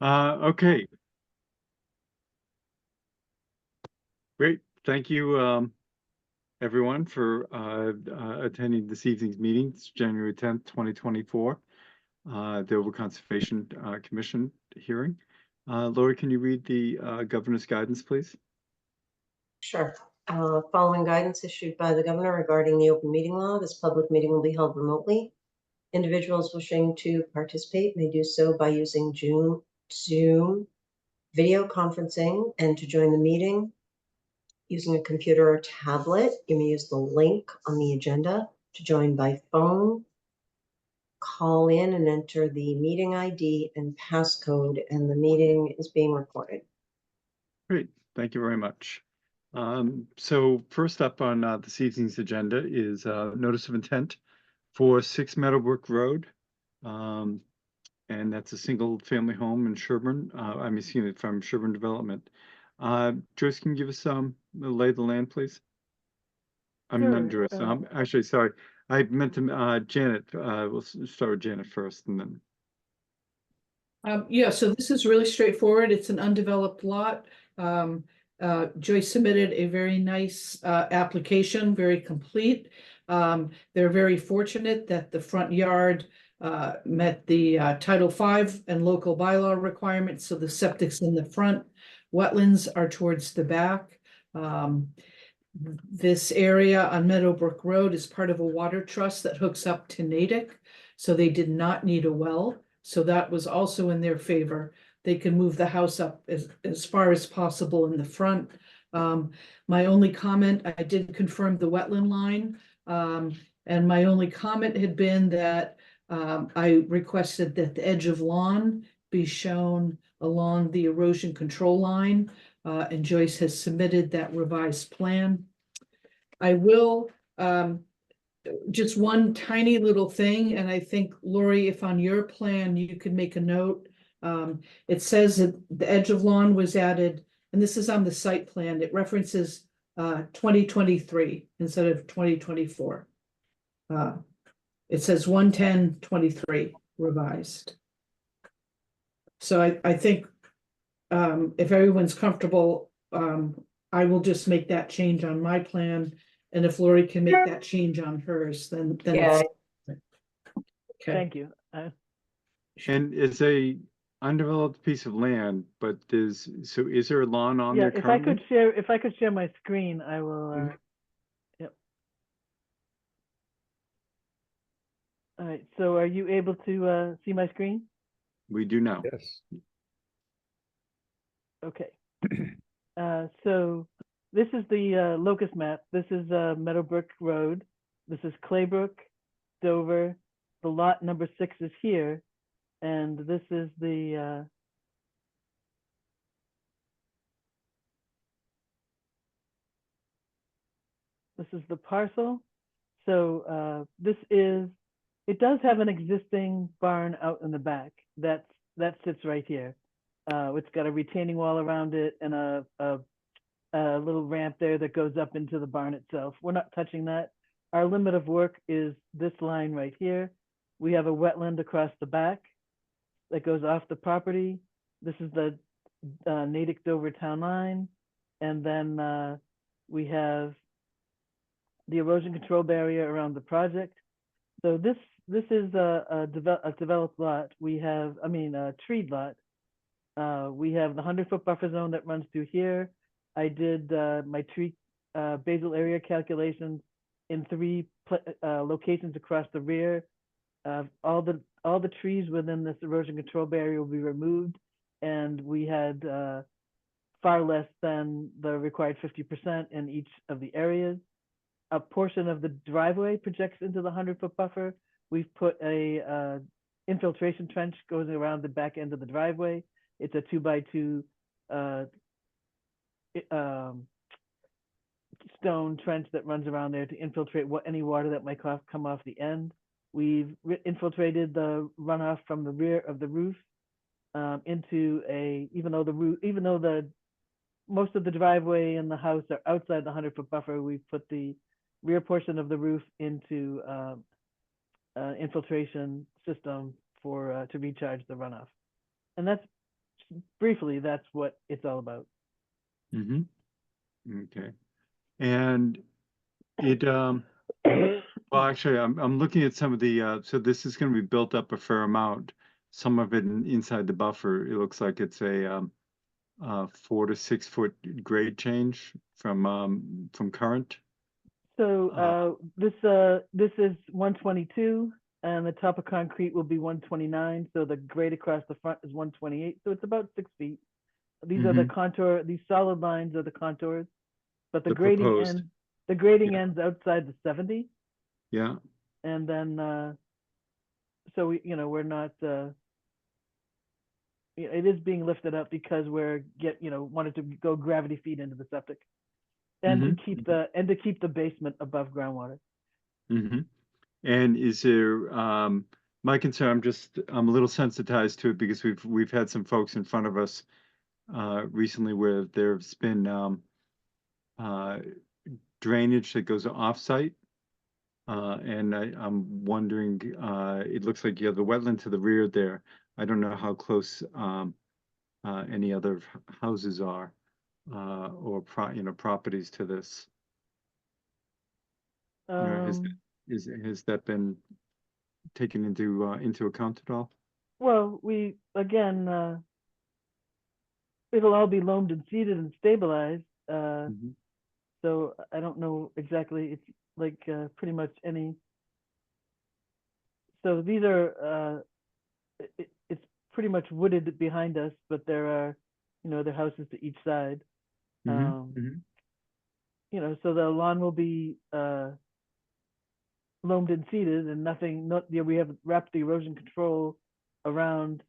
Okay, great. Thank you, everyone, for attending this evening's meeting. It's January 10th, 2024, the Oval Conservation Commission hearing. Lori, can you read the governor's guidance, please? Sure. Following guidance issued by the governor regarding the open meeting law, this public meeting will be held remotely. Individuals wishing to participate may do so by using Zoom video conferencing, and to join the meeting using a computer or tablet, you may use the link on the agenda. To join by phone, call in and enter the meeting ID and passcode, and the meeting is being recorded. Great, thank you very much. So first up on this evening's agenda is notice of intent for 6 Meadowbrook Road. And that's a single family home in Sherburne. I'm assuming from Sherburne Development. Joyce, can you give us the lay of the land, please? I'm not Sure. Joyce. Actually, sorry. I meant to Janet. We'll start with Janet first, and then. Yeah, so this is really straightforward. It's an undeveloped lot. Joyce submitted a very nice application, very complete. They're very fortunate that the front yard met the Title V and local bylaw requirements, so the septic's in the front. Wetlands are towards the back. This area on Meadowbrook Road is part of a water trust that hooks up to Natick, so they did not need a well. So that was also in their favor. They can move the house up as far as possible in the front. My only comment, I did confirm the wetland line. And my only comment had been that I requested that the edge of lawn be shown along the erosion control line. And Joyce has submitted that revised plan. I will, just one tiny little thing, and I think, Lori, if on your plan you could make a note. It says that the edge of lawn was added, and this is on the site plan. It references 2023 instead of 2024. It says 1/10/23 revised. So I think if everyone's comfortable, I will just make that change on my plan. And if Lori can make that change on hers, then Yeah. it's okay. Thank you. And it's a undeveloped piece of land, but is there a lawn on there currently? If I could share my screen, I will. Yep. All right. So, are you able to see my screen? We do now. Yes. Okay. So this is the locust map. This is Meadowbrook Road. This is Claybrook, Dover. The lot number 6 is here, and this is the parcel. So it does have an existing barn out in the back. That sits right here. It's got a retaining wall around it and a little ramp there that goes up into the barn itself. We're not touching that. Our limit of work is this line right here. We have a wetland across the back that goes off the property. This is the Natick Dover town line. And then we have the erosion control barrier around the project. So this is a developed lot. We have, a treed lot. We have the 100-foot buffer zone that runs through here. I did my tree basal area calculations in 3 locations across the rear. All the trees within this erosion control barrier will be removed, and we had far less than the required 50% in each of the areas. A portion of the driveway projects into the 100-foot buffer. We've put a infiltration trench going around the back end of the driveway. It's a 2x2 stone trench that runs around there to infiltrate any water that might come off the end. We've infiltrated the runoff from the rear of the roof into even though most of the driveway and the house are outside the 100-foot buffer, we've put the rear portion of the roof into infiltration system to recharge the runoff. And that's briefly, that's what it's all about. Mm-hmm. Okay. And it, well, actually, I'm looking at some of the, so this is gonna be built up a fair amount. Some of it inside the buffer, it looks like it's a 4 to 6 foot grade change from current. So this is 122, and the top of concrete will be 129. So the grade across the front is 128. So it's about 6 feet. These are the contour. These solid lines are the contours, but the The grading proposed. end, the grading Yeah. ends outside the 70, Yeah. and then so we're not. It is being lifted up because we're wanted to go gravity feed into the septic, and Mhm. to keep the basement above groundwater. Mm-hmm. And is there, my concern, I'm a little sensitized to it because we've had some folks in front of us recently where there's been uh, drainage that goes off-site. And I'm wondering, it looks like you have the wetland to the rear there. I don't know how close any other houses are or properties to this. Has that been taken into account at all? Well, we again, it'll all be loamed and seeded and stabilized. Mhm. So I don't know exactly. It's like pretty much any. So these are it's pretty much wooded behind us, but there are the houses to each side. Mhm. Mhm. So the lawn will be loamed and seeded, and nothing. We have wrapped the erosion control around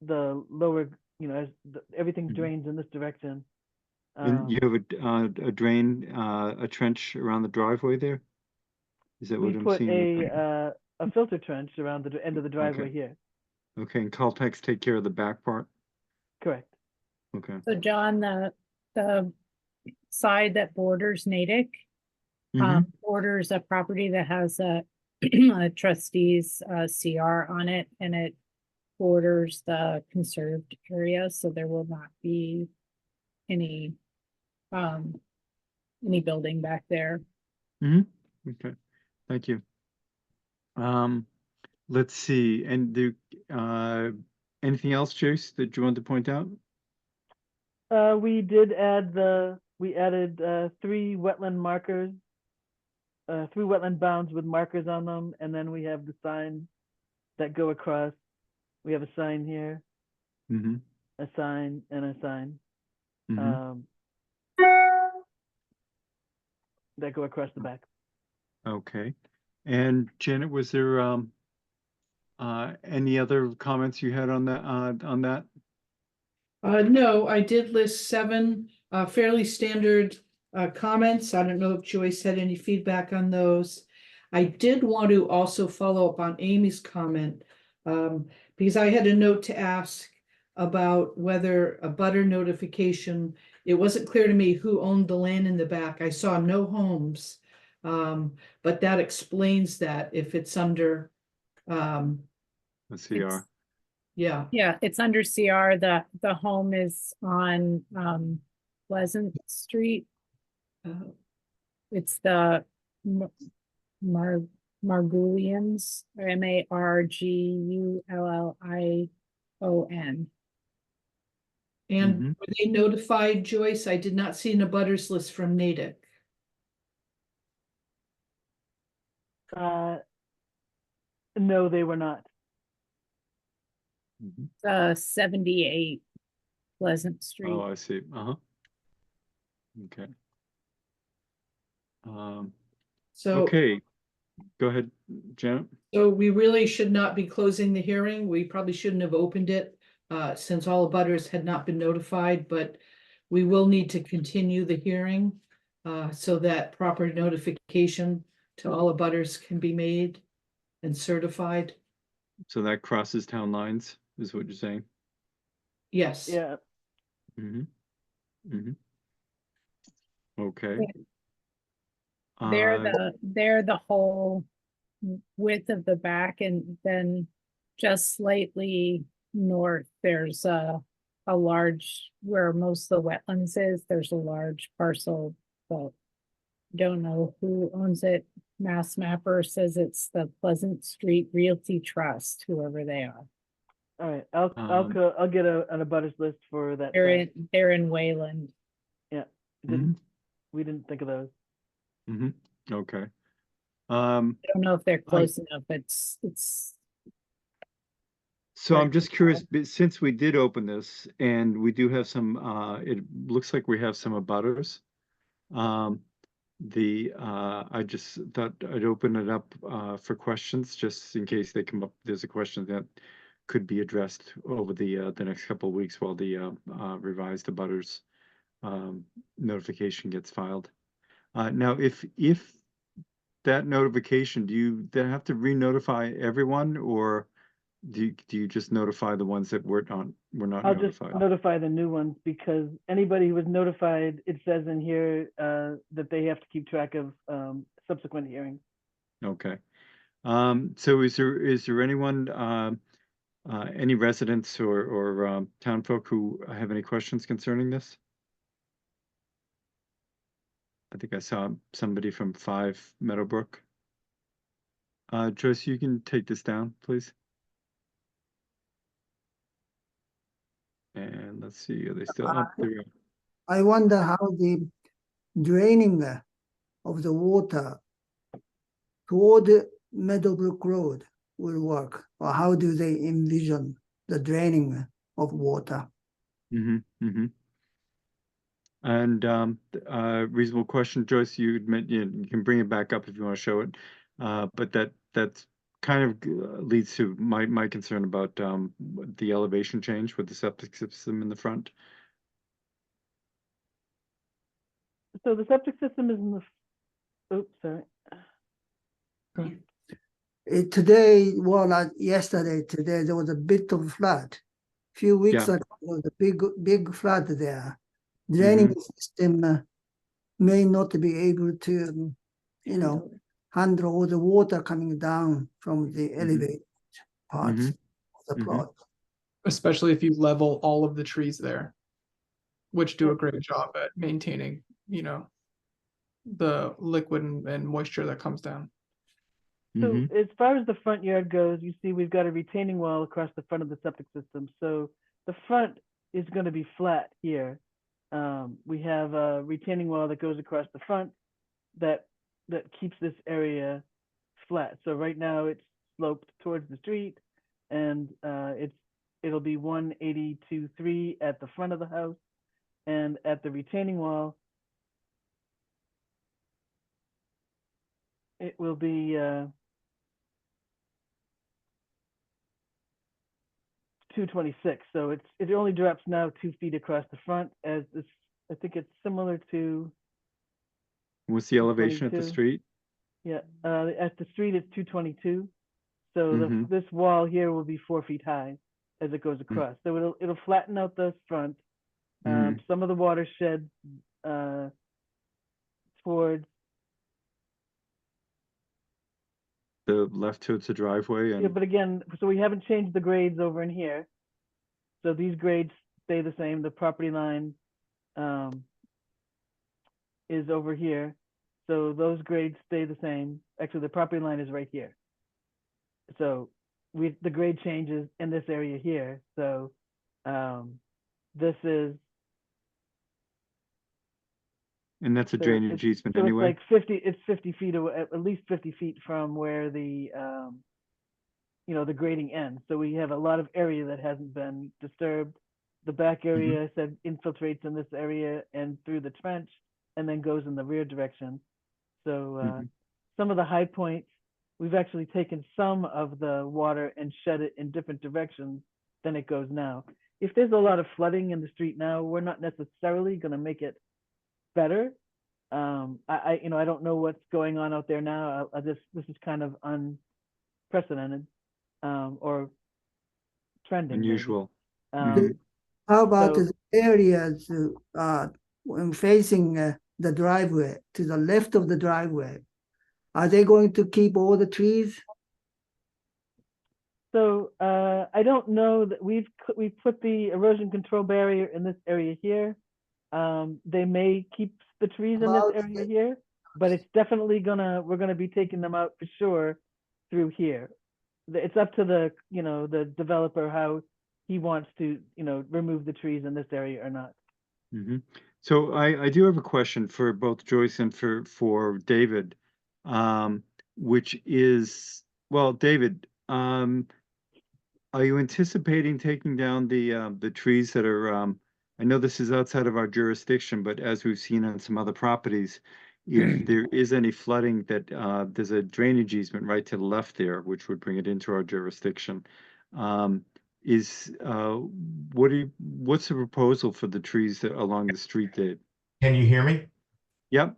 the lower. As everything Mhm. drains in this direction. And you have a drain, a trench around the driveway there? Is that We what I'm put seeing? a filter trench around the end of the driveway Okay. here. Okay, and Caltex take care of the back part? Correct. Okay. So John, the side that borders Natick, Mhm. borders a property that has a trustee's CR on it, and it borders the conserved area, so there will not be any building back there. Okay, thank you. Let's see, and anything else, Chase, that you want to point out? We added 3 wetland markers, 3 wetland bounds with markers on them, and then we have the signs that go across. We have a sign here, Mm-hmm. a sign, and a sign Mm-hmm. that go across the back. Okay. And Janet, was there any other comments you had on that? No, I did list 7 fairly standard comments. I don't know if Joyce had any feedback on those. I did want to also follow up on Amy's comment because I had a note to ask about whether a butter notification, it wasn't clear to me who owned the land in the back. I saw no homes, but that explains that if it's under, The CR. yeah. Yeah, it's under CR. The home is on Pleasant Street. It's the Margulians, Margulion. And Mhm. were they notified, Joyce? I did not see an abutters list from Natick. No, they were not. Mhm. 78 Pleasant Street. Oh, I see. Uh-huh. Okay. So, Okay, go ahead, Janet. so we really should not be closing the hearing. We probably shouldn't have opened it since all abutters had not been notified, but we will need to continue the hearing so that proper notification to all abutters can be made and certified. So that crosses town lines, is what you're saying? Yes. Yeah. Mm-hmm. Mm-hmm. Okay. They're the whole width of the back, and then just slightly north, there's a a large, where most of the wetlands is, there's a large parcel, but don't know who owns it. Mass Mapper says it's the Pleasant Street Realty Trust, whoever they are. All right, Um, I'll get an abutters list for that. They're in Wayland. We didn't think of those. Okay. I don't know if they're close enough. It's So Right. I'm just curious, since we did open this and we do have some, it looks like we have some abutters. I just thought I'd open it up, for questions, just in case they come up, there's a question that could be addressed over the next couple of weeks while the, revised abutters, notification gets filed. Now, if that notification, do you then have to re-notify everyone, or do you just notify the ones that were not I'll just notified? notify the new ones, because anybody who was notified, it says in here that they have to keep track of subsequent hearings. Okay. So is there anyone, any residents or town folk who have any questions concerning this? I think I saw somebody from 5 Meadowbrook. Joyce, you can take this down, please. And let's see, are they still up there? I wonder how the draining of the water toward Meadowbrook Road will work, or how do they envision the draining of water? And reasonable question, Joyce, you can bring it back up if you want to show it. But that's kind of leads to my concern about the elevation change with the septic system in the front. So the septic system is in the, oops, sorry. Today, well, not yesterday, today, there was a bit of flood. Few weeks Yeah. ago, there was a big flood there. Draining system may not be able to, handle all the water coming down from the elevated parts of the plot. Especially if you level all of the trees there, which do a great job at maintaining, the liquid and moisture that comes down. So as far as the front yard goes, you see we've got a retaining wall across the front of the septic system. So the front is going to be flat here. We have a retaining wall that goes across the front that keeps this area flat. So right now it's sloped towards the street, and it'll be 182.3 at the front of the house, and at the retaining wall it will be 226. So it only drops now 2 feet across the front, as this, I think it's similar to, What's the elevation at the 22. street? yeah, at the street it's 222. So this wall here will be 4 feet high as it goes across. So it'll flatten out the front. Some of the watershed towards The left towards the driveway and yeah, but again, so we haven't changed the grades over in here. So these grades stay the same. The property line is over here. So those grades stay the same. Actually, the property line is right here. So the grade changes in this area here. So this is, and that's a so drainage easement so anyway. it's 50 feet away, at least 50 feet from where the the grading ends. So we have a lot of area that hasn't been disturbed. The back area said infiltrates in this area and through the trench, and then goes in the rear direction. So some of the high points, we've actually taken some of the water and shed it in different directions than it goes now. If there's a lot of flooding in the street now, we're not necessarily going to make it better. I don't know what's going on out there now. This is kind of unprecedented or trending. maybe. Unusual. How about So- the areas when facing the driveway, to the left of the driveway? Are they going to keep all the trees? So I don't know that we've put the erosion control barrier in this area here. They may keep the trees in this About area the- here, but it's definitely we're gonna be taking them out for sure through here. It's up to the, the developer how he wants to, remove the trees in this area or not. So I do have a question for both Joyce and for David. Which is, well, David, are you anticipating taking down the trees that are, I know this is outside of our jurisdiction, but as we've seen on some other properties, if there is any flooding that, there's a drainage easement right to the left there, which would bring it into our jurisdiction. What's the proposal for the trees that along the street, Dave? Can you hear me? Yep.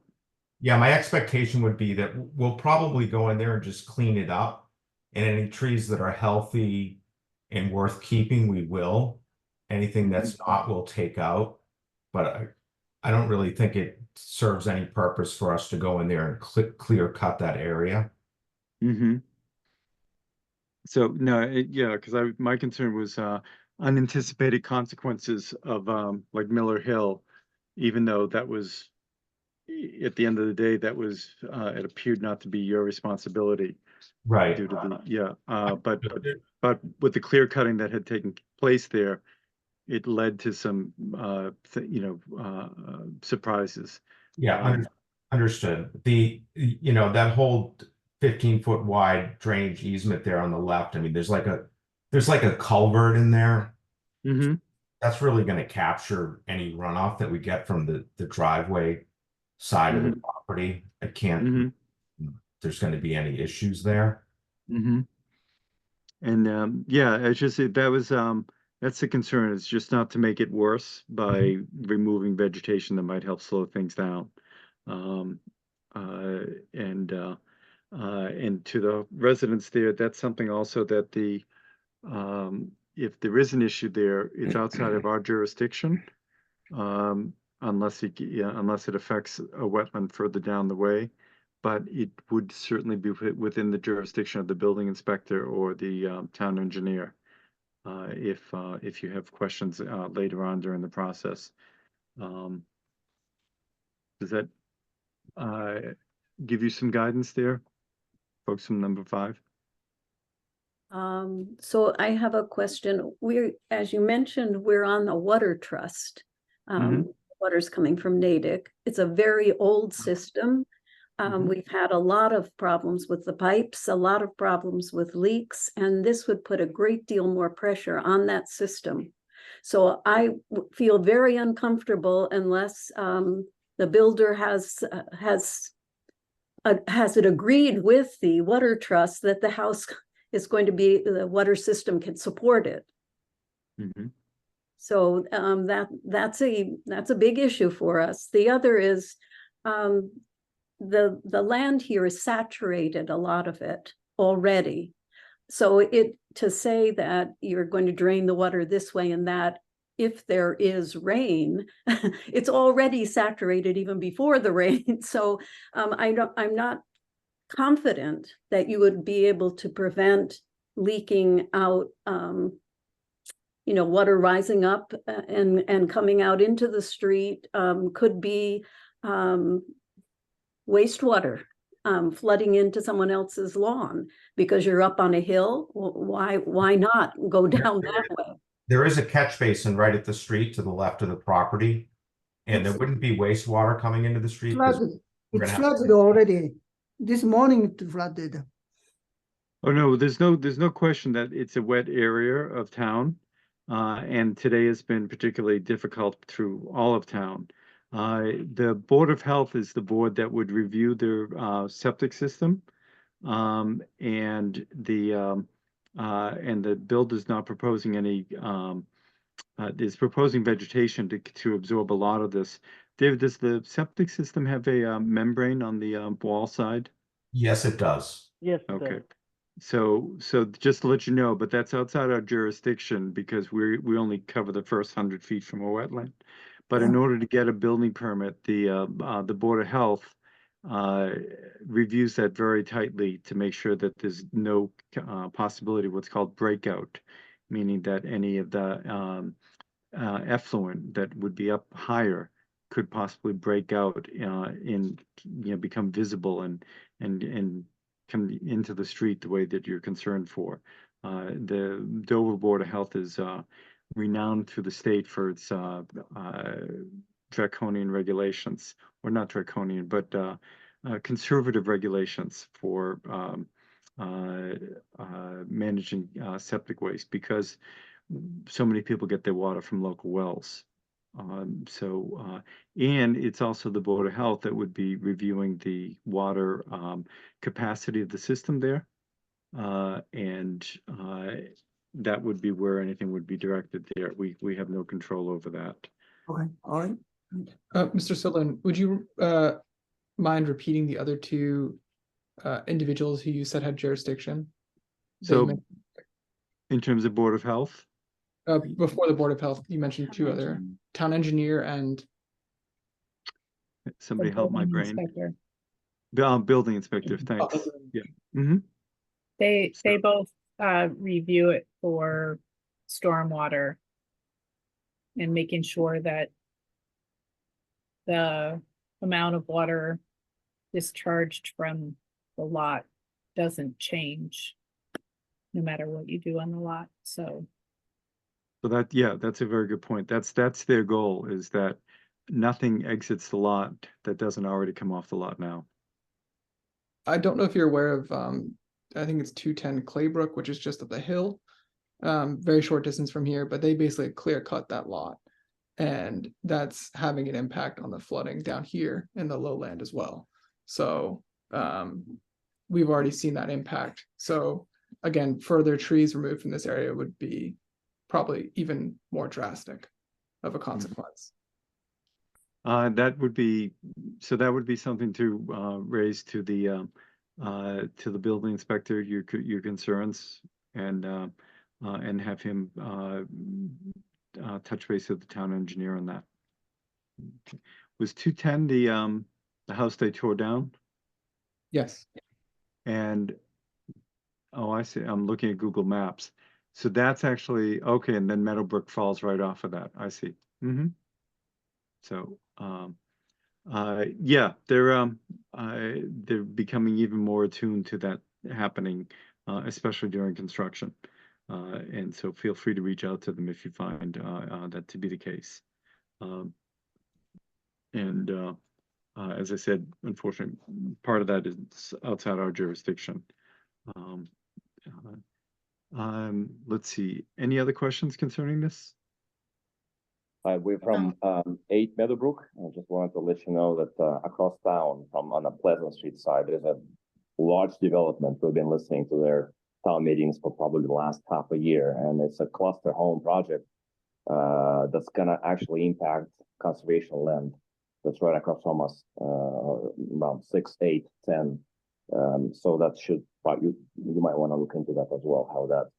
Yeah, my expectation would be that we'll probably go in there and just clean it up. And any trees that are healthy and worth keeping, we will. Anything that's not, we'll take out. But I don't really think it serves any purpose for us to go in there and clear cut that area. Mm-hmm. So no, yeah, because my concern was unanticipated consequences of like Miller Hill, even though that was at the end of the day, that was it appeared not to be your responsibility Right. due to but with the clear cutting that had taken place there, it led to some surprises. Yeah, understood. That whole 15-foot wide drainage easement there on the left. I mean, there's like a culvert in there. Mm-hmm. That's really going to capture any runoff that we get from the driveway side of the property. I can't. There's going to be any issues there. Mm-hmm. And yeah, it's just that was that's the concern. It's just not to make it worse by removing vegetation that might help slow things down. And to the residents there, that's something also that if there is an issue there, it's outside of our jurisdiction, unless it affects a wetland further down the way. But it would certainly be within the jurisdiction of the building inspector or the town engineer, if you have questions later on during the process. Does that give you some guidance there, folks from number 5? So I have a question. As you mentioned, we're on the water trust. Water's coming from Natick. It's a very old system. We've had a lot of problems with the pipes, a lot of problems with leaks, and this would put a great deal more pressure on that system. So I feel very uncomfortable unless the builder has it agreed with the water trust that the house is going to be, the water system can support it. So that's a big issue for us. The other is the land here is saturated, a lot of it already. So to say that you're going to drain the water this way and that, if there is rain, it's already saturated even before the rain. So I'm not confident that you would be able to prevent leaking out, water rising up and coming out into the street. Could be wastewater flooding into someone else's lawn because you're up on a hill. Why not go down that way? There is a catch basin right at the street to the left of the property, and there wouldn't be wastewater coming into the street. It's flooded already. This morning it flooded. Oh no, there's no question that it's a wet area of town, and today has been particularly difficult through all of town. The Board of Health is the board that would review their septic system, and the builder's not proposing any. Is proposing vegetation to absorb a lot of this. David, does the septic system have a membrane on the wall side? Yes, it does. Yes. Okay. So just to let you know, but that's outside our jurisdiction because we only cover the first 100 feet from a wetland. But in order to get a building permit, the Board of Health reviews that very tightly to make sure that there's no possibility of what's called breakout, meaning that any of the effluent that would be up higher could possibly break out become visible and come into the street the way that you're concerned for. The Dover Board of Health is renowned through the state for its draconian regulations, or not draconian, but conservative regulations for managing septic waste, because so many people get their water from local wells. And it's also the Board of Health that would be reviewing the water capacity of the system there. And that would be where anything would be directed there. We have no control over that. Okay, all right. Mr. Sillin, would you mind repeating the other two individuals who you said had jurisdiction? So in terms of Board of Health? Before the Board of Health, you mentioned two other, town engineer and Somebody the help my building brain. inspector. Building inspector, thanks. Yeah. Mm-hmm. They So- both review it for stormwater and making sure that the amount of water discharged from the lot doesn't change no matter what you do on the lot. So that's a very good point. That's their goal, is that nothing exits the lot that doesn't already come off the lot now. I don't know if you're aware of, I think it's 210 Claybrook, which is just up the hill, very short distance from here, but they basically clear cut that lot. And that's having an impact on the flooding down here in the lowland as well. So we've already seen that impact. So again, further trees removed from this area would be probably even more drastic of a consequence. That would be something to raise to the building inspector, your concerns, and have him touch base with the town engineer on that. Was 210 the house they tore down? Yes. And I see. I'm looking at Google Maps. So that's actually okay. And then Meadowbrook falls right off of that. I see. Mm-hmm. So yeah, they're becoming even more attuned to that happening, especially during construction. And so feel free to reach out to them if you find that to be the case. As I said, unfortunately, part of that is outside our jurisdiction. Let's see. Any other questions concerning this? We're from 8 Meadowbrook. I just wanted to let you know that across town, on the Pleasant Street side, there's a large development. We've been listening to their town meetings for probably the last half a year, and it's a cluster home project that's gonna actually impact conservation land that's right across from us, around 6, 8, 10. So that should probably, you might want to look into that as well, how that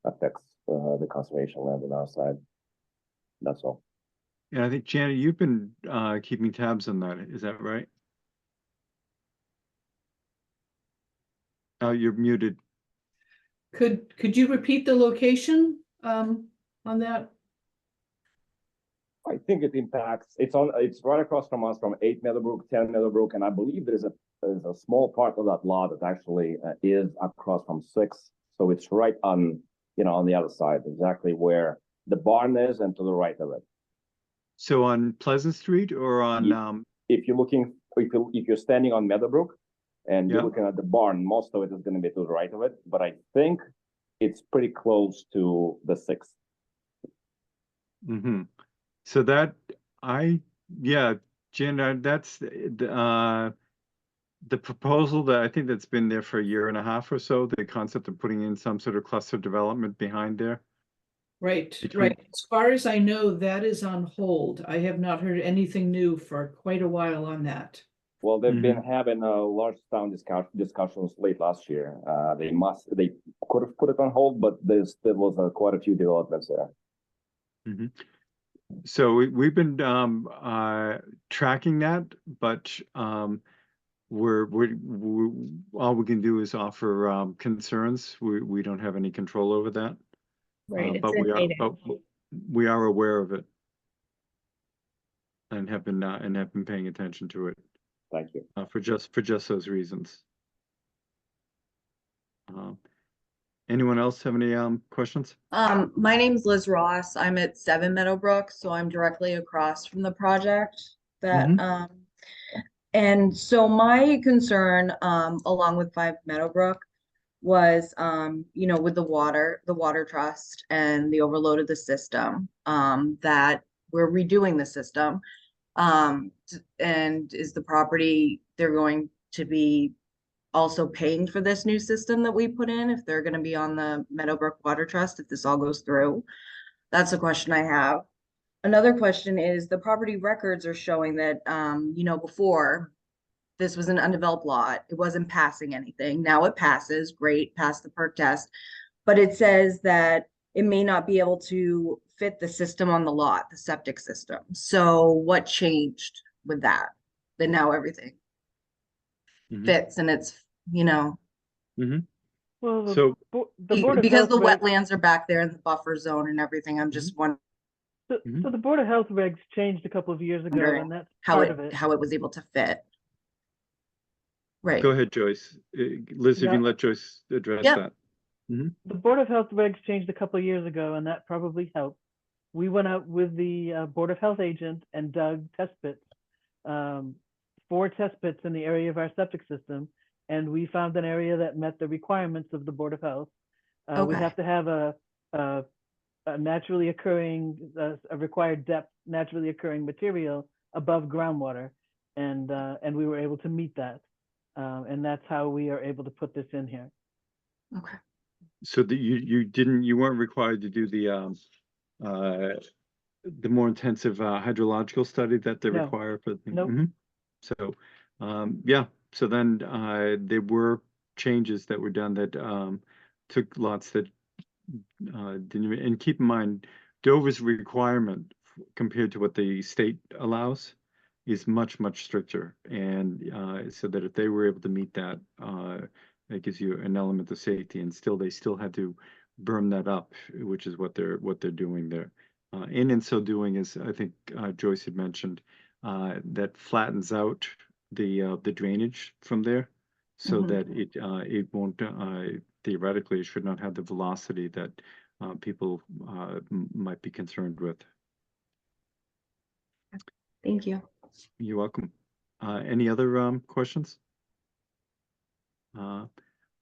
affects the conservation land on our side. That's all. Yeah, I think Janet, you've been keeping tabs on that. Is that right? Oh, you're muted. Could you repeat the location on that? I think it impacts, it's right across from us from 8 Meadowbrook, 10 Meadowbrook, and I believe there's a small part of that lot that actually is across from 6. So it's right on, on the other side, exactly where the barn is and to the right of it. So on Pleasant Street or on If you're standing on Meadowbrook and you're Yeah. looking at the barn, most of it is going to be to the right of it, but I think it's pretty close to the 6th. Mm-hmm. So that Jen, that's the proposal that I think that's been there for a year and a half or so, the concept of putting in some sort of cluster development behind there. Right, Between- right. As far as I know, that is on hold. I have not heard anything new for quite a while on that. Well, they've been having large town discussions late last year. They could have put it on hold, but there was quite a few developments there. Mm-hmm. So we've been tracking that, but all we can do is offer concerns. We don't have any control over that. Right, it's But in we are, Natick. but we are aware of it. And have been paying attention to it, Thank you. for just those reasons. Anyone else have any questions? My name's Liz Ross. I'm at 7 Meadowbrook, so I'm directly across from the project that, and so my concern, along with 5 Meadowbrook was, with the water trust and the overload of the system, that we're redoing the system. And is the property, they're going to be also paying for this new system that we put in, if they're gonna be on the Meadowbrook Water Trust, if this all goes through? That's a question I have. Another question is, the property records are showing that, before, this was an undeveloped lot, it wasn't passing anything. Now it passes, great, passed the perk test. But it says that it may not be able to fit the system on the lot, the septic system. So what changed with that? That now everything fits and it's, Well, So- the Board of because Health the regs- wetlands are back there in the buffer zone and everything. I'm just wondering So the Board of Health regs changed a couple of years ago, and that's how part of it. how it was able to fit. Right. Go ahead, Joyce. Liz, if you Yeah. can let Joyce address Yep. that. The Board of Health regs changed a couple of years ago, and that probably helped. We went out with the Board of Health agent and dug test pits, 4 test pits in the area of our septic system, and we found an area that met the requirements of the Board of Health. We Okay. have to have a naturally occurring, a required depth, naturally occurring material above groundwater, and we were able to meet that, and that's how we are able to put this in here. Okay. So that you weren't required to do the more intensive hydrological study that they No. require for. Nope. So, yeah, so then there were changes that were done that took lots that didn't even, and keep in mind, Dover's requirement compared to what the state allows is much, much stricter. And so that if they were able to meet that, it gives you an element of safety, and they still had to burn that up, which is what they're doing there. And in so doing, as I think Joyce had mentioned, that flattens out the drainage from there, so that it won't theoretically it should not have the velocity that people might be concerned with. Thank you. You're welcome. Any other questions?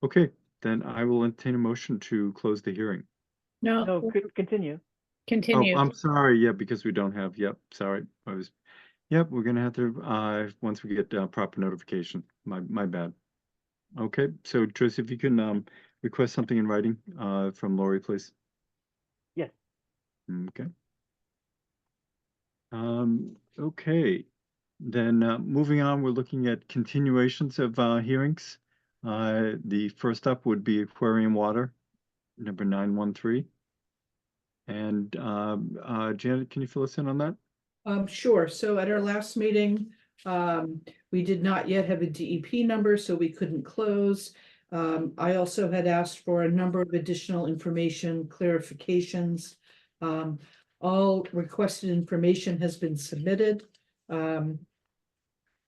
Okay, then I will entertain a motion to close the hearing. No, No, continue. continue. Oh, I'm sorry. Yeah, because we don't have. Yep, sorry. Yep, we're gonna have to once we get proper notification. My bad. Okay, so Joyce, if you can request something in writing from Lori, please. Yes. Okay. Okay, then moving on, we're looking at continuations of hearings. The first up would be Aquarium Water, number 913. And Janet, can you fill us in on that? Sure. So at our last meeting, we did not yet have a DEP number, so we couldn't close. I also had asked for a number of additional information, clarifications. All requested information has been submitted.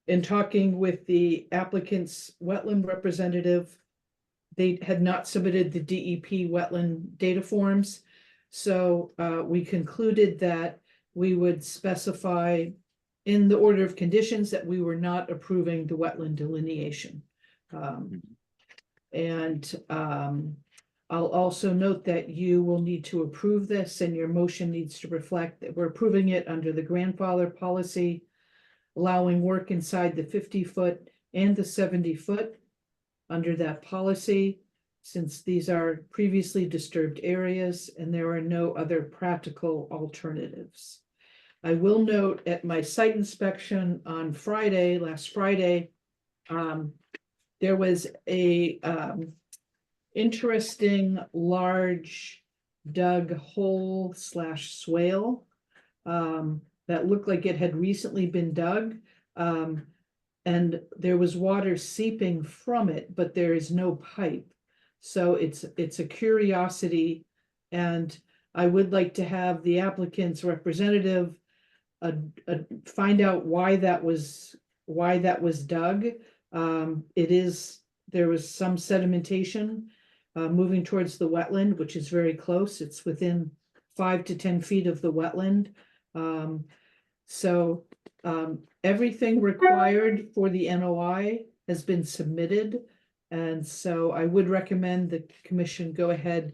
In talking with the applicant's wetland representative, they had not submitted the DEP wetland data forms. So we concluded that we would specify in the order of conditions that we were not approving the wetland delineation. I'll also note that you will need to approve this, and your motion needs to reflect that we're approving it under the grandfather policy, allowing work inside the 50-foot and the 70-foot under that policy, since these are previously disturbed areas and there are no other practical alternatives. I will note at my site inspection on last Friday, there was a interesting large dug hole / swale that looked like it had recently been dug. and there was water seeping from it, but there is no pipe. So it's a curiosity, and I would like to have the applicant's representative find out why that was dug. There was some sedimentation moving towards the wetland, which is very close. It's within 5 to 10 feet of the wetland. So everything required for the NOI has been submitted. And so I would recommend the commission go ahead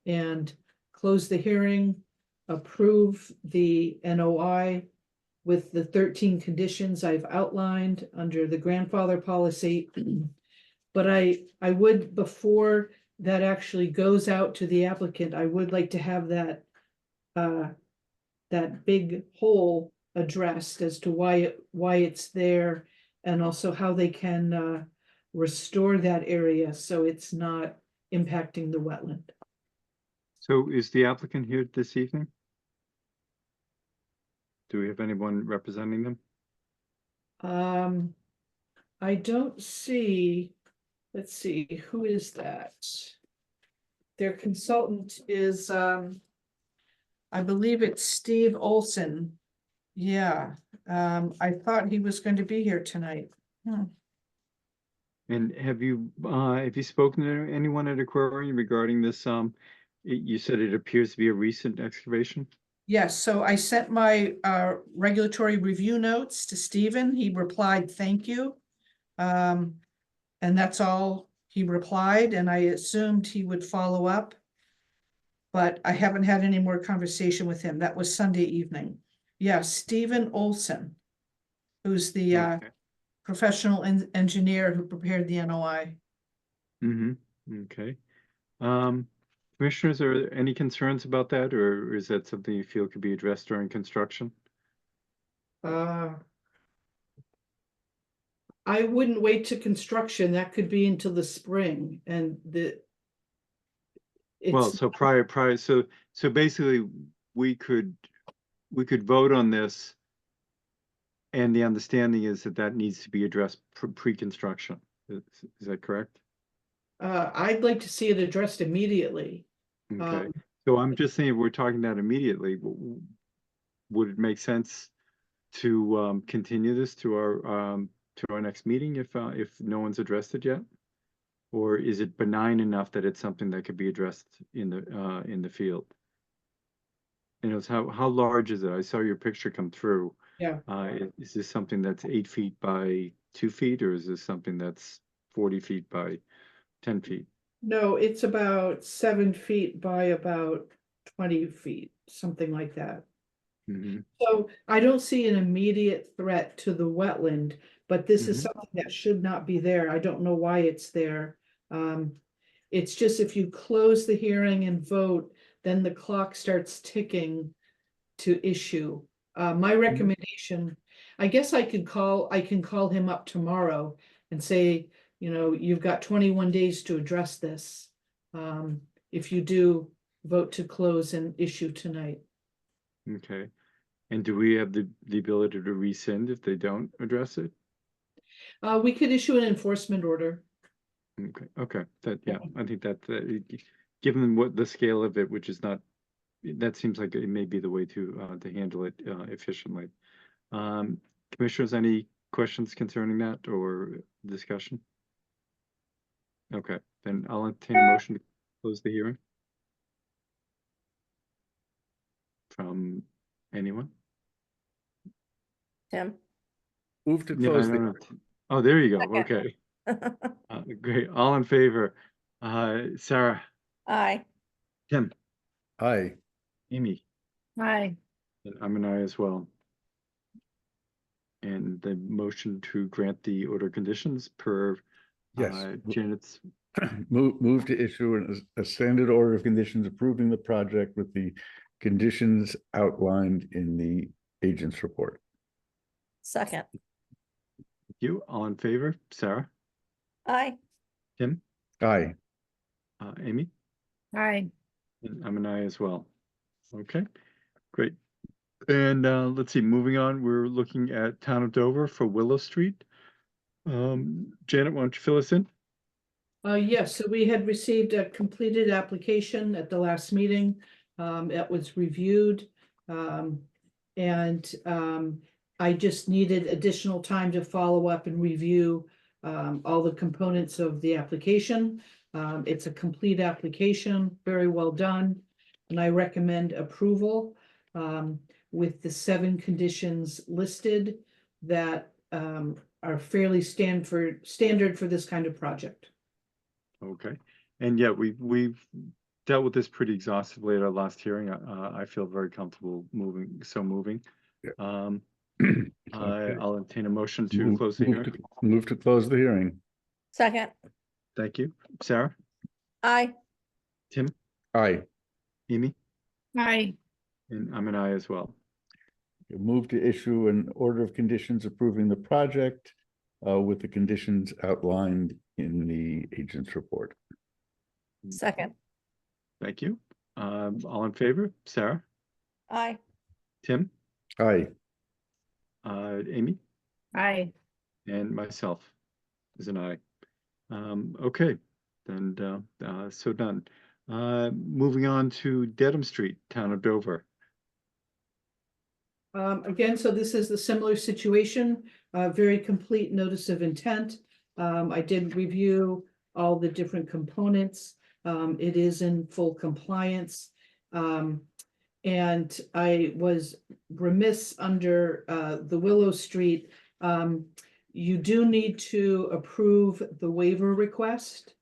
and close the hearing, approve the NOI with the 13 conditions I've outlined under the grandfather policy. But I would, before that actually goes out to the applicant, I would like to have that big hole addressed as to why it's there, and also how they can restore that area so it's not impacting the wetland. So is the applicant here this evening? Do we have anyone representing them? I don't see, let's see, who is that? Their consultant is, I believe it's Steve Olson. Yeah, I thought he was going to be here tonight. And have you spoken to anyone at Aquarium regarding this? You said it appears to be a recent excavation. Yes, so I sent my regulatory review notes to Stephen. He replied, thank you. And that's all he replied, and I assumed he would follow up. But I haven't had any more conversation with him. That was Sunday evening. Yeah, Stephen Olson, who's the Okay. professional engineer who prepared the NOI. Mm-hmm. Okay. Commissioners, are there any concerns about that, or is that something you feel could be addressed during construction? I wouldn't wait to construction. That could be until the spring, and Well, so prior, so basically we could vote on this, and the understanding is that needs to be addressed pre-construction. Is that correct? I'd like to see it addressed immediately. Okay, so I'm just saying, if we're talking that immediately, would it make sense to continue this to our next meeting if no one's addressed it yet? Or is it benign enough that it's something that could be addressed in the field? You know, how large is it? I saw your picture come through. Yeah. Is this something that's 8 feet by 2 feet, or is this something that's 40 feet by 10 feet? No, it's about 7 feet by about 20 feet, something like that. Mm-hmm. So I don't see an immediate threat to the wetland, but this is Mhm. something that should not be there. I don't know why it's there. It's just if you close the hearing and vote, then the clock starts ticking to issue. My recommendation, I guess I can call him up tomorrow and say, you know, you've got 21 days to address this. If you do vote to close and issue tonight. Okay. And do we have the ability to rescind if they don't address it? We could issue an enforcement order. Okay, I think that given what the scale of it, which is not, that seems like it may be the way to handle it efficiently. Commissioners, any questions concerning that or discussion? Okay, then I'll entertain a motion to close the hearing. From anyone? Tim? Move to Yeah, close I the. don't know. Oh, there you go. Second. Okay. Great. All in favor? Sarah, Aye. Tim, Aye. Amy, Hi. and I'm an aye as well. And the motion to grant the order conditions per Yes. Janet's. Move to issue a standard order of conditions approving the project with the conditions outlined in the agent's report. Second. You, all in favor? Sarah, Aye. Tim, Aye. Amy, Hi. and I'm an aye as well. Okay, great. And let's see, moving on, we're looking at Town of Dover for Willow Street. Janet, why don't you fill us in? Yes, so we had received a completed application at the last meeting. It was reviewed. And I just needed additional time to follow up and review all the components of the application. It's a complete application, very well done, and I recommend approval with the 7 conditions listed that are fairly standard for this kind of project. Okay, and yeah, we've dealt with this pretty exhaustively at our last hearing. I feel very comfortable moving. Yeah. I'll entertain a motion to close the hearing. Move to close the hearing. Second. Thank you. Sarah, Aye. Tim, Aye. Amy, Aye. and I'm an aye as well. Move to issue an order of conditions approving the project with the conditions outlined in the agent's report. Second. Thank you. All in favor? Sarah, Aye. Tim, Aye. Amy, Aye. and myself is an aye. Okay, then so done. Moving on to Dedham Street, Town of Dover. Again, so this is a similar situation, very complete notice of intent. I did review all the different components. It is in full compliance. And I was remiss under the Willow Street. You do need to approve the waiver request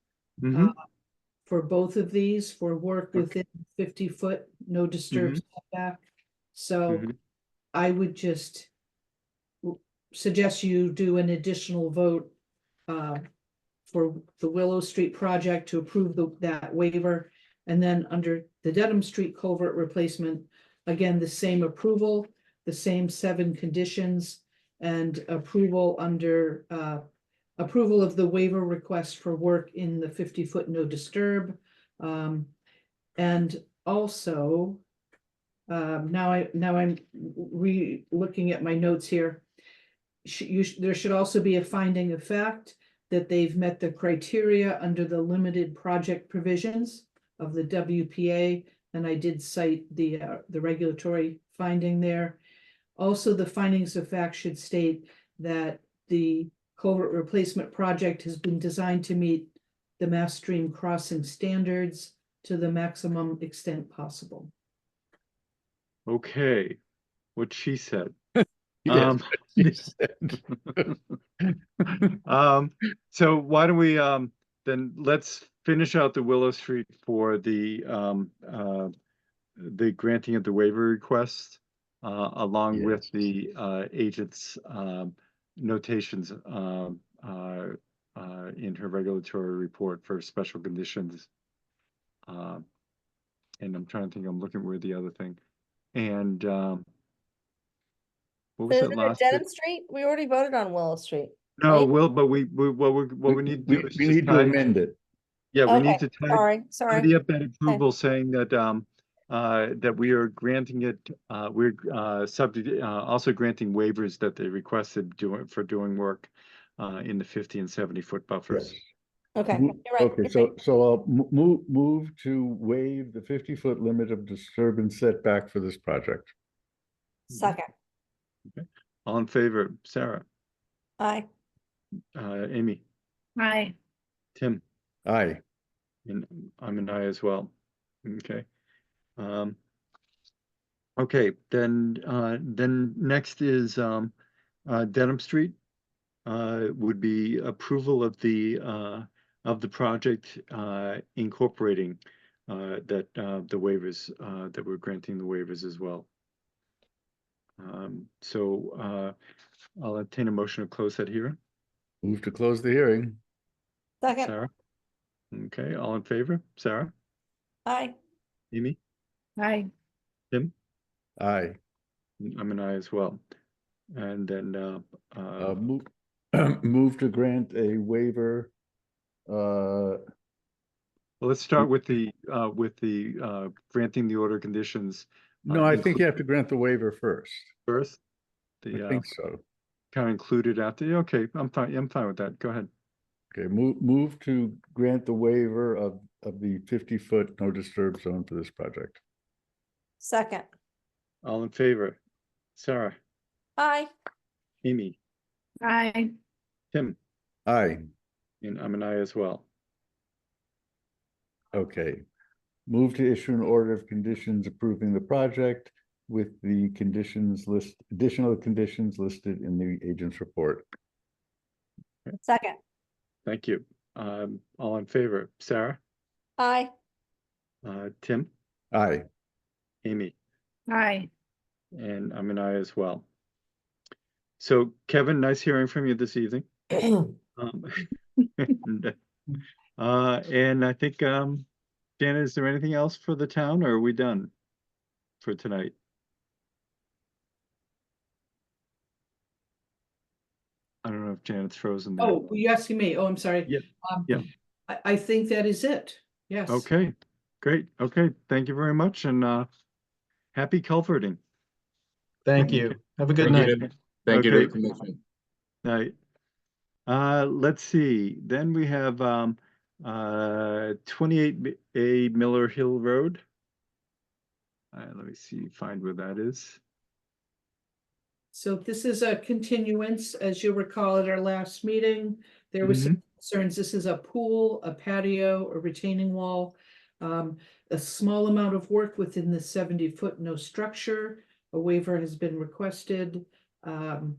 for both of these for work within 50-foot, no disturb setback. So I would just suggest you do an additional vote for the Willow Street project to approve that waiver. And then under the Dedham Street culvert replacement, again, the same approval, the same 7 conditions, and approval under approval of the waiver request for work in the 50-foot no disturb. And also, now I'm looking at my notes here. There should also be a finding of fact that they've met the criteria under the limited project provisions of the WPA, and I did cite the regulatory finding there. Also, the findings of fact should state that the culvert replacement project has been designed to meet the mass stream crossing standards to the maximum extent possible. Okay, what she said. Yes, she said. So why don't we then let's finish out the Willow Street for the granting of the waiver request along with the agent's notations in her regulatory report for special conditions. And I'm trying to think, I'm looking where the other thing. And what was that last Dedham bit? Street? We already voted on Willow Street. No, right? Will, but what we need to do is We just need to amend it. Yeah, we Okay, need to sorry. tidy up that approval saying that that we are granting it, we're subject also granting waivers that they requested for doing work in the 50 and 70-foot buffers. Okay, Mo- you're right. Okay, you're right. so I'll move to waive the 50-foot limit of disturbance setback for this project. Second. All in favor, Sarah, Aye. Amy, Aye. Tim, Aye. and I'm an aye as well. Okay. Okay, then next is Dedham Street. Would be approval of the project incorporating that the waivers that we're granting the waivers as well. So I'll entertain a motion to close that hearing. Move to close the hearing. Second. Sarah? Okay, all in favor? Sarah? Aye. Amy? Aye. Tim? Aye. I'm an aye as well. And then Move, move to grant a waiver. well, let's start with the granting the order conditions No, I think you have to grant the waiver first. first. I think so. kind of included after, okay, I'm fine with that, go ahead. Okay, move to grant the waiver of the 50-foot no disturb zone for this project. Second. All in favor? Sarah, Aye. Amy, Aye. Tim, Aye, and I'm an aye as well. okay. Move to issue an order of conditions approving the project with the additional conditions listed in the agent's report. Second. Thank you. All in favor? Sarah, Aye. Tim, Aye. Amy, Aye. and I'm an aye as well. So Kevin, nice hearing from you this evening. Um, and I think, Janet, is there anything else for the town, or are we done for tonight? I don't know if Janet's frozen there. Oh, you asking me? Oh, I'm sorry. Yeah, Um, yeah. I think that is it. Yes. Okay, great. Okay, thank you very much, and happy culverting. Thank Okay. you. Have a good Thank night. you. Thank you to Okay. the commission. Night. Let's see, then we have 28A Miller Hill Road. Let me see, find where that is. So this is a continuance, as you recall at our last meeting, there was some concerns. This is a pool, a patio, a retaining wall. A small amount of work within the 70-foot no structure. A waiver has been requested. And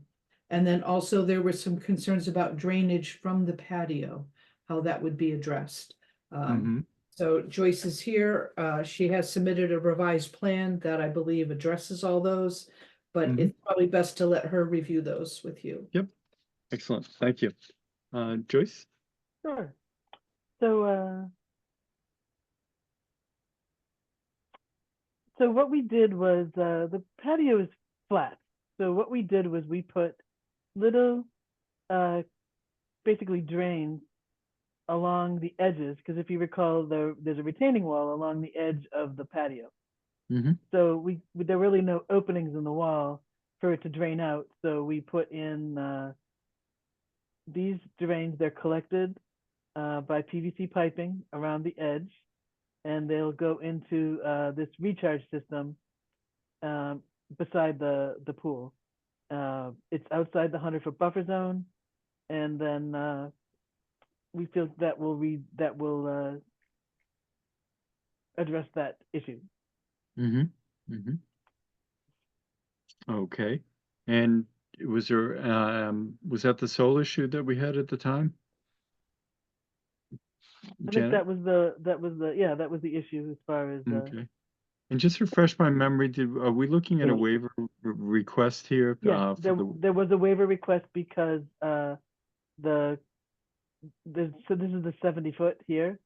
then also there were some concerns about drainage from the patio, how that would be addressed. So Joyce is here. She has submitted a revised plan that I believe addresses all those. But it's probably best to let her review those with you. Yep, excellent, thank you. Joyce? Sure. So, so what we did was, the patio is flat. So what we did was we put little, basically drains along the edges, because if you recall, there's a retaining wall along the edge of the patio. So there were really no openings in the wall for it to drain out. So we put in these drains. They're collected by PVC piping around the edge, and they'll go into this recharge system beside the pool. It's outside the 100-foot buffer zone, and then we feel that will address that issue. Okay, and was there, was that the sole issue that we had at the time? I Janet? think that was the issue as far as Okay, and just refresh my memory, are we looking at a waiver request here? yeah, there was a waiver request because so this is the 70-foot here,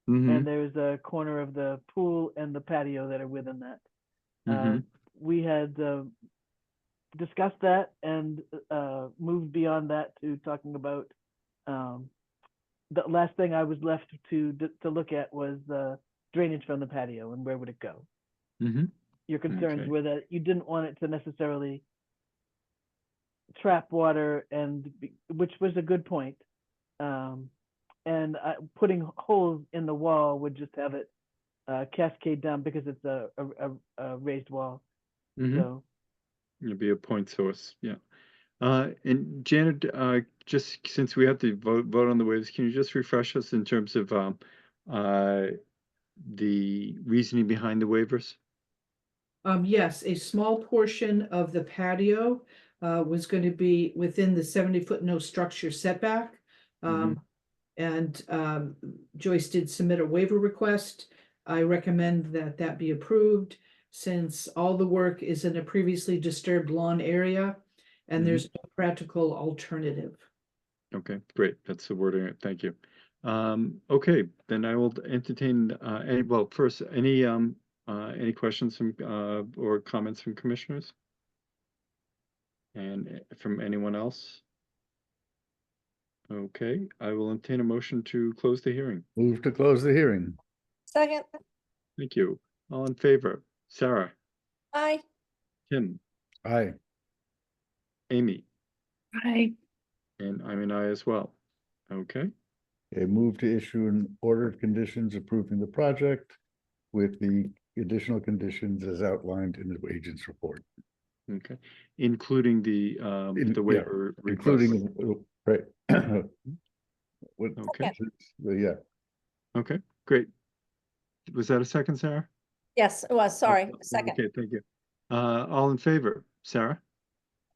and there's a corner of the pool and the patio that are within that. We had discussed that and moved beyond that to talking about the last thing I was left to look at was the drainage from the patio and where would it go. Your concerns were that you didn't want it to necessarily trap water, which was a good point. And putting holes in the wall would just have it cascade down because it's a raised wall. So it'd be a point source, yeah. And Janet, just since we have to vote on the waivers, can you just refresh us in terms of the reasoning behind the waivers? Yes, a small portion of the patio was going to be within the 70-foot no structure setback. And Joyce did submit a waiver request. I recommend that be approved since all the work is in a previously disturbed lawn area and there's no practical alternative. Okay, great. That's the wording. Thank you. Okay, then I will entertain any questions from or comments from commissioners? And from anyone else? Okay, I will entertain a motion to close the hearing. Move to close the hearing. Second. Thank you. All in favor? Sarah, Aye. Tim, Aye. Amy, Aye. And I'm an aye as well. Okay, A move to issue an order of conditions approving the project with the additional conditions as outlined in the agent's report. okay, including the Yeah, waiver request. Including, right. What- Okay, Yeah, okay, great. Was that a second, Sarah? Yes, it was, sorry, Oh, second. Okay, thank you. All in favor, Sarah,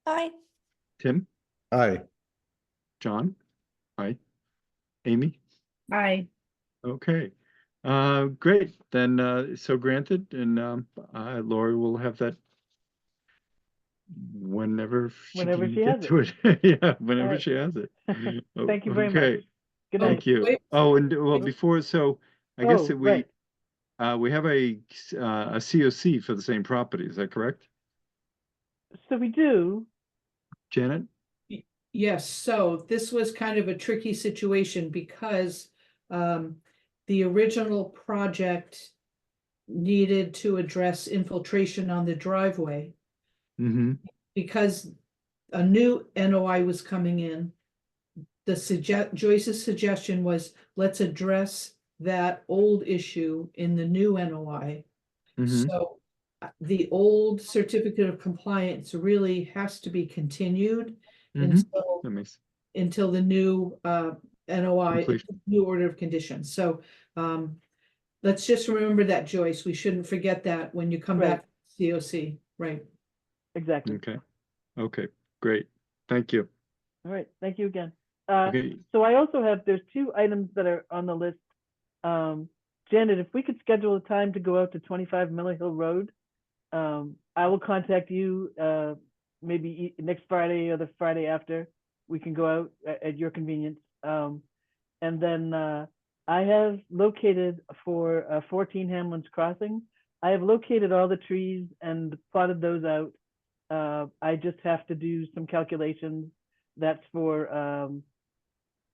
Aye. Tim, aye. John? Aye. Amy? Aye. Okay, great, then, so granted, and, Lori will have that whenever Whenever can she get has to it. Yeah, whenever right. she has it. Thank you very much. Okay, Good Oh, night. thank you. wait. Oh, and well, before, so I guess Oh, that right. we have a COC for the same property, is that correct? So we do, Janet? Yes, so this was kind of a tricky situation because the original project needed to address infiltration on the driveway. Mm-hmm, Because a new NOI was coming in, Joyce's suggestion was, let's address that old issue in the new NOI. mm-hmm, So the old certificate of compliance really has to be continued mm-hmm. until That makes, the new NOI, Completion. new order of conditions. So let's just remember that, Joyce. We shouldn't forget that when you come Right. back to COC, right? exactly. okay, okay, great, thank you. All right, thank you again. Okay, So I also have, there's 2 items that are on the list. Janet, if we could schedule a time to go out to 25 Miller Hill Road, I will contact you maybe next Friday or the Friday after. We can go out at your convenience. And then I have located for 14 Hamlin's Crossing. I have located all the trees and plotted those out. I just have to do some calculations. That's for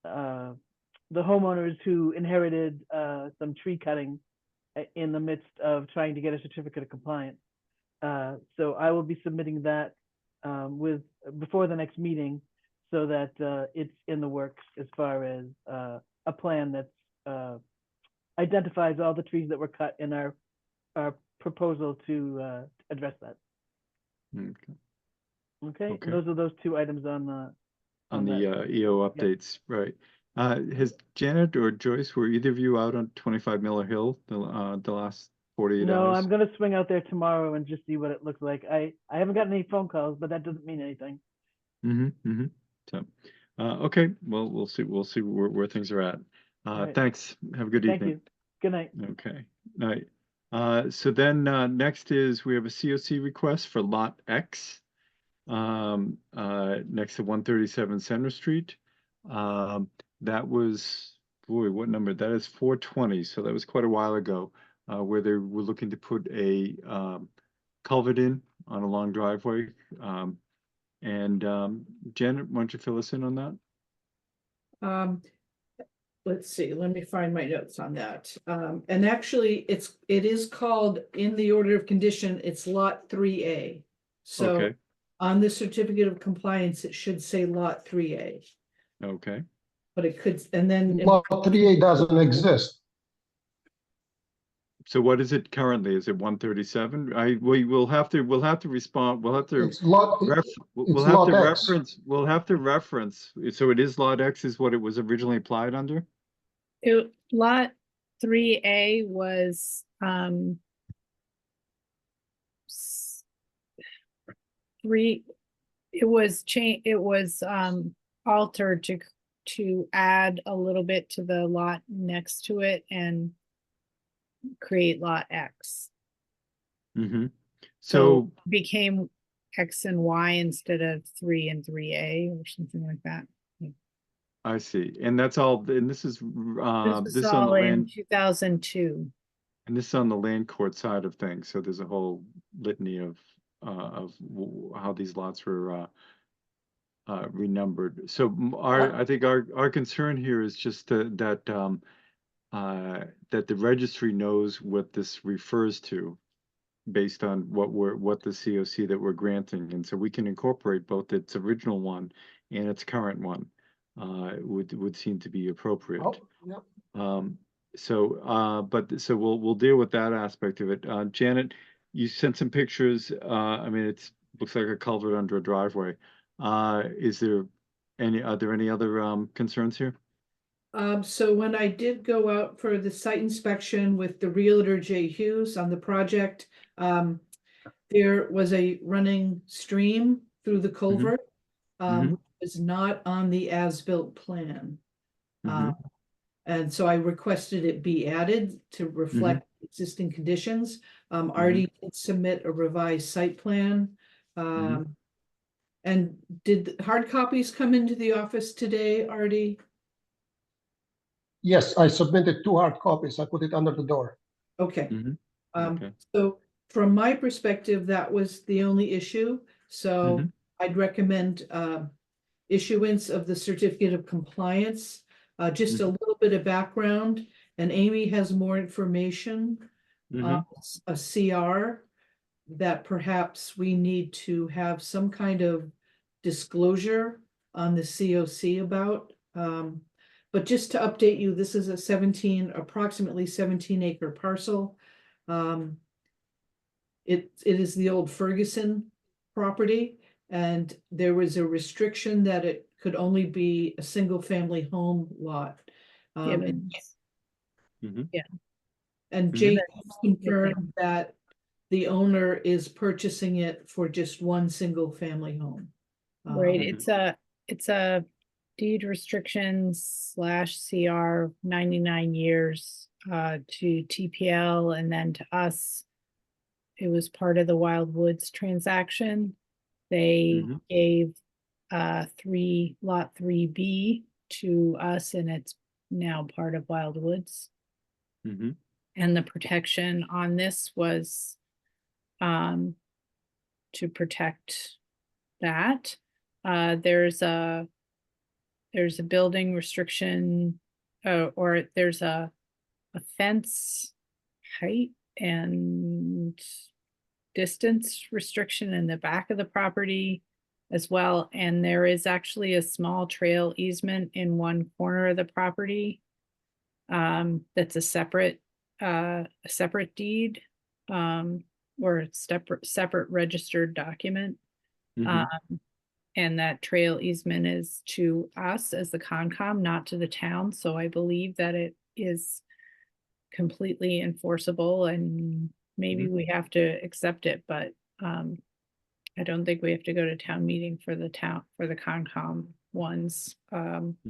the homeowners who inherited some tree cutting in the midst of trying to get a certificate of compliance. So I will be submitting that before the next meeting so that it's in the works as far as a plan that identifies all the trees that were cut in our proposal to address that. okay. Okay, Okay. and those are those 2 items on On the that. EO Yep. updates, right. Has Janet or Joyce, were either of you out on 25 Miller Hill the last 48 No, hours? I'm gonna swing out there tomorrow and just see what it looks like. I haven't gotten any phone calls, but that doesn't mean anything. Mm-hmm, mm-hmm. So, okay, well, we'll see where things are at. Right. Thanks, have a good Thank evening. you. Good night. Okay, night. So then, next is, we have a COC request for Lot X. Next to 137 Center Street. That was, boy, what number? That is 420, so that was quite a while ago, where they were looking to put a culvert in on a long driveway. Janet, why don't you fill us in on that? Let's see, let me find my notes on that. And actually, it is called, in the order of condition, it's Lot 3A. So Okay, on the certificate of compliance, it should say Lot 3A, okay. but it could, and then. Lot 3A doesn't exist. So what is it currently? Is it 137? We'll have to respond, we'll have to It's lot, we'll have Lot to X. reference, so it is Lot X is what it was originally applied under? Lot 3A was it was altered to add a little bit to the lot next to it and create Lot X. Mm-hmm. So became X and Y instead of 3 and 3A or something like that. I see, and that's all, and this is, This was this on the all in land, 2002. and this is on the land court side of things, so there's a whole litany of how these lots were renumbered. So I think our concern here is just that the registry knows what this refers to based on what the COC that we're granting, and so we can incorporate both its original one and its current one, would seem to be appropriate. Oh, yeah. So we'll deal with that aspect of it. Janet, you sent some pictures. I mean, looks like a culvert under a driveway. Are there any other concerns here? So when I did go out for the site inspection with the Realtor Jay Hughes on the project, there was a running stream through the culvert. Which was not on the as-built plan. And so I requested it be added to reflect existing conditions. Artie did submit a revised site plan. And did hard copies come into the office today, Artie? Yes, I submitted 2 hard copies. I put it under the door. Okay. Okay. So from my perspective, that was the only issue. So I'd recommend issuance of the certificate of compliance. Just a little bit of background, and Amy has more information on a CR that perhaps we need to have some kind of disclosure on the COC about. But just to update you, this is a approximately 17 acre parcel. It is the old Ferguson property, and there was a restriction that it could only be a single family home lot. And Jay confirmed that the owner is purchasing it for just one single family home. Right, it's a deed restrictions /CR 99 years to TPL, and then to us. It was part of the Wild Woods transaction. They gave lot 3B to us, and it's now part of Wild Woods. And the protection on this was to protect that. There's a building restriction, or there's a fence height and distance restriction in the back of the property as well. And there is actually a small trail easement in one corner of the property. That's a separate deed, or a separate registered document. And that trail easement is to us as the Concom, not to the town. So I believe that it is completely enforceable, and maybe we have to accept it, but I don't think we have to go to town meeting for the Concom ones. And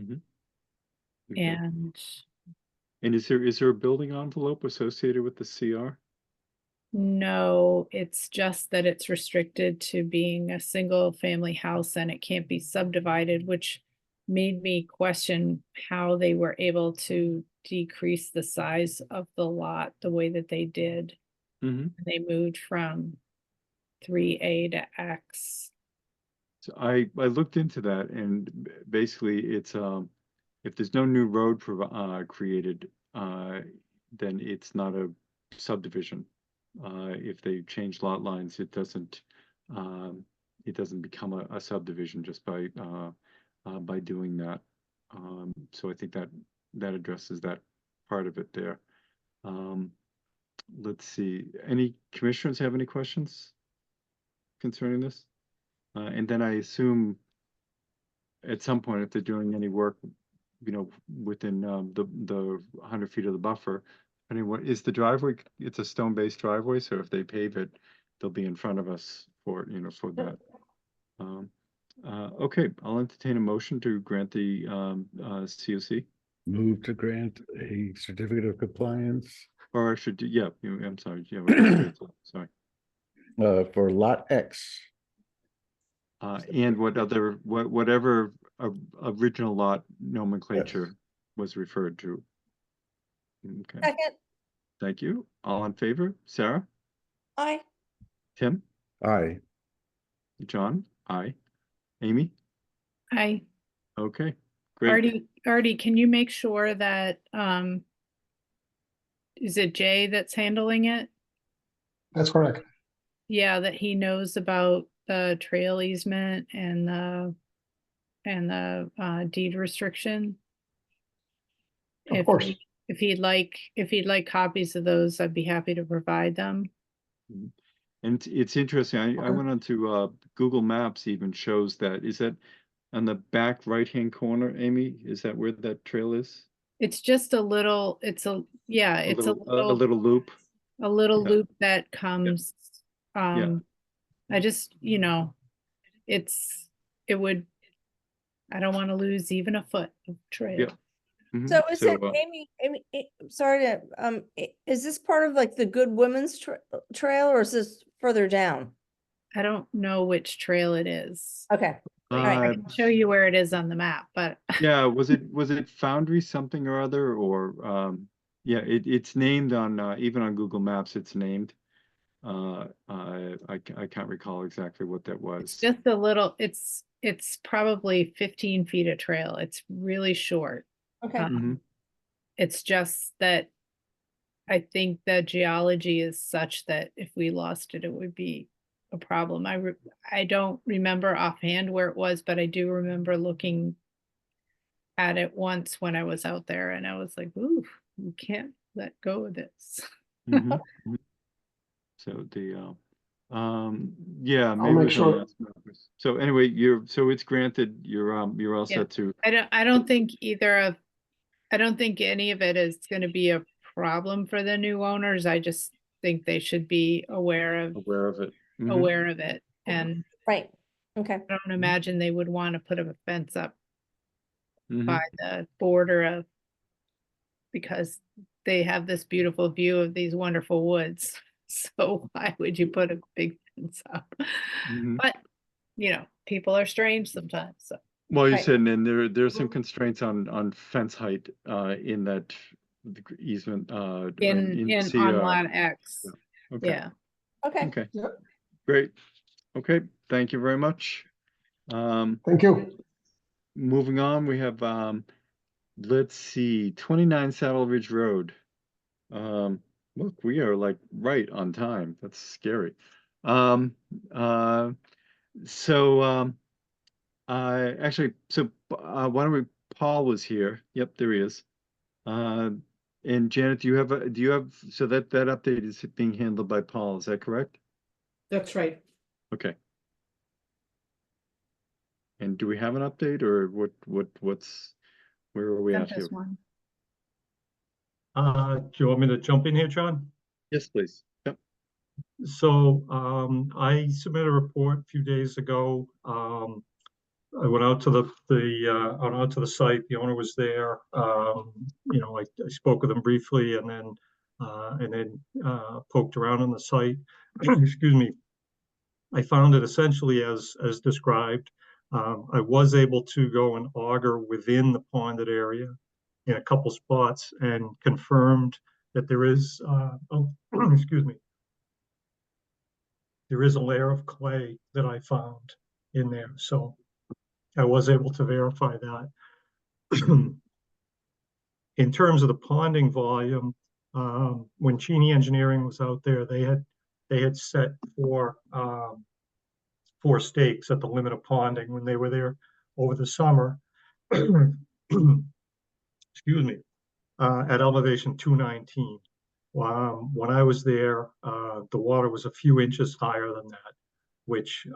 is there a building envelope associated with the CR? no, it's just that it's restricted to being a single family house and it can't be subdivided, which made me question how they were able to decrease the size of the lot the way that they did. They moved from 3A to X. So I looked into that, and basically it's if there's no new road created, then it's not a subdivision. If they change lot lines, it doesn't become a subdivision just by doing that. So I think that addresses that part of it there. Let's see, any commissioners have any questions concerning this? And then I assume at some point, if they're doing any work, within the 100 feet of the buffer, what is the driveway? It's a stone-based driveway, so if they pave it, they'll be in front of us for that. Okay, I'll entertain a motion to grant the COC. Move to grant a certificate of compliance. Or I should do, yeah, I'm sorry, yeah, we're going straight to it, sorry. For lot X. And whatever original lot nomenclature was referred to. Okay, Second, thank you. All in favor? Sarah? aye. Tim? Aye. John? Aye. Amy? Aye. Okay, great. Artie, can you make sure that, is it Jay that's handling it? That's correct. Yeah, that he knows about the trail easement and the and the deed restriction. Of course. If he'd like copies of those, I'd be happy to provide them. And it's interesting, I Okay. went on to Google Maps, even shows that, is that on the back right-hand corner, Amy? Is that where that trail is? It's just a little, yeah, it's a A little loop? little Yeah. loop that comes, Yeah. I just, it would, I don't want to lose even a foot of trail. Yeah. Mhm. So is it, So, Amy, sorry to, is this part of like the Good Women's Trail or is this further down? I don't know which trail it is. Okay, I uh, can show you where it is on the map, but yeah, was it Foundry something or other, or, yeah, it's named on, even on Google Maps, it's named. I can't recall exactly what that it's was. just a little, it's probably 15 feet of trail. It's really short. okay. Mhm. It's just that I think the geology is such that if we lost it, it would be a problem. I don't remember offhand where it was, but I do remember looking at it once when I was out there and I was like, ooh, you can't let go of this. Mhm. Mhm. So yeah, maybe make it was on sure. last November. So anyway, so it's granted, you're all Yeah. set to, I don't think I don't think any of it is gonna be a problem for the new owners. I just think they should be aware of aware of it. Mhm. aware of it. And Right, okay. I don't imagine they would want to put a fence up Mhm. by the border of, because they have this beautiful view of these wonderful woods. So why would you put a big fence up? Mhm. But, people are strange sometimes, so. Well, you Right. said, and there's some constraints on fence height, in that easement, in On CR. lot X, Okay. yeah. Okay, Okay, Yep. great. Okay, thank you very much. Thank you. Moving on, we have, let's see, 29 Saddle Ridge Road. Look, we are like right on time. That's scary. Um, uh, so, actually, why don't we, Paul was here. Yep, there he is. And Janet, do you have, so that update is being handled by Paul, is that correct? That's right. Okay. And do we have an update, or where are we Sent at here? us one. Do you want me to jump in here, John? Yes, please. Yep. So I submitted a report a few days ago. I went out to the site. The owner was there. I spoke with him briefly, and then poked around on the site. Excuse me. I found it essentially as described. I was able to go and auger within the ponded area in a couple spots and confirmed that there is, excuse me, there is a layer of clay that I found in there. So I was able to verify that. In terms of the ponding volume, when Cheney Engineering was out there, they had set four stakes at the limit of ponding when they were there over the summer. Excuse me, at elevation 219. When I was there, the water was a few inches higher than that, which,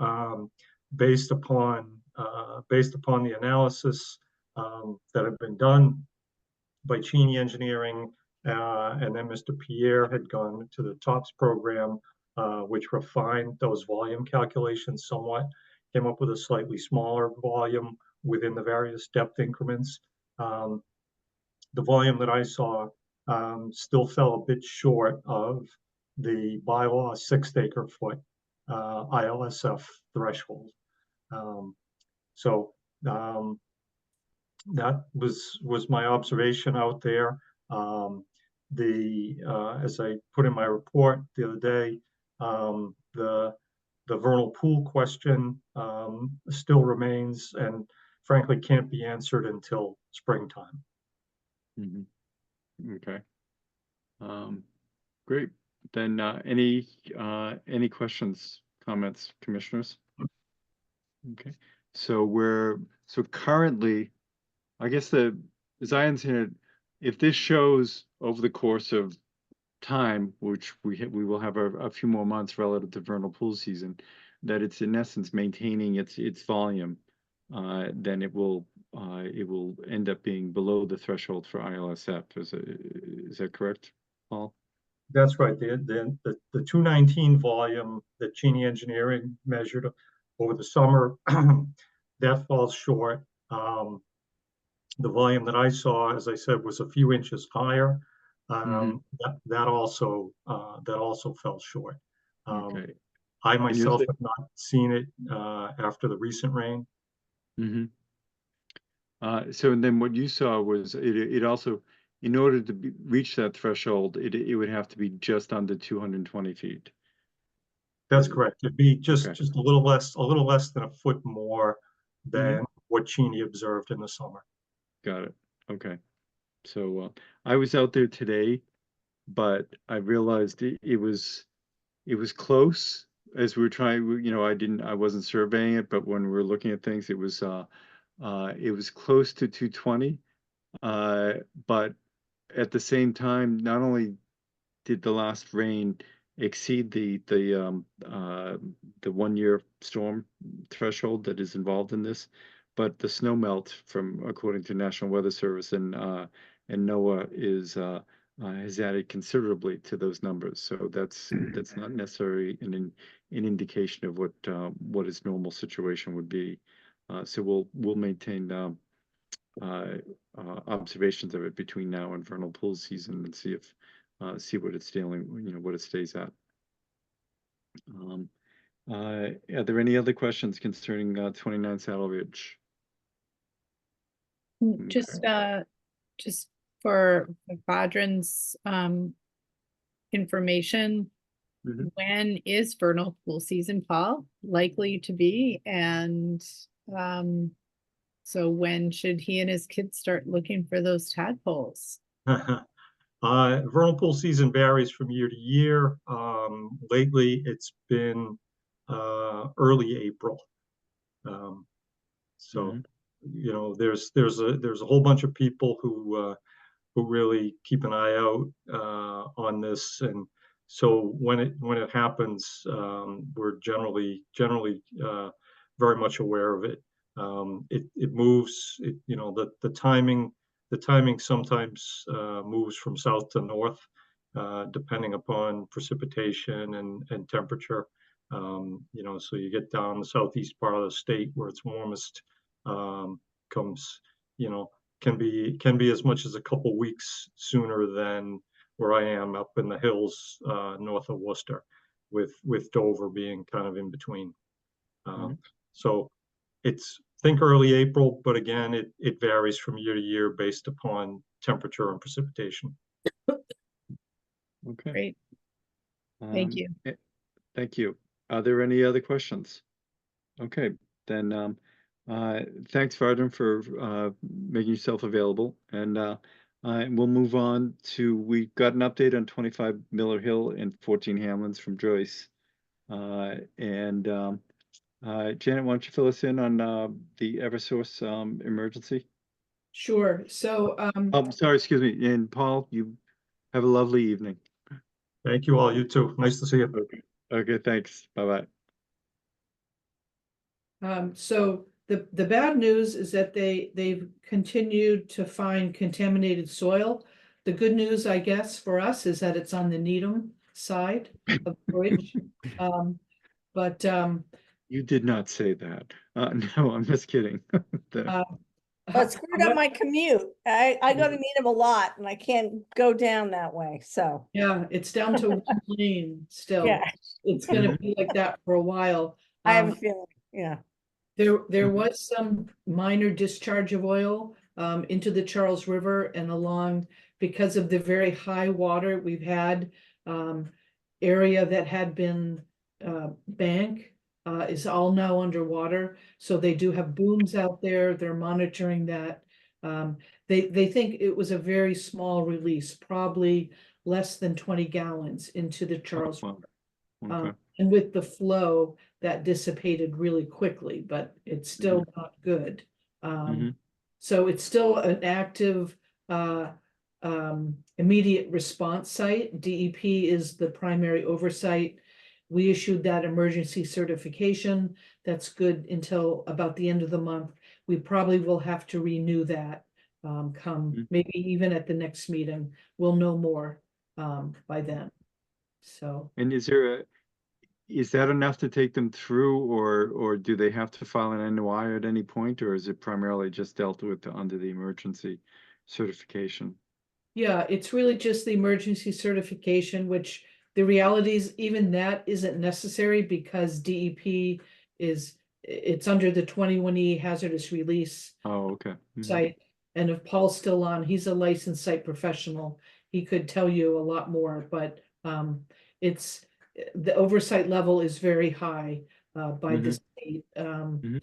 based upon the analysis that had been done by Cheney Engineering, and then Mr. Pierre had gone to the TOPS program, which refined those volume calculations somewhat, came up with a slightly smaller volume within the various depth increments. The volume that I saw still fell a bit short of the bylaw 6 acre foot ILSF threshold. So that was my observation out there. As I put in my report the other day, the vernal pool question still remains and frankly can't be answered until springtime. Mhm. Okay. Great. Then, any questions, comments, commissioners? Okay, so currently, I guess as I understand it, if this shows over the course of time, which we will have a few more months relative to vernal pool season, that it's in essence maintaining its volume, then it will end up being below the threshold for ILSF. Is that correct, Paul? That's right. The 219 volume that Cheney Engineering measured over the summer, that falls short. The volume that I saw, as I said, was a few inches higher. That also fell short. Okay. I myself have not seen it after the recent rain. So and then what you saw was it also, in order to reach that threshold, it would have to be just under 220 feet. That's correct. It'd be just a little less than a foot more than what Cheney observed in the summer. Got it. Okay. So I was out there today, but I realized it was close as we were trying. You know, I wasn't surveying it, but when we were looking at things, it was close to 220. But at the same time, not only did the last rain exceed the 1 year storm threshold that is involved in this, but the snow melt from, according to National Weather Service and NOAA, has added considerably to those numbers. So that's not necessarily an indication of what its normal situation would be. So we'll maintain observations of it between now and vernal pool season and see what it's dealing, what it stays at. Are there any other questions concerning 29 Saddle Ridge? Just for Badrin's information, when is vernal pool season, Paul, likely to be? And so when should he and his kids start looking for those tadpoles? Vernal pool season varies from year to year. Lately, it's been early April. So you know, there's a whole bunch of people who really keep an eye out on this, and so when it happens, we're generally very much aware of it. It moves. You know, the timing sometimes moves from south to north, depending upon precipitation and temperature. You know, so you get down the southeast part of the state where it's warmest, comes, you know, can be as much as a couple weeks sooner than where I am up in the hills north of Worcester, with Dover being kind of in between. So think early April, but again, it varies from year to year based upon temperature and precipitation. Okay. Great. Thank you. Thank you. Are there any other questions? Okay, then thanks, Vardon, for making yourself available. And we'll move on to, we got an update on 25 Miller Hill and 14 Hamlins from Joyce. Janet, why don't you fill us in on the Eversource emergency? Sure. So sorry, excuse me. And Paul, you have a lovely evening. Thank you all. You too. Nice to see you. Okay, thanks. Bye-bye. So the bad news is that they've continued to find contaminated soil. The good news, I guess, for us is that it's on the Needham side of the bridge. You did not say that. No, I'm just kidding. Well, it screwed up my commute. I go to Needham a lot and I can't go down that way, so. Yeah, it's down to one lane still. Yeah. It's gonna be like that for a while. I have a feeling, yeah. There was some minor discharge of oil into the Charles River and along, because of the very high water we've had, area that had been bank is all now underwater. So they do have booms out there. They're monitoring that. They think it was a very small release, probably less than 20 gallons into the Charles River. And with the flow, that dissipated really quickly, but it's still not good. So it's still an active immediate response site. DEP is the primary oversight. We issued that emergency certification. That's good until about the end of the month. We probably will have to renew that come maybe even at the next meeting. We'll know more by then. So. And is that enough to take them through, or do they have to file an NOI at any point, or is it primarily just dealt with under the emergency certification? Yeah, it's really just the emergency certification, which the reality is even that isn't necessary because DEP it's under the 21E hazardous release Oh, okay. site. And if Paul's still on, he's a licensed site professional. He could tell you a lot more, but it's the oversight level is very high by the state. And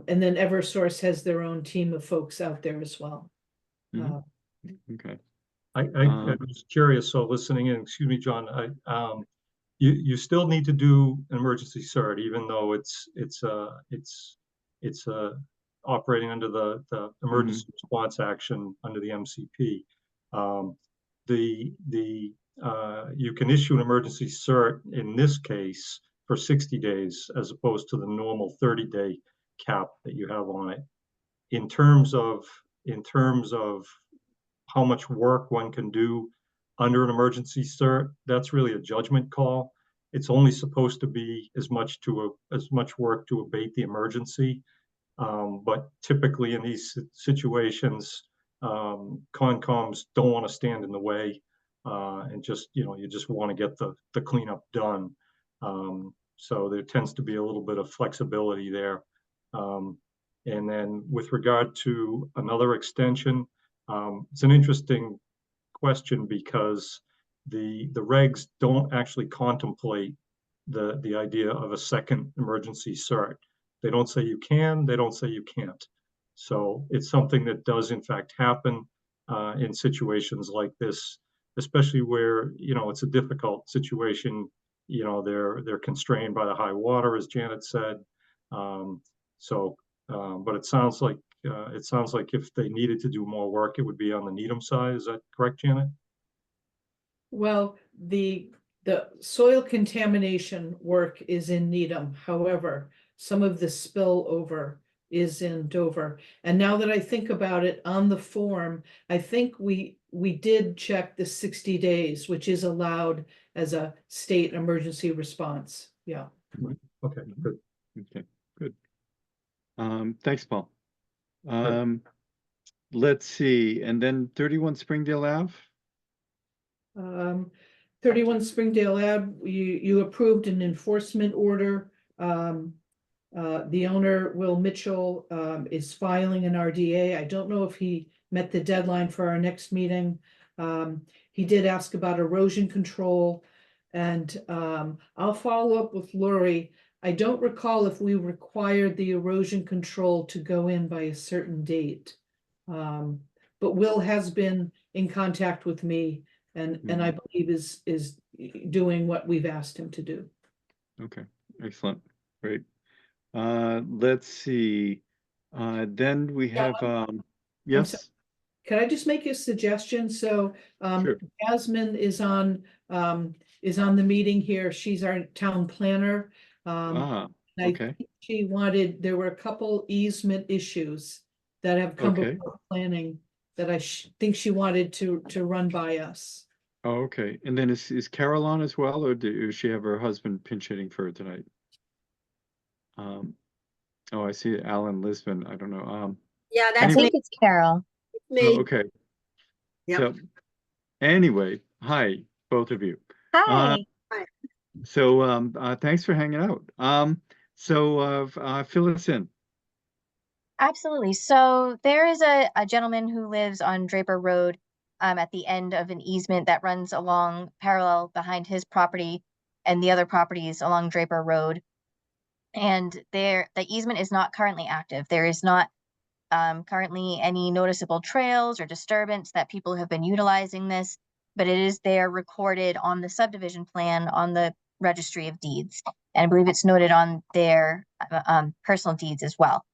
then Eversource has their own team of folks out there as well. Okay. I was curious, so listening in, excuse me, John, you still need to do an emergency cert, even though it's operating under the emergency response action under the MCP. You can issue an emergency cert in this case for 60 days as opposed to the normal 30-day cap that you have on it. In terms of how much work one can do under an emergency cert, that's really a judgment call. It's only supposed to be as much work to abate the emergency. But typically in these situations, Concoms don't want to stand in the way and just, you just want to get the cleanup done. So there tends to be a little bit of flexibility there. And then with regard to another extension, it's an interesting question because the regs don't actually contemplate the idea of a second emergency cert. They don't say you can, they don't say you can't. So it's something that does in fact happen in situations like this, especially where, it's a difficult situation. They're constrained by the high water, as Janet said. But it sounds like if they needed to do more work, it would be on the Needham side. Is that correct, Janet? Well, the soil contamination work is in Needham. However, some of the spillover is in Dover. And now that I think about it, on the form, I think we did check the 60 days, which is allowed as a state emergency response. Yeah. Okay, good. Okay, good. Thanks, Paul. Let's see, and then 31 Springdale Ave. 31 Springdale Ave, you approved an enforcement order. The owner, Will Mitchell, is filing an RDA. I don't know if he met the deadline for our next meeting. He did ask about erosion control, and I'll follow up with Lori. I don't recall if we required the erosion control to go in by a certain date. But Will has been in contact with me and I believe is doing what we've asked him to do. Okay, excellent, great. Let's see. Then we have yes. Can I just make a suggestion? So Sure. Jasmine is on the meeting here. She's our town planner. I Okay. think there were a couple easement issues that have come Okay. before planning that I think she wanted to run by us. Oh, okay. And then is Carol on as well, or does she have her husband pinch hitting for her tonight? Oh, I see Alan Lisbon. I don't know. Yeah, that's me. me. It's Carol. It's Oh, okay. So anyway, hi, both of you. Hi. So thanks for hanging out. Fill us in. Absolutely. So there is a gentleman who lives on Draper Road at the end of an easement that runs along parallel behind his property and the other properties along Draper Road. And the easement is not currently active. There is not currently any noticeable trails or disturbance that people have been utilizing this, but it is there recorded on the subdivision plan on the registry of deeds. And I believe it's noted on their personal deeds as well.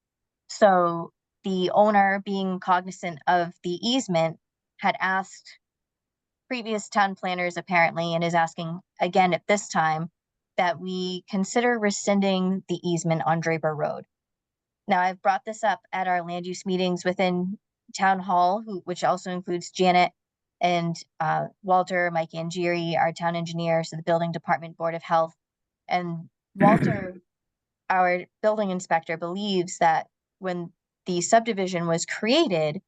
So the owner, being cognizant of the easement, had asked previous town planners apparently, and is asking again at this time, that we consider rescinding the easement on Draper Road. Now, I've brought this up at our land use meetings within Town Hall, which also includes Janet and Walter, Mike Angieri, our town engineer, so the building department, Board of Health. And Walter, our building inspector, believes that when the subdivision was created,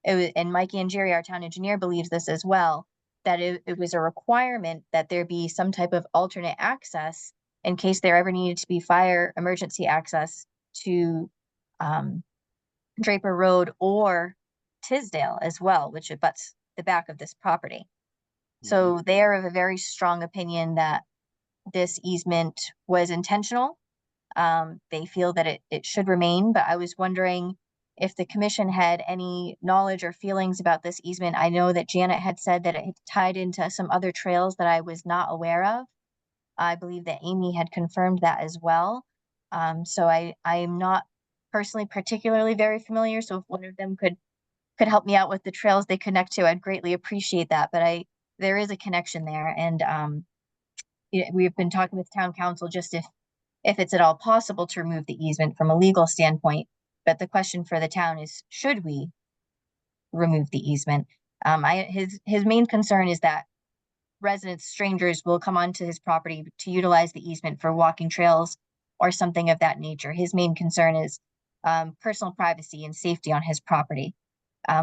and Mike Angieri, our town engineer, believes this as well, that it was a requirement that there be some type of alternate access in case there ever needed to be fire emergency access to Draper Road or Tisdale as well, which abuts the back of this property. So they are of a very strong opinion that this easement was intentional. They feel that it should remain, but I was wondering if the commission had any knowledge or feelings about this easement. I know that Janet had said that it had tied into some other trails that I was not aware of. I believe that Amy had confirmed that as well. So I am not personally particularly very familiar. So if one of them could help me out with the trails they connect to, I'd greatly appreciate that. But there is a connection there. And we've been talking with town council just if it's at all possible to remove the easement from a legal standpoint. But the question for the town is, should we remove the easement? His main concern is that residents, strangers, will come onto his property to utilize the easement for walking trails or something of that nature. His main concern is personal privacy and safety on his property,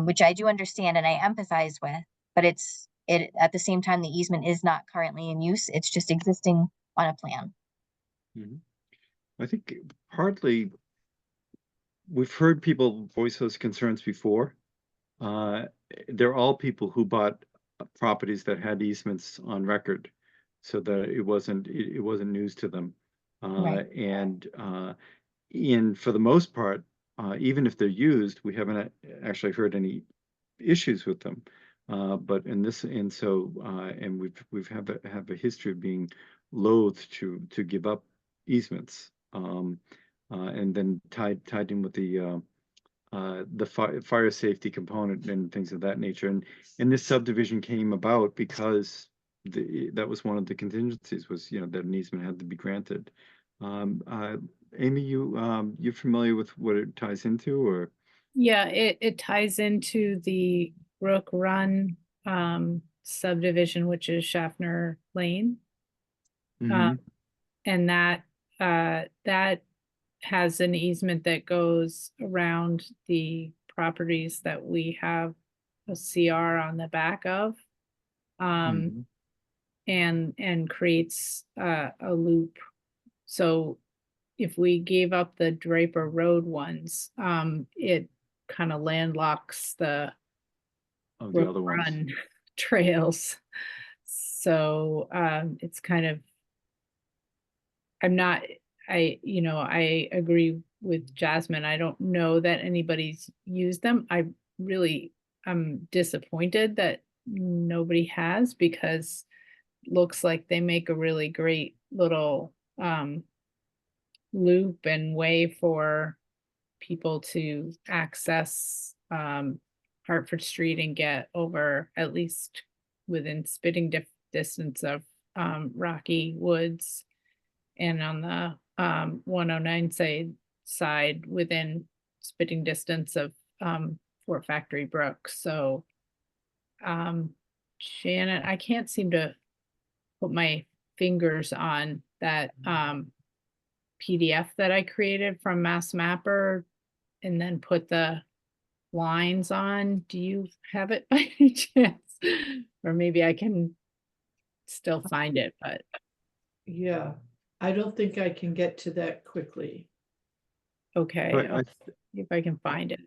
which I do understand and I empathize with, but at the same time, the easement is not currently in use. It's just existing on a plan. I think partly we've heard people voice those concerns before. They're all people who bought properties that had easements on record, so that it wasn't news to them. Right. And for the most part, even if they're used, we haven't actually heard any issues with them. But we've have a history of being loath to give up easements. And then tied in with the fire safety component and things of that nature. And this subdivision came about because that was one of the contingencies, was that an easement had to be granted. Amy, you're familiar with what it ties into, or? Yeah, it ties into the Brook Run subdivision, which is Schaffner Lane. And that has an easement that goes around the properties that we have a CR on the back of, and creates a loop. So if we gave up the Draper Road ones, it kind of landlocks the other ones. Run trails. So it's kind of, I agree with Jasmine. I don't know that anybody's used them. I'm disappointed that nobody has, because it looks like they make a really great little loop and way for people to access Hartford Street and get over, at least within spitting distance of Rocky Woods, and on the 109 side within spitting distance of Fort Factory Brook. So Janet, I can't seem to put my fingers on that PDF that I created from Mass Mapper and then put the lines on. Do you have it by any chance? Or maybe I can still find it, but Yeah, I don't think I can get to that quickly. okay. But I'll see if I can find it.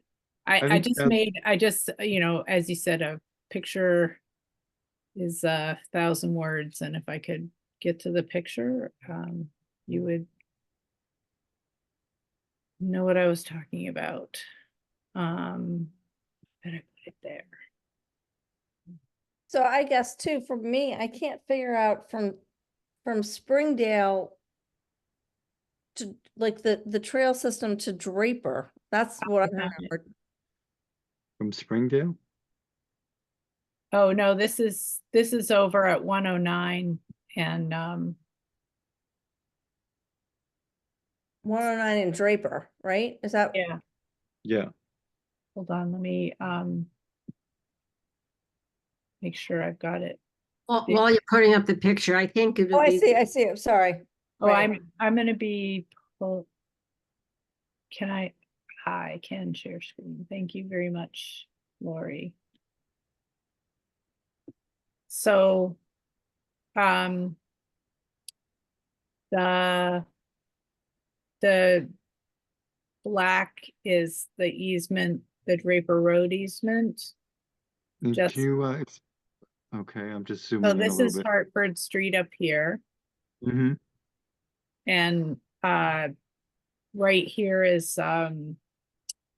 I think just made, as you said, a picture is 1,000 words, and if I could get to the picture, you would know what I was talking about. Better put it there. So I guess too, for me, I can't figure out from from Springdale to like the trail system to Draper. That's what I remember. From Springdale? Oh, no, this is over at 109 and 109 in Draper, right? Is that? yeah, Yeah. hold on, let me make sure I've got it. Well, while you're putting up the picture, I think it Oh, would I be. see. I see. I'm sorry. Oh, Right. I'm gonna be, can I can share screen. Thank you very much, Lori. So, the black is the easement, the Draper Road easement. And Just- do you, okay, I'm just So zooming in a this little is bit. Hartford Street up here. Mm-hmm. And right here is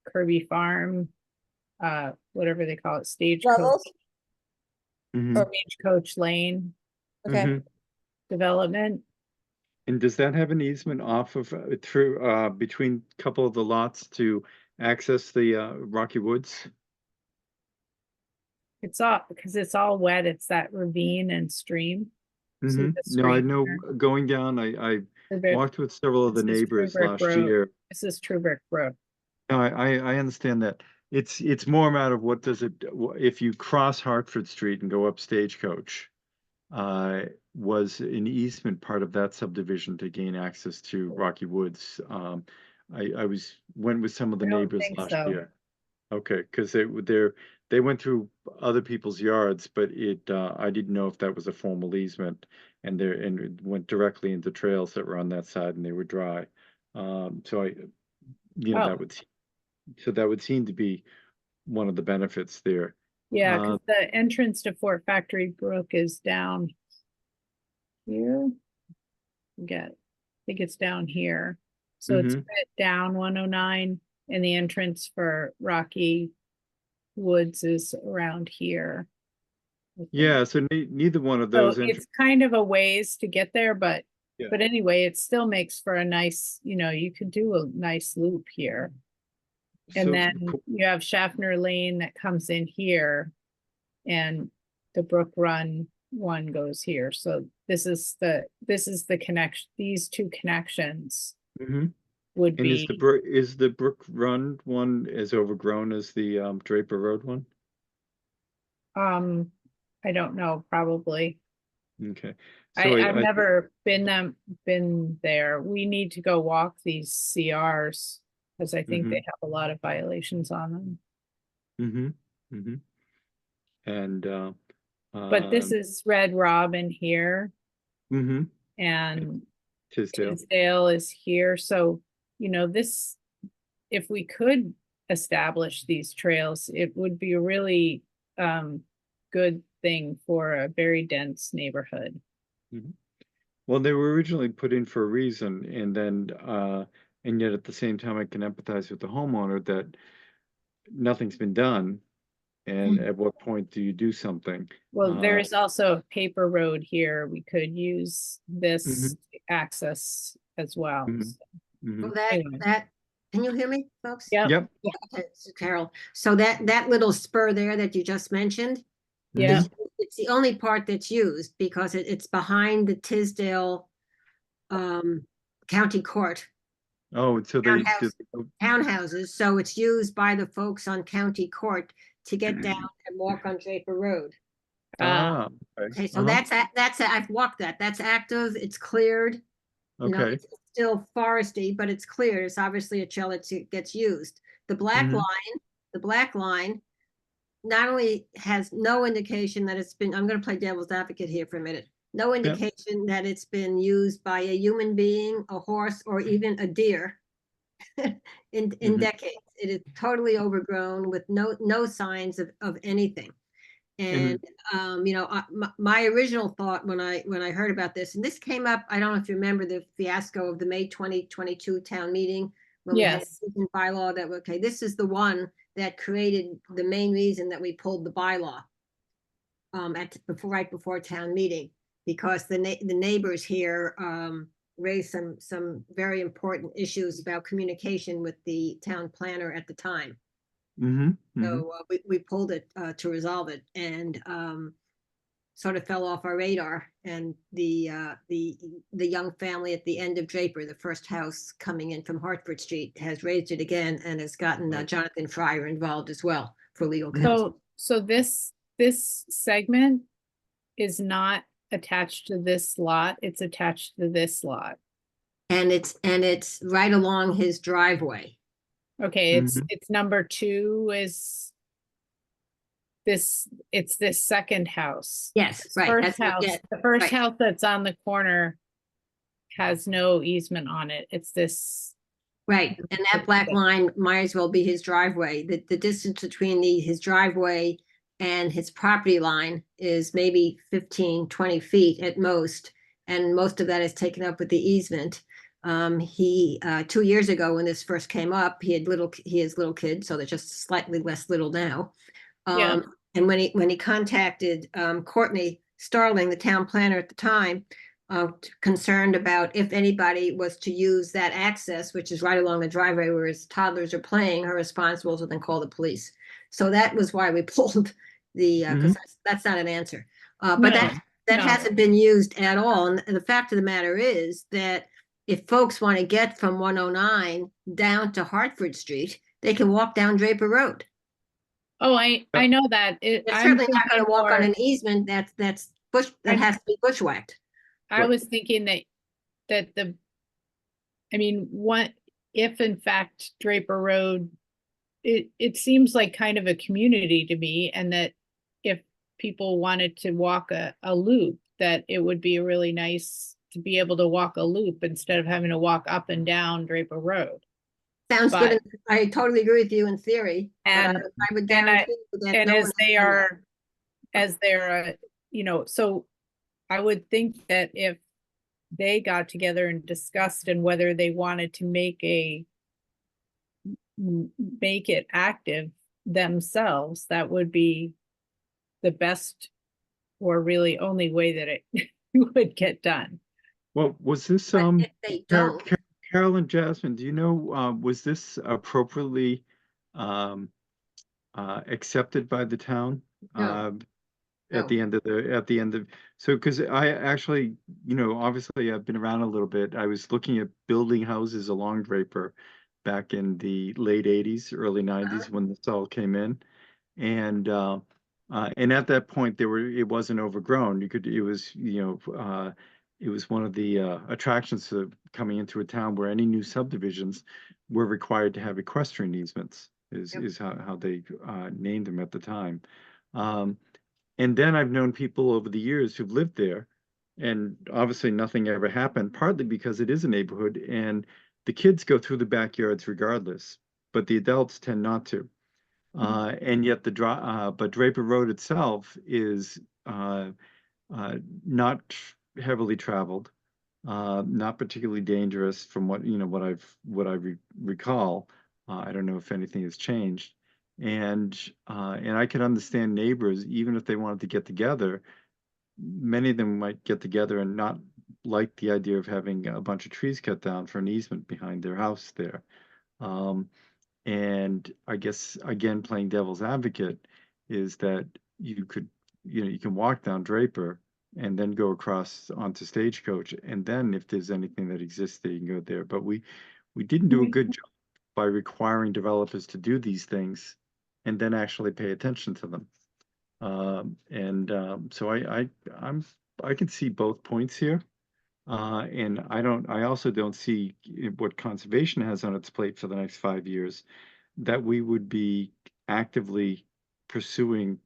Kirby Farm, whatever they call it, Stagecoach, Levels? Mm-hmm. or Stagecoach Lane Okay. Mhm. development. And does that have an easement off of, through, between a couple of the lots to access the Rocky Woods? It's all, because it's all wet, it's that ravine and stream. See Mm-hmm. the No, I stream know, there? going down, I Truebrick- walked with several of the this is neighbors Truebrick last Road. year. This is Truebrick Road. No, I understand that. It's more a matter of what does it, if you cross Hartford Street and go up Stagecoach, was an easement part of that subdivision to gain access to Rocky Woods? I went with some of the I don't neighbors think last so. year. Okay, because they went through other people's yards, but I didn't know if that was a formal easement, and it went directly into trails that were on that side and they were dry. So Oh. that would seem to be one of the benefits there. Yeah, because the entrance to Fort Factory Brook is down here. I think it's down here. So it's Mhm. right down 109, and the entrance for Rocky Woods is around here. I think. Yeah, so neither one of So those. it's kind of a ways to get there, but Yeah. anyway, it still makes for a nice, you could do a nice loop here. And So, then you have Schaffner Lane that comes in here, and the Brook Run one goes here. So this is the connection, these two connections Mhm. would And be, is the Brook Run one as overgrown as the Draper Road one? I don't know, probably. Okay. So I've never been there. We need to go walk these CRs, because I think Mhm. they have a lot of violations on them. Mm-hmm. Mm-hmm. And But this is Red Robin here, mm-hmm. and Tisdale. Tisdale is here, so, this, if we could establish these trails, it would be a really good thing for a very dense neighborhood. Well, they were originally put in for a reason, and then and yet at the same time I can empathize with the homeowner that nothing's been done. And at what point do you do something? Well, there is also a paper road here. We could use this to access as well. Mhm. so. Mhm. Well, that, can you hear me, folks? Yep. Yep. Yeah, okay, so Carol, so that little spur there that you just mentioned. Yeah. It's the only part that's used because it's behind the Tisdale County Court Oh, so townhouses, so it's used by the folks on County Court to get down and walk on Draper Road. Okay, so I've walked that. That's active, it's cleared. Okay. It's still foresty, but it's cleared. It's obviously a trail that gets used. The black line not only has no indication that it's been, I'm gonna play devil's advocate here for a minute. No indication that it's been used by a human being, a horse, or even a deer in decades. It is totally overgrown with no signs of anything. And my original thought when I heard about this, and this came up, I don't know if you remember the fiasco of the May 2022 town meeting. When we had a bylaw that, okay, this is the one that created the main reason that we pulled the bylaw right before town meeting. because the neighbors here raised some very important issues about communication with the town planner at the time. Mm-hmm. So we pulled it to resolve it, and sort of fell off our radar. And the young family at the end of Draper, the first house coming in from Hartford Street, has raised it again and has gotten Jonathan Fryer involved as well for legal counsel. So this segment is not attached to this lot, it's attached to this lot. And it's right along his driveway. Okay, it's number 2 is this, it's this second house. Yes, right. First That's house, yeah, the first right. house that's on the corner has no easement on it. It's this. Right, and that black line might as well be his driveway. The distance between his driveway and his property line is maybe 15, 20 feet at most. And most of that is taken up with the easement. 2 years ago, when this first came up, he has little kids, so they're just slightly less little now. And when he contacted Courtney Starling, the town planner at the time, concerned about if anybody was to use that access, which is right along the driveway where his toddlers are playing, her response was, well, then call the police. So that was why we pulled the, because that's not an answer. But that hasn't been used at all. And the fact of the matter is that if folks want to get from 109 down to Hartford Street, they can walk down Draper Road. Oh, I know that. They're certainly not going to walk on an easement that has to be bushwhacked. I was thinking that if in fact Draper Road, it seems like kind of a community to me, and that if people wanted to walk a loop, that it would be really nice to be able to walk a loop instead of having to walk up and down Draper Road. Sounds good. I totally agree with you in theory. And I would guarantee that and no as one they has done are, as they're, so I would think that if they got together and discussed and whether they wanted to make it active themselves, that would be the best or really only way that it would get done. Well, was this, if they don't. Carol and Jasmine, do you know, was this appropriately accepted by the town? No. At the end of, so, because I actually, obviously I've been around a little bit. I was looking at building houses along Draper back in the late 80s, early 90s when this all came in. And at that point it wasn't overgrown. It was one of the attractions to coming into a town where any new subdivisions were required to have equestrian easements is how they named them at the time. And then I've known people over the years who've lived there, and obviously nothing ever happened, partly because it is a neighborhood and the kids go through the backyards regardless, but the adults tend not to. And yet but Draper Road itself is not heavily traveled, not particularly dangerous from what I recall. I don't know if anything has changed. And I can understand neighbors, even if they wanted to get together, many of them might get together and not like the idea of having a bunch of trees cut down for an easement behind their house there. And I guess, again, playing devil's advocate is that you can walk down Draper and then go across onto Stagecoach. And then if there's anything that exists there, you can go there. But we didn't do a good job by requiring developers to do these things and then actually pay attention to them. So I can see both points here. And I also don't see what conservation has on its plate for the next 5 years, that we would be actively pursuing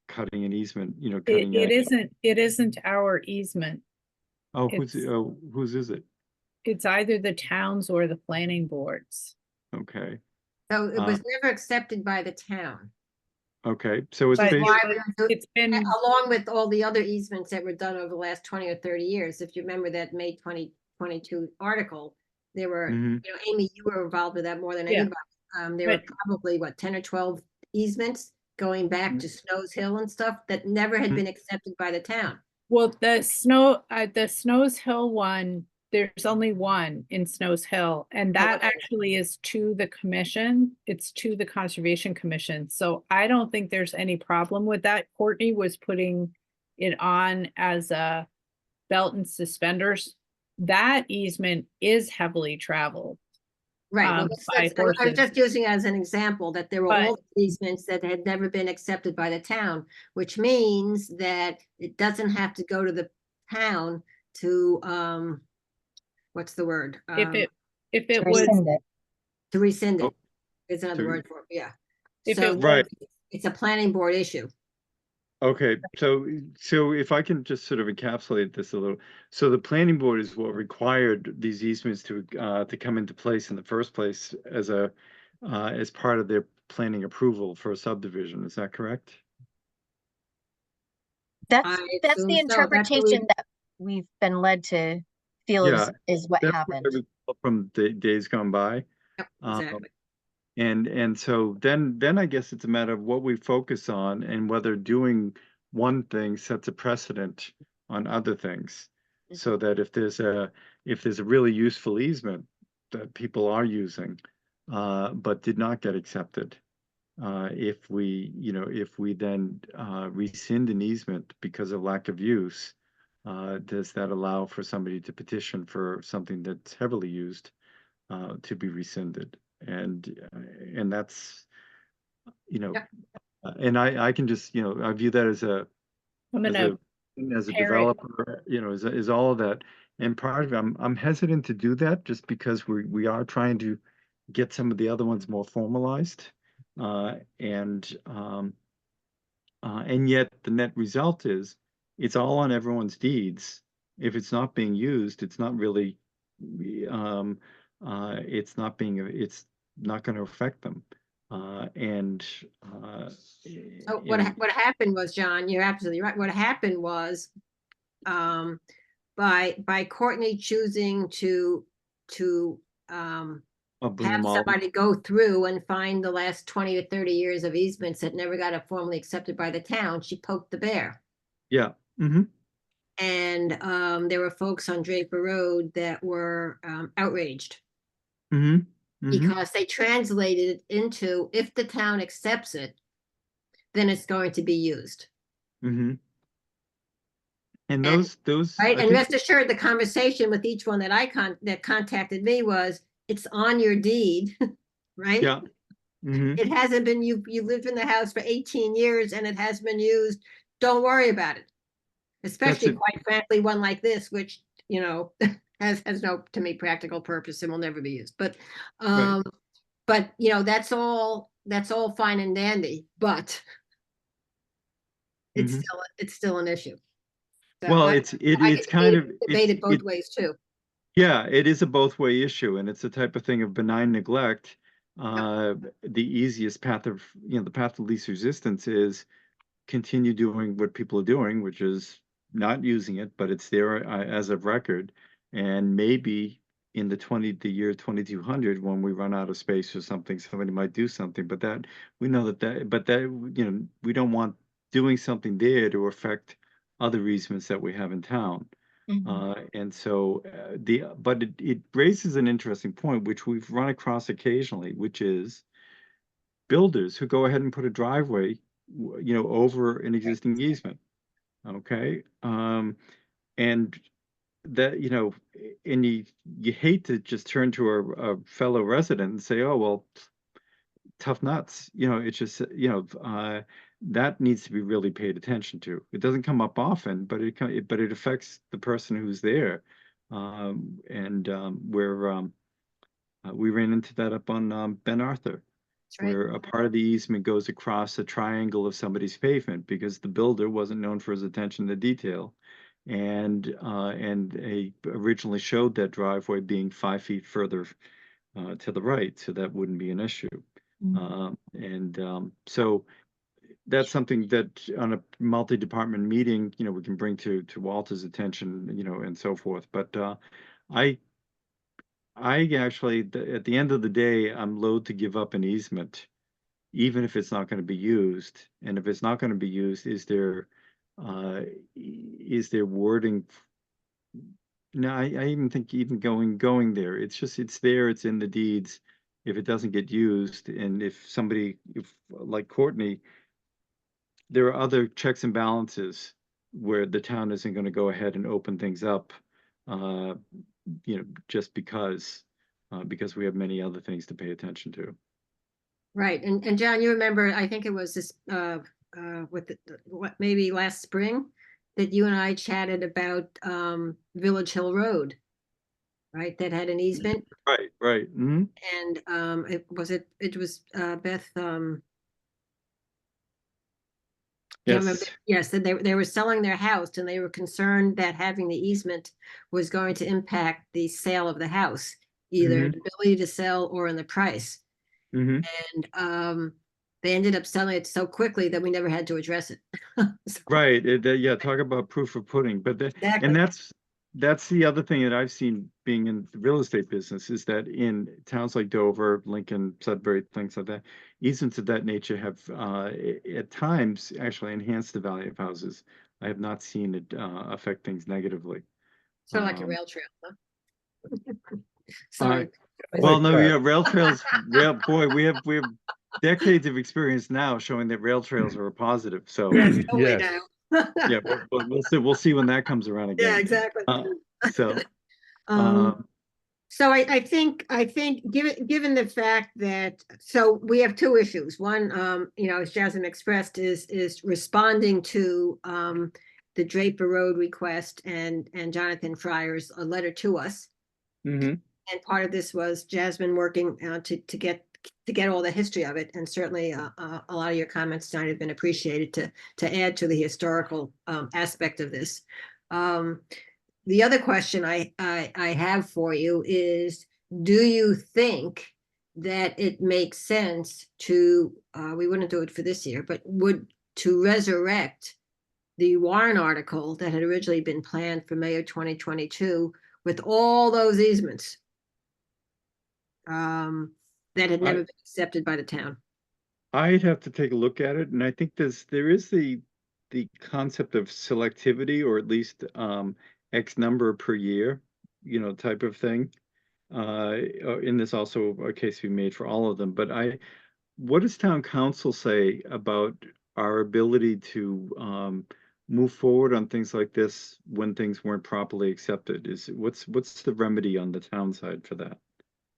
cutting an easement, cutting It isn't our easement. Oh, whose is it? It's either the towns or the planning boards. Okay. So it was never accepted by the town. Okay, so it's But based, why it's been along with all the other easements that were done over the last 20 or 30 years. If you remember that May 2022 article, there were, Amy, you were involved with that more than anybody. There were probably 10 or 12 easements going back to Snows Hill and stuff that never had been accepted by the town. Well, the Snows Hill one, there's only one in Snows Hill, and that okay. actually is to the commission. It's to the Conservation Commission. So I don't think there's any problem with that. Courtney was putting it on as a belt and suspenders. That easement is heavily traveled. Right, well, by I was horses. just using it as an example that there were But- all easements that had never been accepted by the town, which means that it doesn't have to go to the town to, what's the word? If it To was, rescind it. To rescind it, Oh, is another to- word for it, yeah. If So it Right. it's a planning board issue. Okay, so if I can just sort of encapsulate this a little, so the planning board is what required these easements to come into place in the first place as as part of their planning approval for a subdivision, is that correct? That's I the assume so. That's what we- interpretation that we've been led to feel Yeah, is what That's what I happened. recall from the days gone by. Yep, Um, exactly. And so then I guess it's a matter of what we focus on and whether doing one thing sets a precedent on other things. So that if there's a really useful easement that people are using, but did not get accepted, if we then rescind an easement because of lack of use, does that allow for somebody to petition for something that's heavily used to be rescinded? And that's, Yep. and I can just, I view that as a I'm as gonna a parrot. developer, is all of that. And part of it, I'm hesitant to do that just because we are trying to get some of the other ones more formalized. And yet the net result is it's all on everyone's deeds. If it's not being used, it's not really, it's not going to affect them. So what happened was, John, you're absolutely right. What happened was, by Courtney choosing to I'll bring have them all. somebody go through and find the last 20 or 30 years of easements that never got formally accepted by the town, she poked the bear. Yeah. Mm-hmm. And there were folks on Draper Road that were outraged Mm-hmm. Mm-hmm. because they translated it into, if the town accepts it, then it's going to be used. Mm-hmm. And those Right, I and think- rest assured, the conversation with each one that contacted me was, it's on your deed, right? Yeah. Mm-hmm. It hasn't been, you lived in the house for 18 years and it has been used. Don't worry about it. Especially, it. quite frankly, one like this, which, has no, to me, practical purpose and will never be used. But, Right. but that's all fine and dandy, but Mhm. it's still an issue. So Well, I it's get kind of debated both ways too. Yeah, it is a both way issue, and it's a type of thing of benign neglect. The easiest path of the path of least resistance is continue doing what people are doing, which is not using it, but it's there as of record. And maybe in the year 2200, when we run out of space or something, somebody might do something. But that we know that we don't want doing something there to affect other easements that we have in town. And so but it raises an interesting point, which we've run across occasionally, which is builders who go ahead and put a driveway, over an existing easement. Okay. And that, and you hate to just turn to a fellow resident and say, oh, well, tough nuts. It's just, that needs to be really paid attention to. It doesn't come up often, but it affects the person who's there. We ran into that up on Ben Arthur, right. where a part of the easement goes across a triangle of somebody's pavement because the builder wasn't known for his attention to detail, and they originally showed that driveway being 5 feet further to the right, so that wouldn't be an issue. So that's something that on a multi-department meeting, we can bring to Walter's attention, and so forth. But I actually, at the end of the day, I'm loath to give up an easement, even if it's not going to be used. And if it's not going to be used, is there is there wording? No, I even think even going there, it's just, it's there, it's in the deeds. If it doesn't get used, and if somebody, if like Courtney, there are other checks and balances where the town isn't gonna go ahead and open things up, just because we have many other things to pay attention to. Right, and John, you remember, I think it was this, maybe last spring, that you and I chatted about, Village Hill Road, right, that had an easement, Right. Mhm. and, it was, Beth, can't remember. Yes. Yes, that they were selling their house and they were concerned that having the easement was going to impact the sale of the house, either Mhm. the ability to sell or in the price. Mhm. And they ended up selling it so quickly that we never had to address it. So, Right, yeah, talk about proof of pudding, but Exactly. and that's the other thing that I've seen being in the real estate business, is that in towns like Dover, Lincoln, Sudbury, things like that, easements of that nature have at times actually enhanced the value of houses. I have not seen it affect things negatively. Sort of like a Um, rail trail, huh? Sorry. Well, no, yeah, rail trails, boy, we have decades of experience now showing that rail trails are a positive, so. Yes, oh, we Yes. know. Yeah, we'll see when that comes around again. Yeah, exactly. So, So I think given the fact that, so we have two issues. One, as Jasmine expressed, is responding to the Draper Road request and Jonathan Fryer's letter to us. mhm. And part of this was Jasmine working to get all the history of it, and certainly a lot of your comments tonight have been appreciated to add to the historical aspect of this. The other question I have for you is, do you think that it makes sense to, we wouldn't do it for this year, but to resurrect the warrant article that had originally been planned for May of 2022 with all those easements that had never been accepted by the town? I'd have to take a look at it, and I think there is the concept of selectivity, or at least X number per year, type of thing. In this also a case to be made for all of them, but what does town council say about our ability to move forward on things like this when things weren't properly accepted? What's the remedy on the town side for that?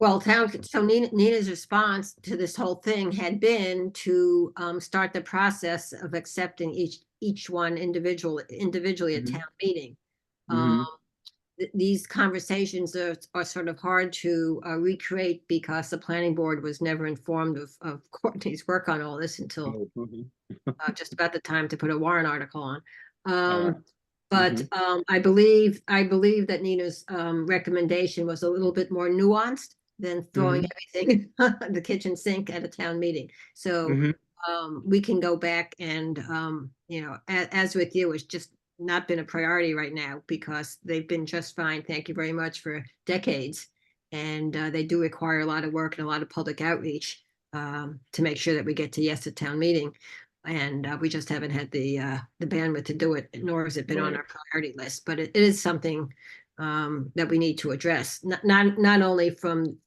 Well, so Nina's response to this whole thing had been to start the process of accepting each one individually at Mhm. town meeting. Mhm. These conversations are sort of hard to recreate because the planning board was never informed of Courtney's work on all this until Mhm. just about the time to put a warrant article on. Mhm. I believe that Nina's recommendation was a little bit more nuanced than throwing everything the kitchen sink at a town meeting. So Mhm. we can go back and as with you, it's just not been a priority right now because they've been just fine. Thank you very much for decades. And they do require a lot of work and a lot of public outreach to make sure that we get to yes at town meeting. And we just haven't had the bandwidth to do it, nor has it been on our priority list. But it is something that we need to address, not only from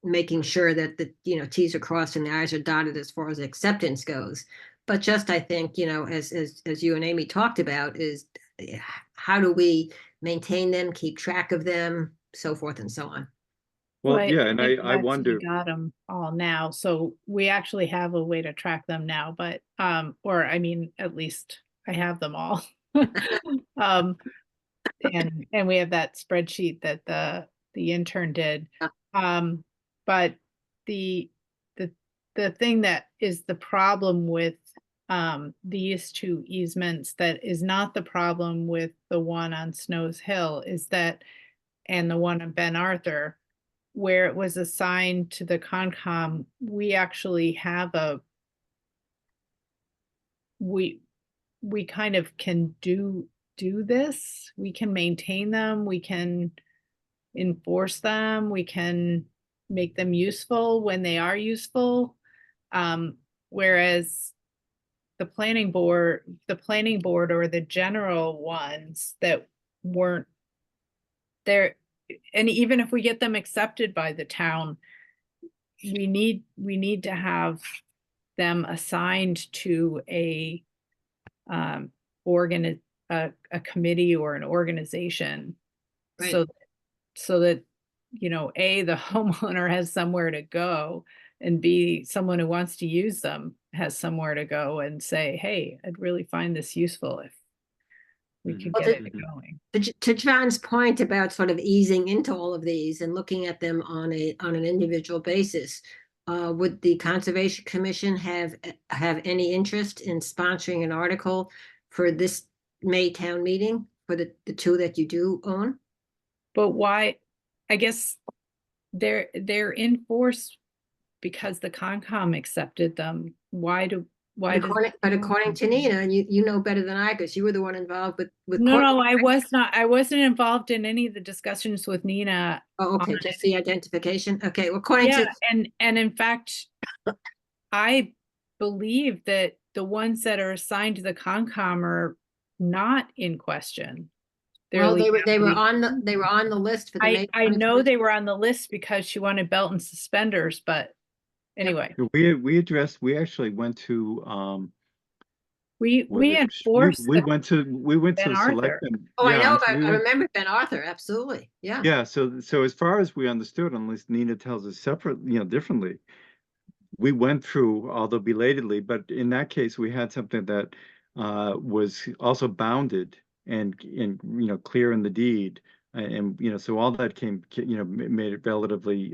making sure that the T's are crossed and the I's are dotted as far as acceptance goes, but just I think as you and Amy talked about, is how do we maintain them, keep track of them, so forth and so on. Well, yeah, and think I we wonder. got them all now, so we actually have a way to track them now, but, or I mean, at least I have them all. And we have that spreadsheet that the intern did. But the thing that is the problem with these two easements that is not the problem with the one on Snows Hill is that, and the one on Ben Arthur, where it was assigned to the Concom, we actually have we kind of can do this. We can maintain them, we can enforce them, we can make them useful when they are useful. Whereas the planning board or the general ones that weren't there. And even if we get them accepted by the town, we need to have them assigned to a committee or an organization. Right. So that, you know, A, the homeowner has somewhere to go, and B, someone who wants to use them has somewhere to go and say, hey, I'd really find this useful if we could Well, get it going. To John's point about sort of easing into all of these and looking at them on an individual basis, would the Conservation Commission have any interest in sponsoring an article for this May town meeting for the two that you do own? But why, I guess they're in force because the Concom accepted them. But according to Nina, and you know better than I, because you were the one involved with. No, I was not. I wasn't involved in any of the discussions with Nina. Oh, okay, just the identification. Okay, well, according to. And in fact, I believe that the ones that are assigned to the Concom are not in question. Well, they were on the list for the May. I know they were on the list because she wanted belt and suspenders, but anyway. We actually went to, we enforced. We went to Ben Arthur. selectmen. Oh, Yeah, I know, so I remember Ben Arthur, absolutely, yeah. Yeah, so as far as we understood, unless Nina tells us differently, we went through, although belatedly, but in that case, we had something that was also bounded and clear in the deed. And so all that made it relatively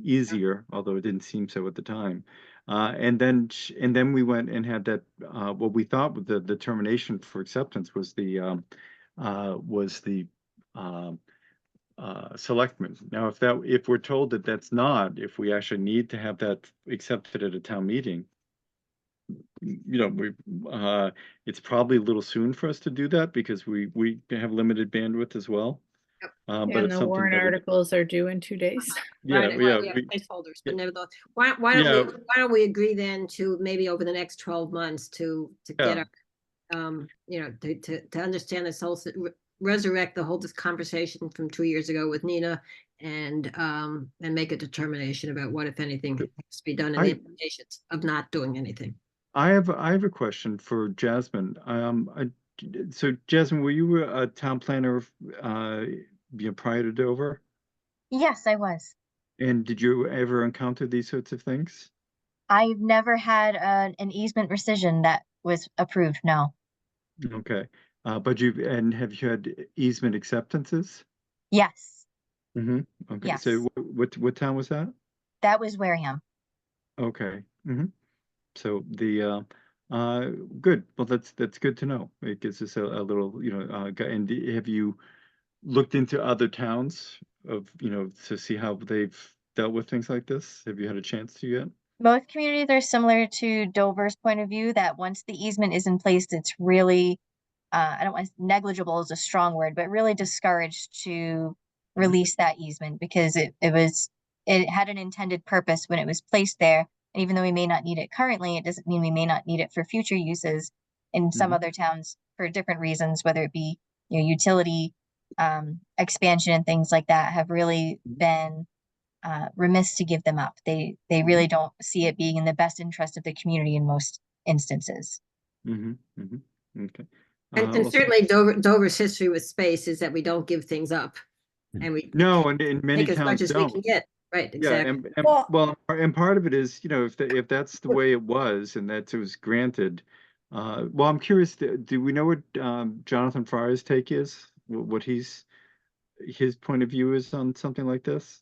easier, although it didn't seem so at the time. And then we went and had that what we thought the determination for acceptance was the selectmen. Now, if we're told that that's not, if we actually need to have that accepted at a town meeting, it's probably a little soon for us to do that because we have limited bandwidth as well. And but it's the something warrant that articles are due in 2 days. Placeholders, but nevertheless, why don't we agree then to maybe over the next 12 months to get our, to understand this whole, resurrect the whole this conversation from 2 years ago with Nina and make a determination about what, if anything, has to be done in the implications of not doing anything. I have a question for Jasmine. So Jasmine, were you a town planner prior to Dover? Yes, I was. And did you ever encounter these sorts of things? I've never had an easement rescission that was approved, no. Okay. But have you had easement acceptances? Yes. Mm-hmm. Okay. Yes. So what town was that? That was Wareham. Okay. Mm-hmm. So good. Well, that's good to know. It gives us a little, and have you looked into other towns to see how they've dealt with things like this? Have you had a chance to yet? Most communities are similar to Dover's point of view that once the easement is in place, it's really, I don't want negligible is a strong word, but really discouraged to release that easement because it had an intended purpose when it was placed there. And even though we may not need it currently, it doesn't mean we may not need it for future uses in some other towns for different reasons, whether it be utility expansion and things like that have really been remiss to give them up. They really don't see it being in the best interest of the community in most instances. Mm-hmm. Mm-hmm. Okay. And certainly Dover's history with space is that we don't give things up, and we and many take as towns much as don't. we can get. Right, exactly. Yeah, and part of it is, if that's the way it was and that it was granted. Well, I'm curious. Do we know what Jonathan Fry's take is? What his point of view is on something like this?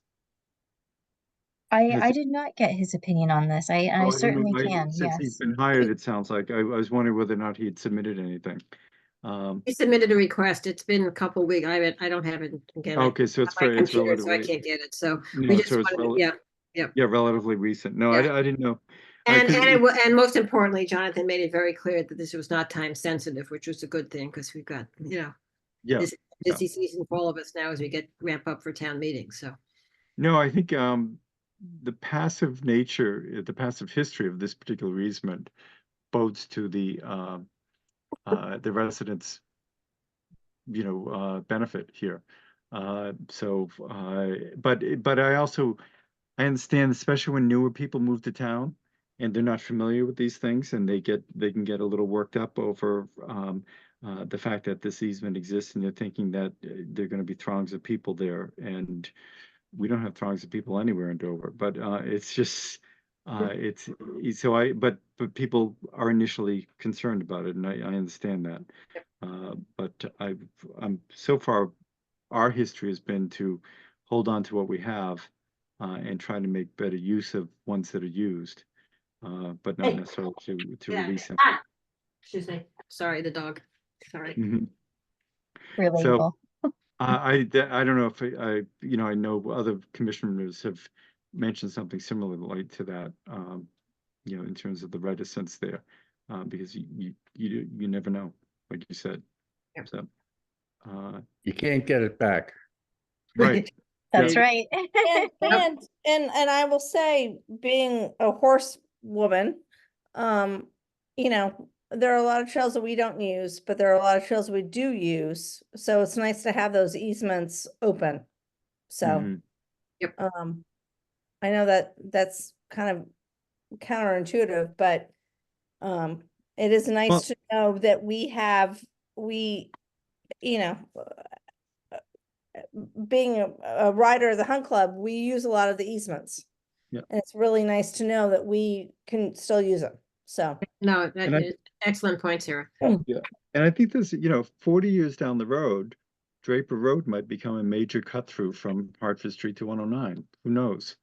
I did not get his opinion on this. I certainly can. Since he's Yes. been hired, it sounds like I was wondering whether or not he had submitted anything. He submitted a request. It's been a couple of weeks. I don't have it again. Okay, so it's relatively. So I can't get it. So No, we just so it's wanted, yeah, relatively recent. No, I didn't know. And most importantly, Jonathan made it very clear that this was not time sensitive, which was a good thing because we've got this busy season for all of us now as we ramp up for town meetings. So no, I think the passive nature, the passive history of this particular easement bodes to the residents, benefit here. But I also, I understand, especially when newer people move to town and they're not familiar with these things, and they can get a little worked up over the fact that this easement exists, and they're thinking that there are going to be throngs of people there, and we don't have throngs of people anywhere in Dover. But it's just but people are initially concerned about it, and I understand that. But I'm so far, our history has been to hold on to what we have and try to make better use of ones that are used, but not necessarily to release them. Excuse me. Sorry, the dog. Sorry. Mhm. Relatable. I don't know if I know other commissioners have mentioned something similar to that, in terms of the reticence there, because you never know, like you said. Yep. So, You can't get it back. right. That's Yeah. right. And I will say, being a horse woman, there are a lot of trails that we don't use, but there are a lot of trails we do use. So it's nice to have those easements open. So, Mhm. I know that that's kind of counterintuitive, but it is nice Well- to know that being a rider of the hunt club, we use a lot of the easements. Yeah. And it's really nice to know that we can still use them. So, No, that And I- is excellent point, Sarah. Yeah, and I think this, 40 years down the road, Draper Road might become a major cut through from Hartford Street to 109. Who knows?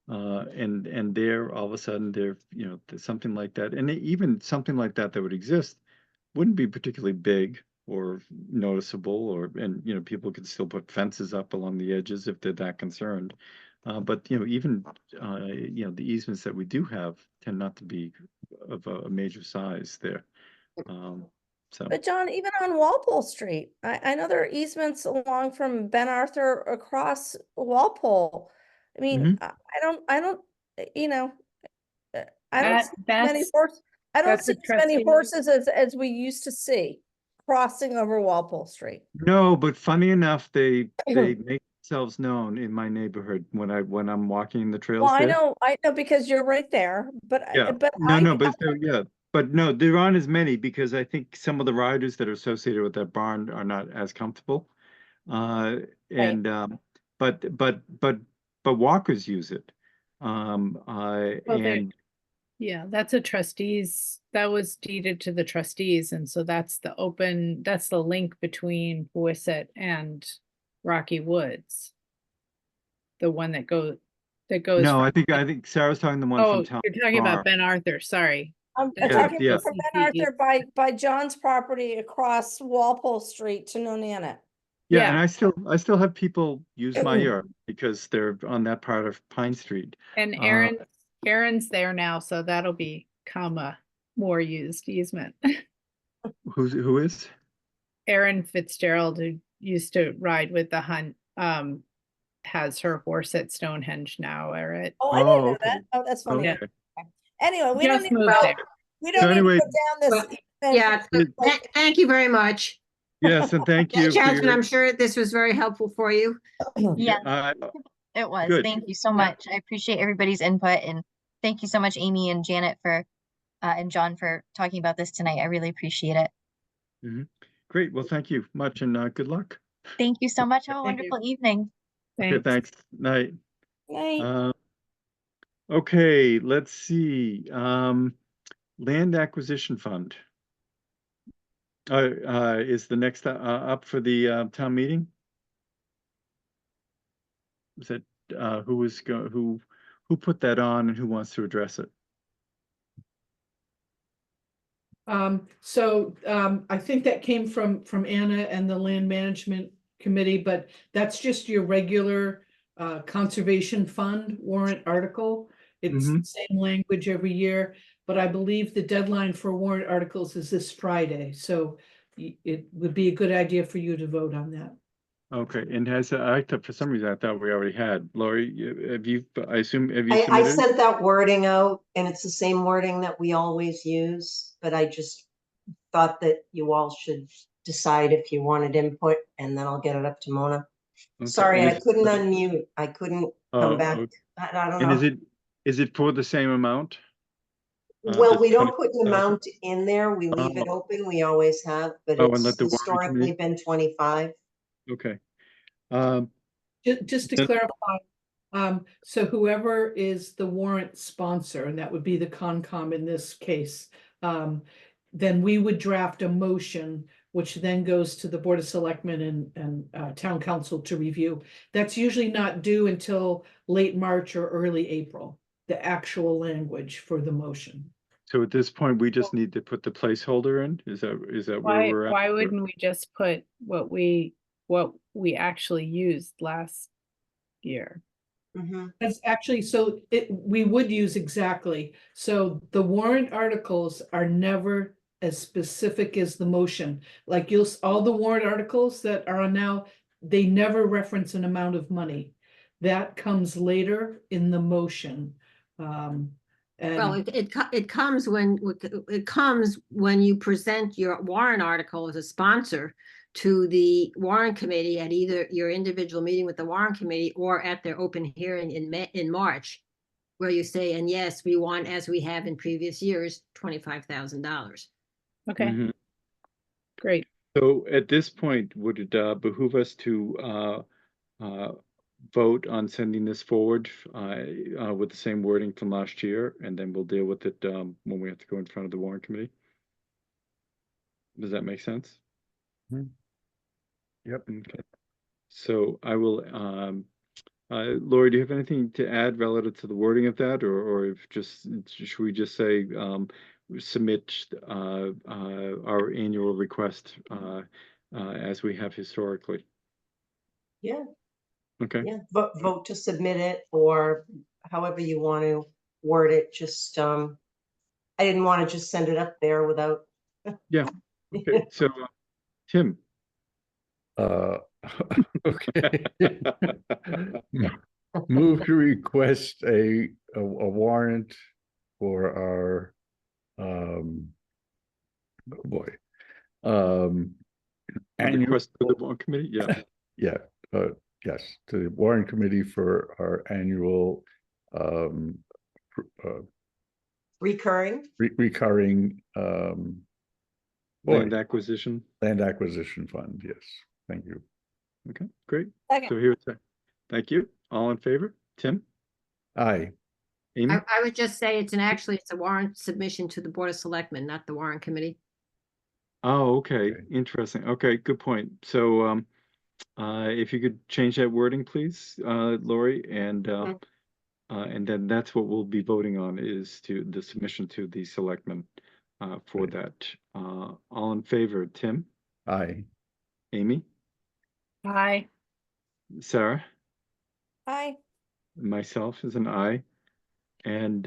And there, all of a sudden, there's something like that, and even something like that would exist wouldn't be particularly big or noticeable, and people could still put fences up along the edges if they're that concerned. But even the easements that we do have tend not to be of a major size there. So but John, even on Walpole Street, I know there are easements along from Ben Arthur across Walpole. I mean, Mhm. I don't, I don't That- see as many that's- horses. I don't that's see a as many trustee- horses as we used to see crossing over Walpole Street. No, but funny enough, they make themselves known in my neighborhood when I'm walking the trails Well, I there. know because you're right there, but Yeah, but there aren't as many, because I think some of the riders that are associated with that barn are not as comfortable. But walkers use it. Yeah, that's a trustees, that was deeded to the trustees, and so that's the link between Boisset and Rocky Woods. The one that goes. No, I think Sarah's talking the one Oh, from town. you're talking Bar. about Ben Arthur, sorry. I'm That's talking yeah. from Ben Arthur by John's property across Walpole Street to Nonannet. Yeah, and I still have people use my yard because they're on that part of Pine Street. And Aaron's there now, so that'll become a more used easement. Who is? Aaron Fitzgerald, who used to ride with the hunt, has her horse at Stonehenge now, or at. Oh, I didn't know okay. that. Oh, that's funny. Okay. Anyway, we don't Just need to moved go, there. we don't So need anyway- to go down this. Yeah, thank you very much. Yes, and thank you. for Jasmine, your- I'm sure this was very helpful for you. Yeah, Uh, it was. good. Thank you so much. I appreciate everybody's input, and thank you so much, Amy and Janet, and John, for talking about this tonight. I really appreciate it. Great. Well, thank you much, and good luck. Thank you so much. Have a Thank you. wonderful evening. Okay, thanks. Night. Night. Okay, let's see. Land Acquisition Fund. Is the next up for the town meeting? Is that who put that on and who wants to address it? I think that came from Anna and the Land Management Committee, but that's just your regular conservation fund warrant article. It's the same language every year, but I believe the deadline for warrant articles is this Friday, so it would be a good idea for you to vote on that. Okay, and for some reason, I thought we already had. Lori, have you, I assume, have you I submitted? sent that wording out and it's the same wording that we always use, but I just thought that you all should decide if you wanted input and then I'll get it up to Mona. Okay, Sorry, and I couldn't unmute. I couldn't come back. okay. I don't And know. is it for the same amount? Well, the we don't put an 20,000? amount in there. We leave it open. We always have, but Oh, and it's let the warrant historically committee? been 25. Okay. Um, Just to Then- clarify, so whoever is the warrant sponsor, and that would be the Concom in this case, then we would draft a motion, which then goes to the Board of Selectmen and Town Council to review. That's usually not due until late March or early April, the actual language for the motion. So at this point, we just need to put the placeholder in? Is that where Why, we're at? why Or- wouldn't we just put what we actually used last year? That's actually, so we would use exactly, so the warrant articles are never as specific as the motion. Like all the warrant articles that are on now, they never reference an amount of money. That comes later in the motion. Well, And it comes when you present your warrant article as a sponsor to the warrant committee at either your individual meeting with the warrant committee or at their open hearing in March, where you say, and yes, we want, as we have in previous years, $25,000. Okay, Mhm. great. So at this point, would it behoove us to vote on sending this forward with the same wording from last year, and then we'll deal with it when we have to go in front of the warrant committee? Does that make sense? Yep. Okay. So I will, Lori, do you have anything to add relative to the wording of that, or if should we just say submit our annual request as we have historically? Yeah, Okay. yeah. Vote to submit it or however you want to word it. Just, I didn't want to just send it up there without. Yeah. Okay. So, Tim. Okay. Move to request a warrant for our, oh boy. Annual Request to the warrant committee, yeah. Yeah, yes, to the warrant committee for our annual Recurring. recurring Land acquisition. land acquisition fund. Yes, thank you. Okay, great. Second. So here's a, thank you. All in favor? Tim? Aye. Amy? I would just say it's a warrant submission to the Board of Selectmen, not the warrant committee. Oh, okay. Interesting. Okay, good point. So if you could change that wording, please, Lori, and then that's what we'll be voting on is the submission to the selectmen for that. All in favor, Tim? Aye. Amy? Aye. Sarah? Aye. Myself is an aye. And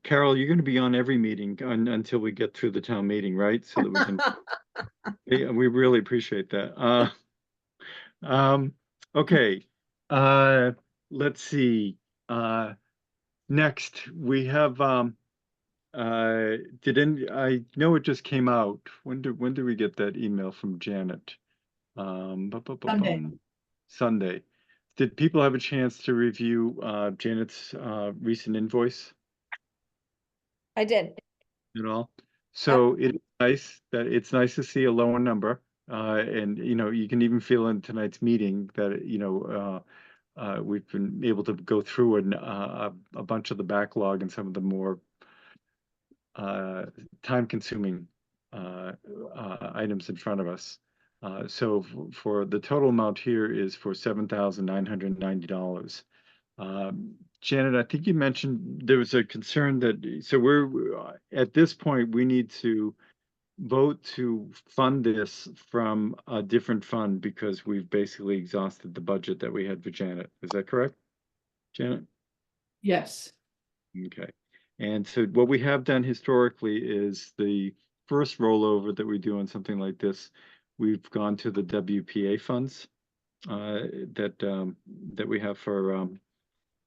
Carol, you're going to be on every meeting until we get through the town meeting, right? So that we can. Yeah, we really appreciate that. Okay. Let's see. Next we have I know it just came out. When did we get that email from Janet? Sunday. Sunday. Did people have a chance to review Janet's recent invoice I did. at all? So it's nice to see a lower number. And you can even feel in tonight's meeting that we've been able to go through a bunch of the backlog and some of the more time-consuming items in front of us. So for the total amount here is for $7,990. Janet, I think you mentioned there was a concern that, so we're at this point, we need to vote to fund this from a different fund because we've basically exhausted the budget that we had for Janet. Is that correct, Janet? yes. Okay. And so what we have done historically is the first rollover that we do on something like this, we've gone to the WPA funds that we have for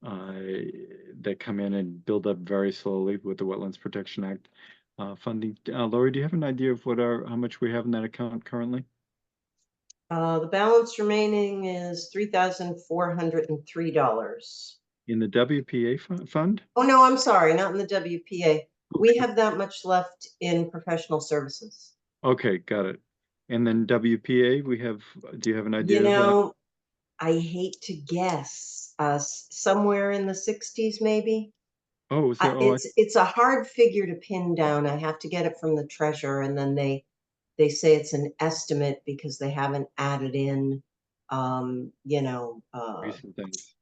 that come in and build up very slowly with the Wetlands Protection Act funding. Lori, do you have an idea of how much we have in that account currently? The balance remaining is $3,403. In the WPA fund? Oh, no, I'm sorry, not in the WPA. We have that much left in professional services. Okay, got it. And then WPA, do you have an idea? You know, I hate to guess, somewhere in the 60s, maybe. Oh, is there, It's a hard figure to pin down. I have to get it from the treasurer, and then they say it's an estimate because they haven't added in, recent things.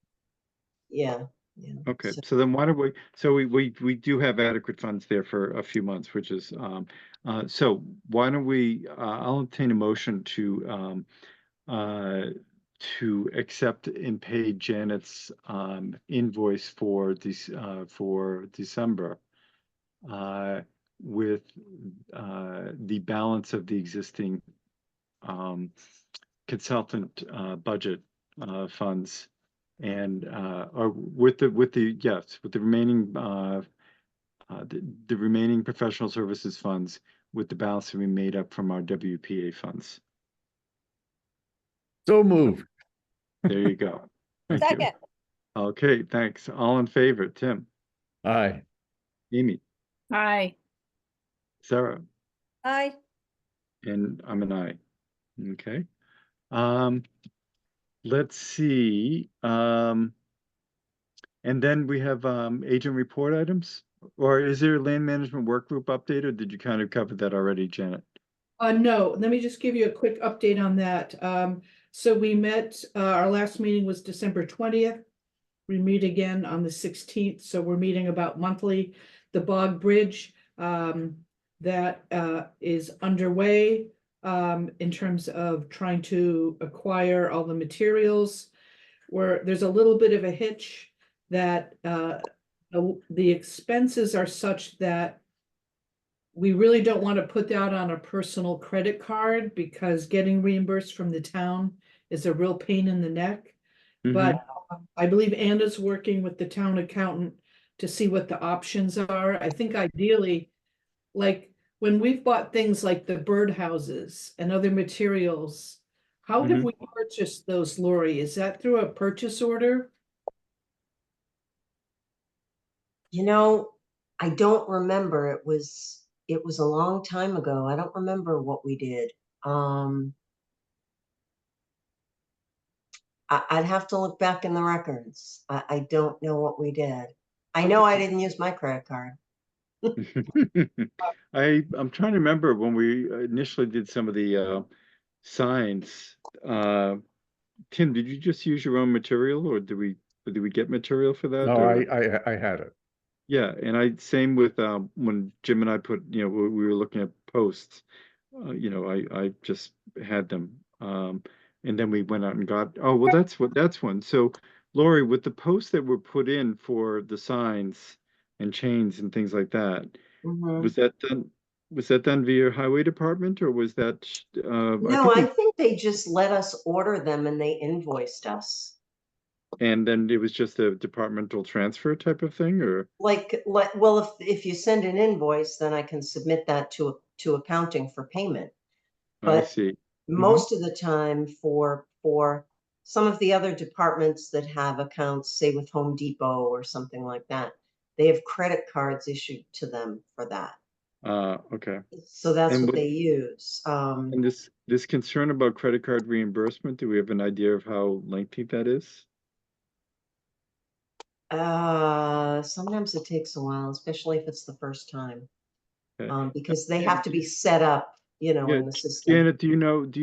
Yeah. Okay, so then why don't we do have adequate funds there for a few months, which is, so why don't I'll obtain a motion to accept and pay Janet's invoice for December with the balance of the existing consultant budget funds, and or with the remaining the remaining professional services funds, with the balance to be made up from our WPA funds. So moved. There you go. Thank you. Second. Okay, thanks. All in favor, Tim, Aye. Amy, Aye. Sarah, Aye. and I'm an aye. Okay. Let's see. And then we have agent report items, or is there a land management work group update, or did you kind of cover that already, Janet? No, let me just give you a quick update on that. So we met, our last meeting was December 20th. We meet again on the 16th, so we're meeting about monthly. The Bog Bridge, that is underway in terms of trying to acquire all the materials. Where there's a little bit of a hitch that the expenses are such that we really don't want to put that on a personal credit card, because getting reimbursed from the town is a real pain in the neck. But I believe Anna's working with the town accountant to see what the options are. I think ideally, like when we've bought things like the birdhouses and other materials, how have we purchased those, Lori? Is that through a purchase order? You know, I don't remember. It was a long time ago. I don't remember what we did. I'd have to look back in the records. I don't know what we did. I know I didn't use my credit card. I'm trying to remember when we initially did some of the signs. Tim, did you just use your own material, or did we get material for that? No, or? I had it. Yeah, and same with when Jim and I put, we were looking at posts, I just had them. And then we went out and got, that's one. So Lori, with the posts that were put in for the signs and chains and things like that, was that done via highway department, or was that No, I think they just let us order them and they invoiced us. And then it was just a departmental transfer type of thing, or? Well, if you send an invoice, then I can submit that to accounting for payment. But I see. Most of the time for some of the other departments that have accounts, say with Home Depot or something like that, they have credit cards issued to them for that. Okay. So that's what they use. And this concern about credit card reimbursement, do we have an idea of how lengthy that is? Sometimes it takes a while, especially if it's the first time, because they have to be set up, in the system. Janet, do you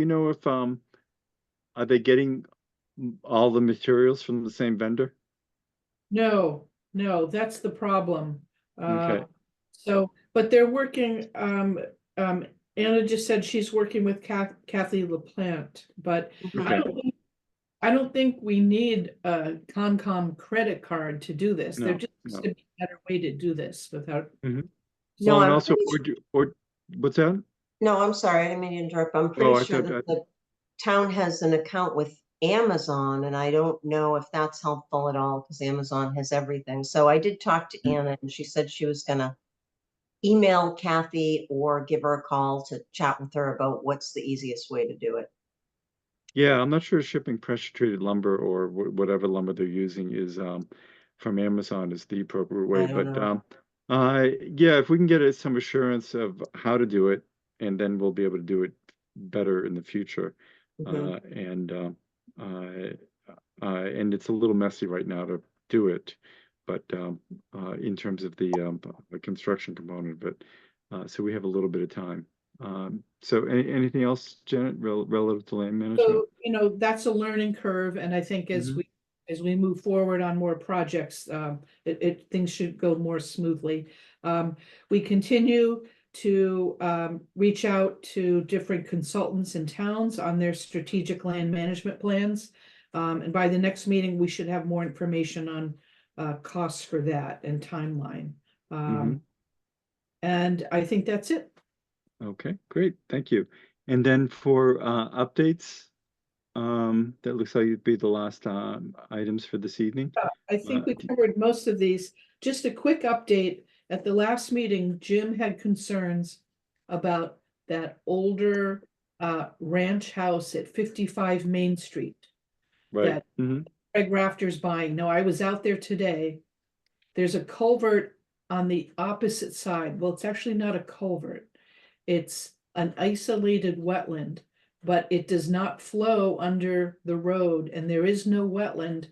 know if are they getting all the materials from the same vendor? No, that's the problem. Okay. So, but they're working, Anna just said she's working with Kathy LaPlante, but I don't think we need a Concom credit card to do this. There just needs to be a better way to do this without. Well, and also, or what's that? No, I'm sorry, I didn't mean to interrupt. I'm Oh, pretty I sure thought that that- the town has an account with Amazon, and I don't know if that's helpful at all, because Amazon has everything. So I did talk to Anna, and she said she was gonna email Kathy or give her a call to chat with her about what's the easiest way to do it. Yeah, I'm not sure shipping pressure treated lumber or whatever lumber they're using is from Amazon is the appropriate way. I don't But know. yeah, if we can get some assurance of how to do it, and then we'll be able to do it better in the future. Mhm. And it's a little messy right now to do it, but in terms of the construction component of it, so we have a little bit of time. So anything else, Janet, relative to land management? So, you know, that's a learning curve, and I think Mhm. as we move forward on more projects, things should go more smoothly. We continue to reach out to different consultants in towns on their strategic land management plans. And by the next meeting, we should have more information on costs for that and timeline. And I think that's it. Okay, great, thank you. And then for updates, that looks like it'd be the last items for this evening. I think we covered most of these. Just a quick update. At the last meeting, Jim had concerns about that older ranch house at 55 Main Street Right. that Craig Rafter's buying. No, I was out there today. There's a culvert on the opposite side. Well, it's actually not a culvert. It's an isolated wetland, but it does not flow under the road, and there is no wetland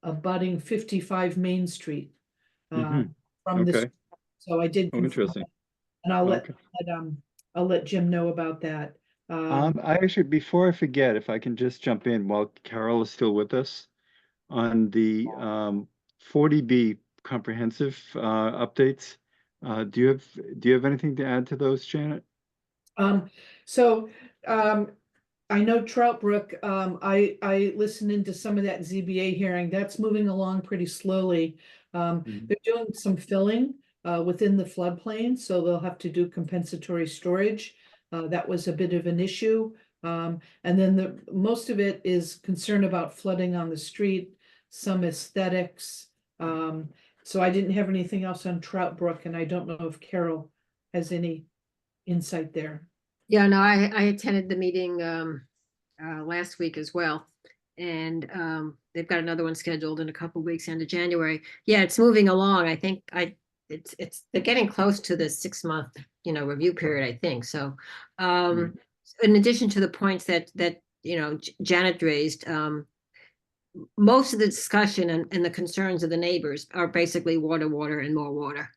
abutting 55 Main Street from this. Okay. So I did. Oh, interesting. And I'll Okay. let Jim know about that. I actually, before I forget, if I can just jump in while Carol is still with us on the 40B comprehensive updates. Do you have anything to add to those, Janet? So I know Trout Brook, I listened into some of that ZBA hearing. That's moving along pretty slowly. They're doing some filling within the floodplain, so they'll have to do compensatory storage. That was a bit of an issue. And then most of it is concern about flooding on the street, some aesthetics. So I didn't have anything else on Trout Brook, and I don't know if Carol has any insight there. Yeah, no, I attended the meeting last week as well. And they've got another one scheduled in a couple of weeks, end of January. Yeah, it's moving along. I think they're getting close to the 6-month, review period, I think. So in addition to the points that Janet raised, most of the discussion and the concerns of the neighbors are basically water, and more water.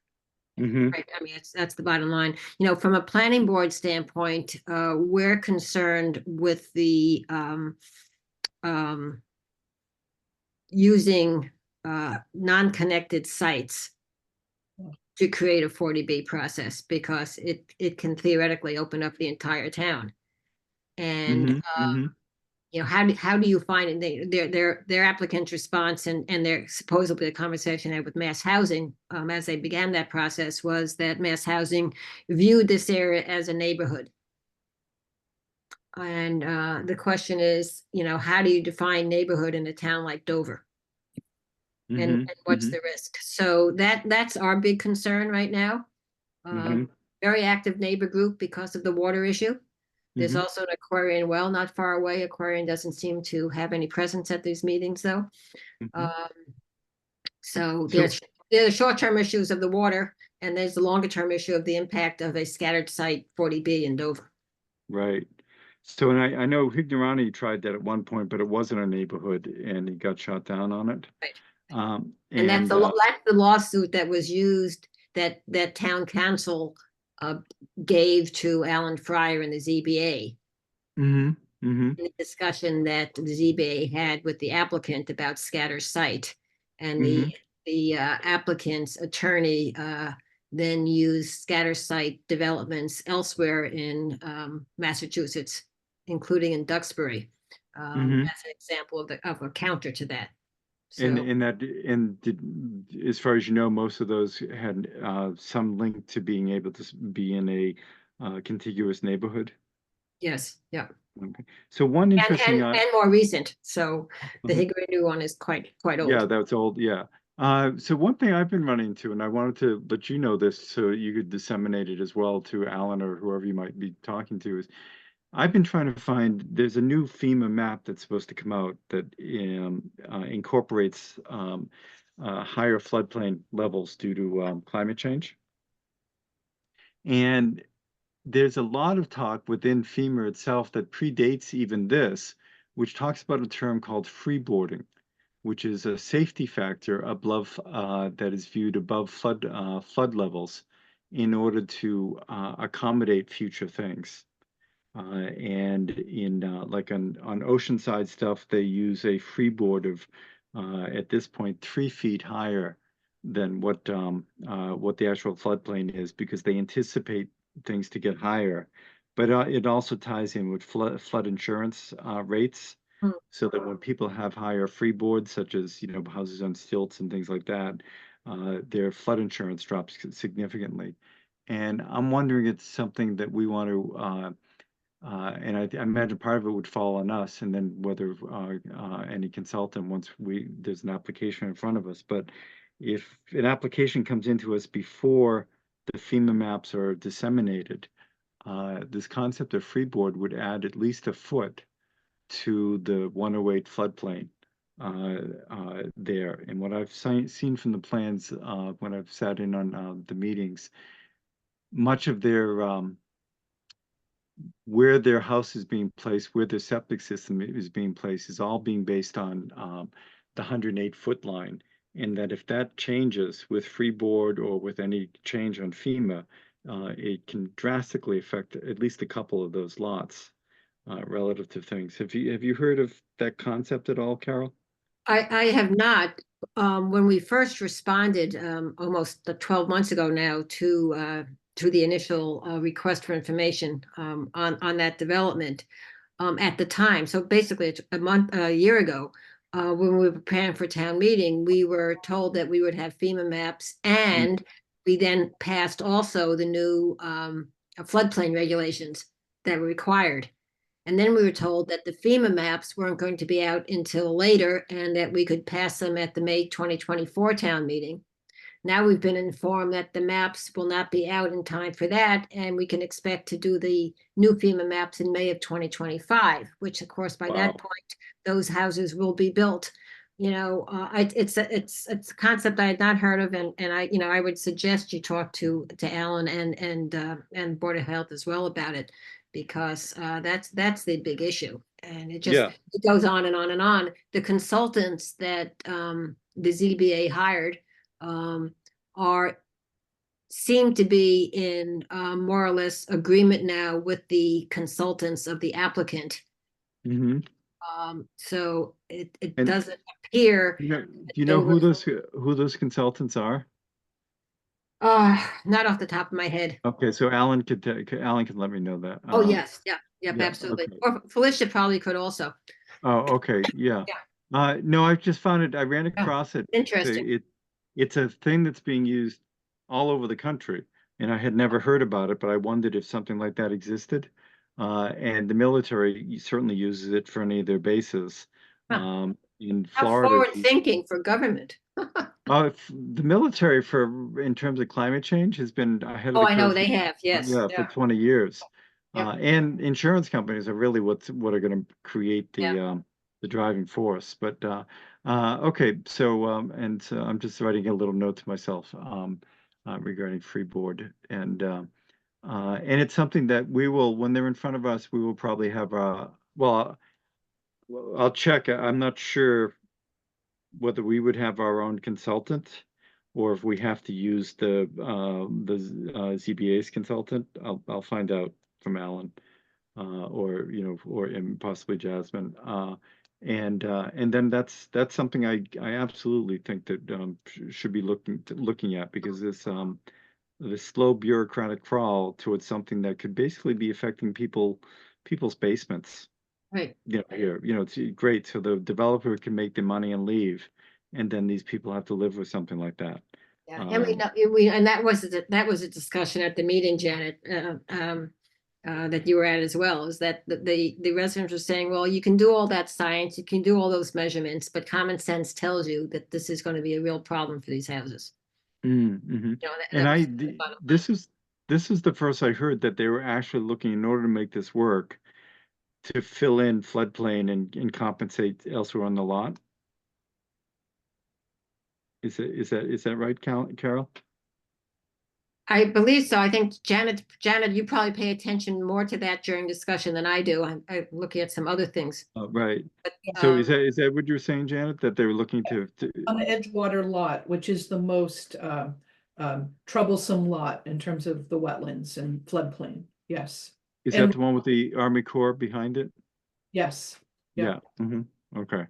Right. I mean, that's the bottom line. From a planning board standpoint, we're concerned with the using non-connected sites to create a 40B process, because it can theoretically open up the entire town. And how do you find it? Their applicant's response and their supposedly the conversation I had with Mass Housing as they began that process was that Mass Housing viewed this area as a neighborhood. And the question is, how do you define neighborhood in a town like Dover? And what's the risk? So that's our big concern right now. Very active neighbor group because of the water issue. There's also an Aquarian well not far away. Aquarian doesn't seem to have any presence at these meetings, though. So there's the short-term issues of the water, and there's the longer-term issue of the impact of a scattered site 40B in Dover. Right. So, and I know Hignorani tried that at one point, but it wasn't a neighborhood, and he got shot down on it. Right. And that's the lawsuit that was used that town council gave to Alan Fryer and the ZBA. In the discussion that the ZBA had with the applicant about scatter site, and the applicant's attorney then used scatter site developments elsewhere in Massachusetts, including in Duxbury, as an example of a counter to that. And So, in that, and did, as far as you know, most of those had some link to being able to be in a contiguous neighborhood. yes, yeah. Okay. So one interesting, And more recent, so the Mhm. Hickory New one is quite yeah, old. that's old. Yeah. So one thing I've been running into, and I wanted to let you know this so you could disseminate it as well to Alan or whoever you might be talking to, is I've been trying to find, there's a new FEMA map that's supposed to come out that incorporates higher floodplain levels due to climate change. And there's a lot of talk within FEMA itself that predates even this, which talks about a term called freeboarding, which is a safety factor above that is viewed above flood levels in order to accommodate future things. And in like on oceanside stuff, they use a freeboard of at this point 3 feet higher than what the actual floodplain is, because they anticipate things to get higher. But it also ties in with flood insurance rates, Hmm. so that when people have higher freeboards, such as houses on stilts and things like that, their flood insurance drops significantly. And I'm wondering, it's something that we want to and I imagine part of it would fall on us, and then whether any consultant, once there's an application in front of us. But if an application comes into us before the FEMA maps are disseminated, this concept of freeboard would add at least a foot to the 108 floodplain there. And what I've seen from the plans when I've sat in on the meetings, much of their where their house is being placed, where their septic system is being placed, is all being based on the 108-foot line. And that if that changes with freeboard or with any change on FEMA, it can drastically affect at least a couple of those lots relative to things. Have you heard of that concept at all, Carol? I have not. When we first responded, almost 12 months ago now to the initial request for information on that development at the time. So basically a year ago, when we were preparing for town meeting, we were told that we would have FEMA maps, and we then passed also the new floodplain regulations that were required. And then we were told that the FEMA maps weren't going to be out until later, and that we could pass them at the May 2024 town meeting. Now we've been informed that the maps will not be out in time for that, and we can expect to do the new FEMA maps in May of 2025, which of course by that point, those houses will be built. It's a concept I had not heard of, and I would suggest you talk to Alan and Board of Health as well about it, because that's the big issue. And it goes on and on and on. The consultants that the ZBA hired seem to be in more or less agreement now with the consultants of the applicant. Mm-hmm. So it doesn't appear. Do you know who those consultants are? Not off the top of my head. Okay, so Alan could let me know that. Oh, yes, yeah, absolutely. Okay. Or Felicia probably could also. Oh, okay, yeah. No, I just found it. I ran across it. Interesting. It's a thing that's being used all over the country, and I had never heard about it, but I wondered if something like that existed. And the military certainly uses it for any of their bases. In How Florida, forward thinking for government. the military, in terms of climate change, has been ahead of the curve. I know they have, yes. Yeah, for 20 years. And insurance companies are really what are going to create the driving force. But okay, so I'm just writing a little note to myself regarding freeboard, and it's something that we will, when they're in front of us, we will probably have well, I'll check. I'm not sure whether we would have our own consultant or if we have to use the ZBA's consultant. I'll find out from Alan, or possibly Jasmine. And then that's something I absolutely think that should be looking at, because this slow bureaucratic crawl towards something that could basically be affecting people's basements. Right. Here, it's great. So the developer can make the money and leave, and then these people have to live with something like that. Yeah, and we know, and that was a discussion at the meeting, Janet, that you were at as well, is that the residents were saying, well, you can do all that science, you can do all those measurements, but common sense tells you that this is going to be a real problem for these houses. Mm-hmm. This is the first I heard that they were actually looking, in order to make this work, to fill in floodplain and compensate elsewhere on the lot. Is that right, Carol? I believe so. I think Janet, you probably pay attention more to that during discussion than I do. I'm looking at some other things. Right. But, So is that what you're saying, Janet? That they were looking to On the Edgewater lot, which is the most troublesome lot in terms of the wetlands and floodplain. Yes. Is And- that the one with the Army Corps behind it? Yes. Yeah. Okay.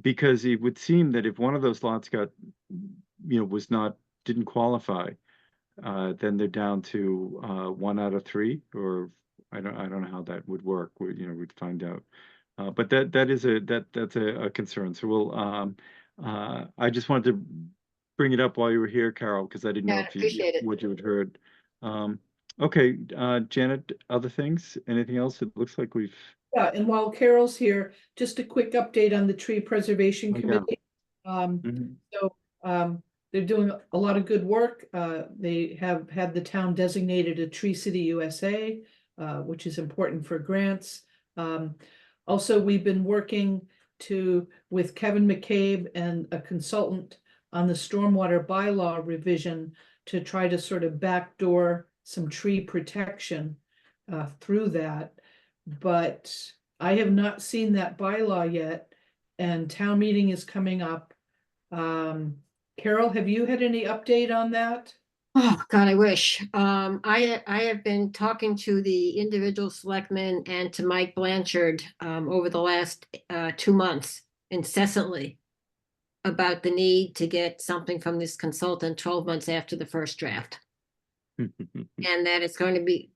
Because it would seem that if one of those lots got, didn't qualify, then they're down to 1 out of 3, or I don't know how that would work. We'd find out. But that's a concern. So we'll I just wanted to bring it up while you were here, Carol, because I didn't know what you had heard. Okay, Janet, other things? Anything else? It looks like we've. Yeah, and while Carol's here, just a quick update on the tree preservation Yeah. committee. They're doing a lot of good work. They have had the town designated a Tree City USA, which is important for grants. Also, we've been working with Kevin McCabe and a consultant on the stormwater bylaw revision to try to sort of backdoor some tree protection through that. But I have not seen that bylaw yet, and town meeting is coming up. Carol, have you had any update on that? Oh, God, I wish. I have been talking to the individual selectmen and to Mike Blanchard over the last 2 months incessantly about the need to get something from this consultant 12 months after the first draft. And that it's going to be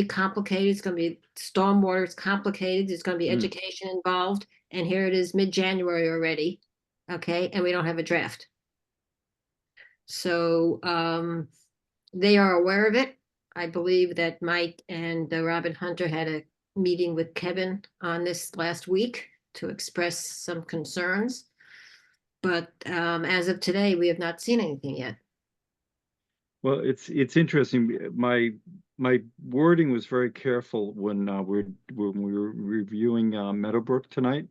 complicated. It's going to be stormwater. It's complicated. There's going to be education involved. And here it is mid-January already. Okay. And we don't have a draft. So they are aware of it. I believe that Mike and Robin Hunter had a meeting with Kevin on this last week to express some concerns. But as of today, we have not seen anything yet. Well, it's interesting. My wording was very careful when we were reviewing Meadowbrook tonight.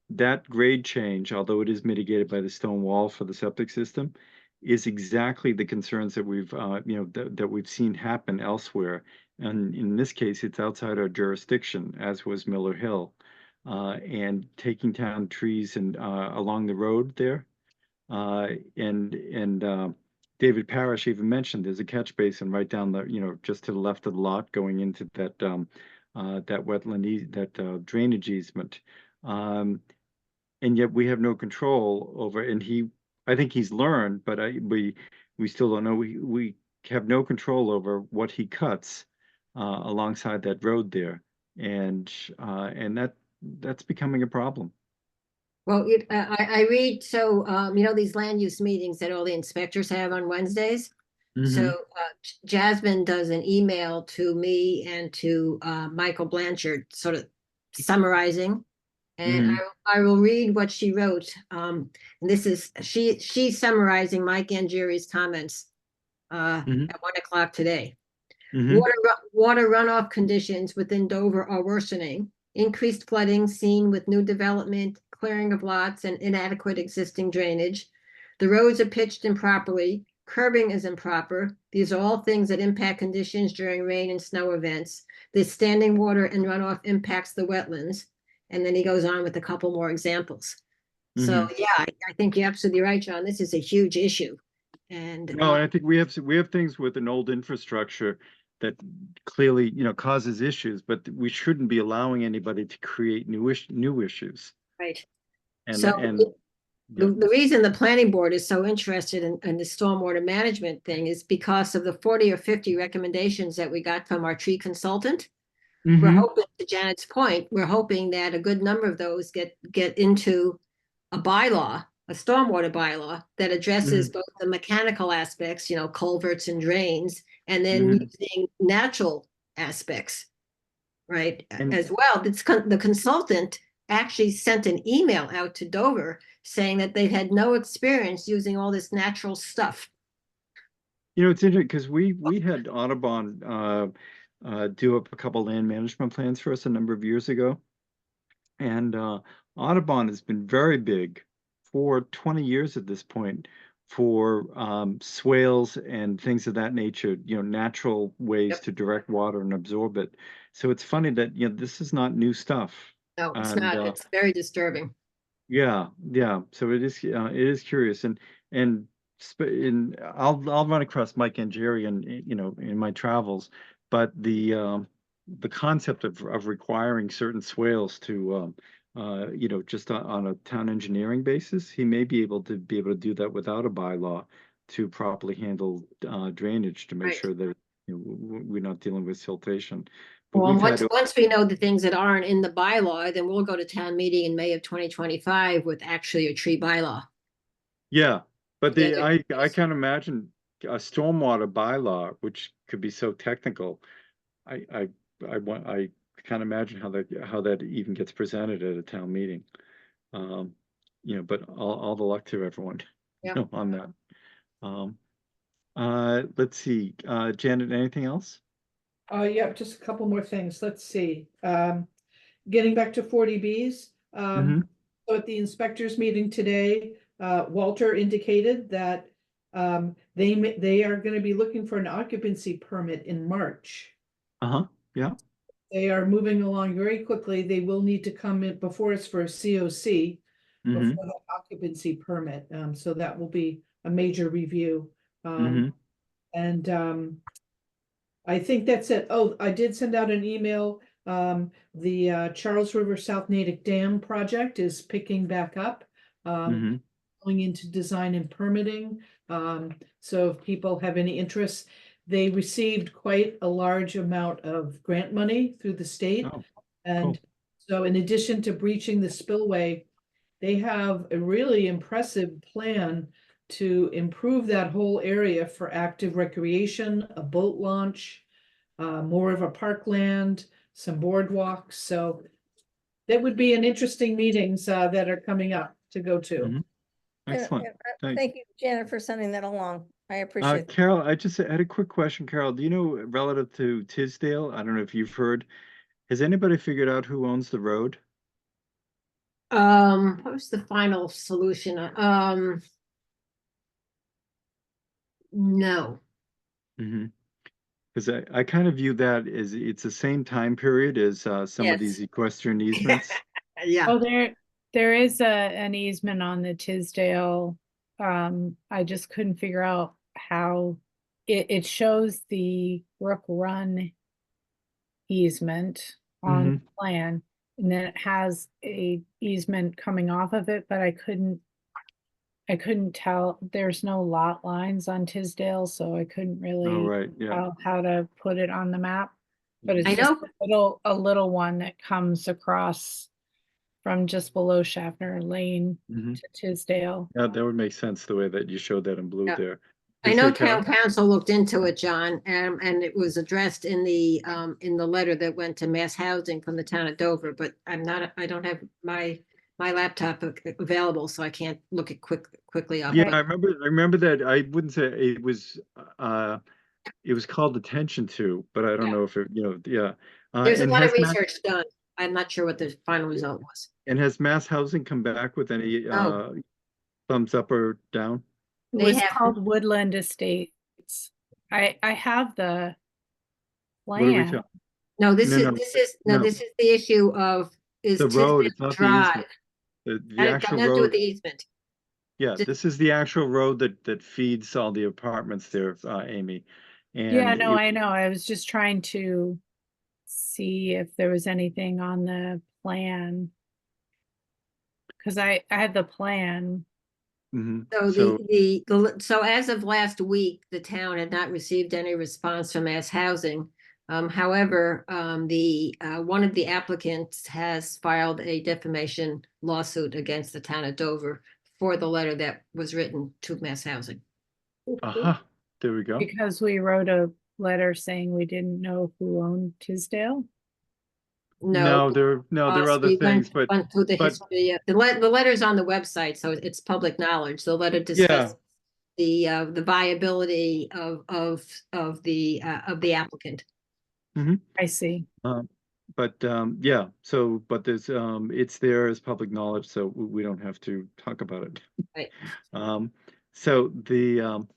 That grade change, although it is mitigated by the stone wall for the septic system, is exactly the concerns that we've that we've seen happen elsewhere. And in this case, it's outside our jurisdiction, as was Miller Hill, and taking down trees and along the road there. David Parrish even mentioned there's a catch basin right down the, just to the left of the lot going into that that wetland, that drainage easement. And yet we have no control over, and I think he's learned, but we still don't know. We have no control over what he cuts alongside that road there. And that's becoming a problem. Well, I read, so, these land use meetings that all the inspectors have on Wednesdays. So Jasmine does an email to me and to Michael Blanchard, sort of summarizing. And I will read what she wrote. And this is, she's summarizing Mike Angeri's comments at 1 o'clock today. Water runoff conditions within Dover are worsening. Increased flooding seen with new development, clearing of lots, and inadequate existing drainage. The roads are pitched improperly. Curbing is improper. These are all things that impact conditions during rain and snow events. The standing water and runoff impacts the wetlands. And then he goes on with a couple more examples. So yeah, I think you're absolutely right, John. This is a huge issue. And no, I think we have things with an old infrastructure that clearly, causes issues, but we shouldn't be allowing anybody to create new issues. Right. And, so yeah. the reason the planning board is so interested in the stormwater management thing is because of the 40 or 50 recommendations that we got from our tree consultant. we're Mhm. hoping, to Janet's point, we're hoping that a good number of those get into a bylaw, a stormwater bylaw that addresses both the mechanical aspects, culverts and drains, and then Mhm. using natural aspects, right, And- as well. The consultant actually sent an email out to Dover saying that they've had no experience using all this natural stuff. It's interesting because we had Audubon do up a couple land management plans for us a number of years ago. And Audubon has been very big for 20 years at this point for swales and things of that nature, natural ways to direct water and absorb it. So it's funny that, this is not new stuff. No, it's And, not. It's very disturbing. Yeah. So it is curious, and I'll run across Mike and Jerry in my travels, but the concept of requiring certain swales to just on a town engineering basis, he may be able to do that without a bylaw to properly handle drainage to make Right. sure that we're not dealing with siltation. But Well, we've had once we know the things that aren't in the bylaw, then we'll go to town meeting in May of 2025 with actually a tree bylaw. Yeah, but Yeah, I can't imagine a stormwater bylaw, which could be so technical. I can't imagine how that even gets presented at a town meeting. But all the luck to everyone, Yeah. on that. Let's see, Janet, anything else? Yeah, just a couple more things. Let's see. Getting back to 40Bs. Mhm. So at the inspectors meeting today, Walter indicated that they are going to be looking for an occupancy permit in March. Yeah. They are moving along very quickly. They will need to come in before us for a COC Mhm. before the occupancy permit. So that will be a major review. Mhm. And I think that's it. Oh, I did send out an email. The Charles River South Natick Dam project is picking back up. Mhm. Going into design and permitting. So if people have any interest, they received quite a large amount of grant money through the state. Oh, And so in addition to breaching the spillway, they have a really impressive plan to improve that whole area for active recreation, a boat launch, more of a parkland, some boardwalks. So that would be an interesting meetings that are coming up to go to. Mhm. Excellent. Thanks. Thank you, Janet, for sending that along. I appreciate it. Carol, I just had a quick question, Carol. Do you know, relative to Tisdale, I don't know if you've heard, has anybody figured out who owns the road? What was the final solution? No. Because I kind of view that as it's the same time period as some of these Yes. equestrian easements. Yeah. Oh, there is an easement on the Tisdale. I just couldn't figure out how it shows the Brook Run easement on the plan, and then it has a easement coming off of it, but I couldn't tell. There's no lot lines on Tisdale, so I couldn't really Oh, right, yeah. tell how to put it on the map. But it's I just know. a little one that comes across from just below Schaffner Lane to Tisdale. Yeah, that would make sense the way that you showed that in blue Yeah. there. I Yes, know sir, Carol? town council looked into it, John, and it was addressed in the letter that went to Mass Housing from the town of Dover, but I don't have my laptop available, so I can't look it quickly up. Yeah, but- I remember that. I wouldn't say it was called attention to, but I don't know if it, yeah. There's a And lot of has Mass- research done. I'm not sure what the final result was. And has Mass Housing come back with any No. thumbs up or down? It They was have- called Woodland Estates. I have the What are we plan. talking? No, this No, is no. this is the issue of is The road, Tisdale it's not the Drive. easement. The That actual nothing to do with road. the easement. Yeah, this is the actual road that feeds all the apartments there, Amy. Yeah, And no, it- I know. I was just trying to see if there was anything on the plan. Cause I had the plan. Mhm. So so as of last week, the town had not received any response from Mass Housing However, one of the applicants has filed a defamation lawsuit against the town of Dover for the letter that was written to Mass Housing. Aha, there we go. Because we wrote a letter saying we didn't know who owned Tisdale. No, there are other we things, but went through the but- history. The letter's on the website, so it's public knowledge. The letter discusses the viability of the applicant. I see. But yeah, so but there's it's there as public knowledge, so we don't have to talk about it. Right. So the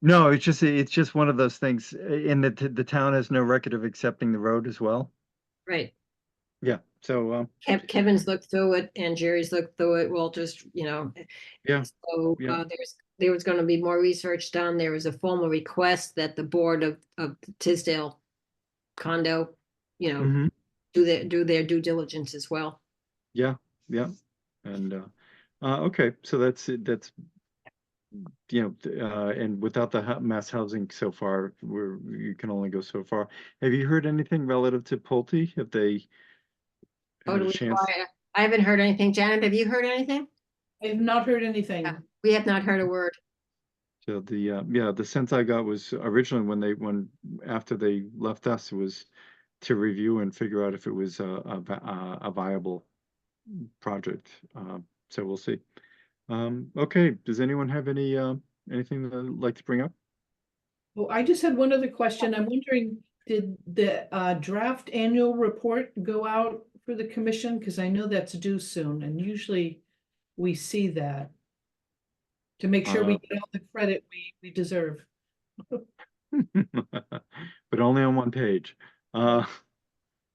no, it's just one of those things in that the town has no record of accepting the road as well. Right. Yeah. So Kevin's looked through it and Jerry's looked through it. Walter's, yeah. So there was going to be more research done. There was a formal request that the board of Tisdale condo, Mhm. do their due diligence as well. Yeah, and okay, so that's and without the mass housing so far, you can only go so far. Have you heard anything relative to Pulte? Have they had a chance? I haven't heard anything. Janet, have you heard anything? I have not heard anything. We have not heard a word. So the sense I got was originally when after they left us was to review and figure out if it was a viable project. So we'll see. Okay, does anyone have anything they'd like to bring up? Well, I just had one other question. I'm wondering, did the draft annual report go out for the commission? Because I know that's due soon, and usually we see that to make sure we get all the credit we deserve. But only on one page. So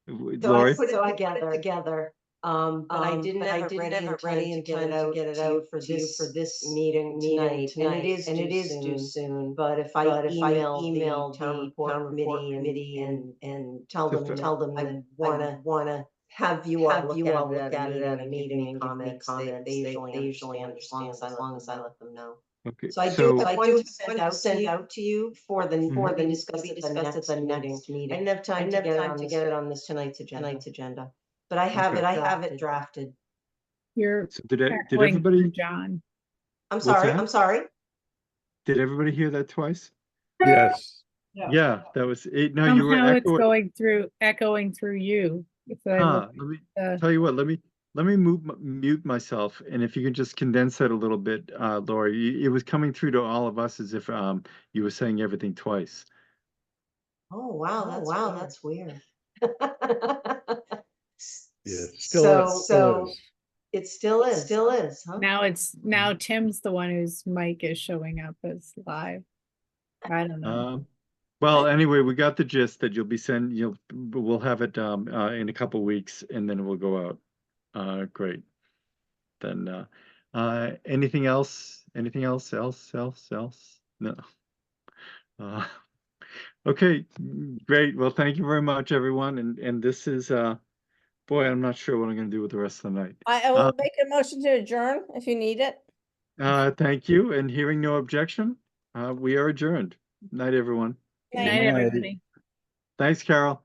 Lori? I put it together. But I didn't have it ready and get it out for this meeting tonight, and it is due soon. But if I email the town report committee and tell them that I wanna have you all look at it at a meeting and comments, they usually understand as long as I let them know. Okay, So I do have one to send out to you for the discuss at the next meeting. I didn't have time to get it on this tonight's agenda. But I have it drafted. You're So did echoing everybody? through John. I'm that? sorry. Did everybody hear that twice? Yes. Yeah, that was it. No, you were Somehow it's echoing. echoing through you. If I Let look me at the- tell you what. Let me mute myself, and if you can just condense that a little bit, Lori. It was coming through to all of us as if you were saying everything twice. Oh wow, that's weird. Yes. So it still is, huh? Now Tim's the one whose mic is showing up as live. I don't know. Well, anyway, we got the gist that we'll have it in a couple weeks, and then we'll go out. Great. Then anything else? Anything else? No. Okay, great. Well, thank you very much, everyone. And this is boy, I'm not sure what I'm going to do with the rest of the night. I will make a motion to adjourn if you need it. Thank you. And hearing no objection, we are adjourned. Night, everyone. Good night, everybody. Thanks, Carol.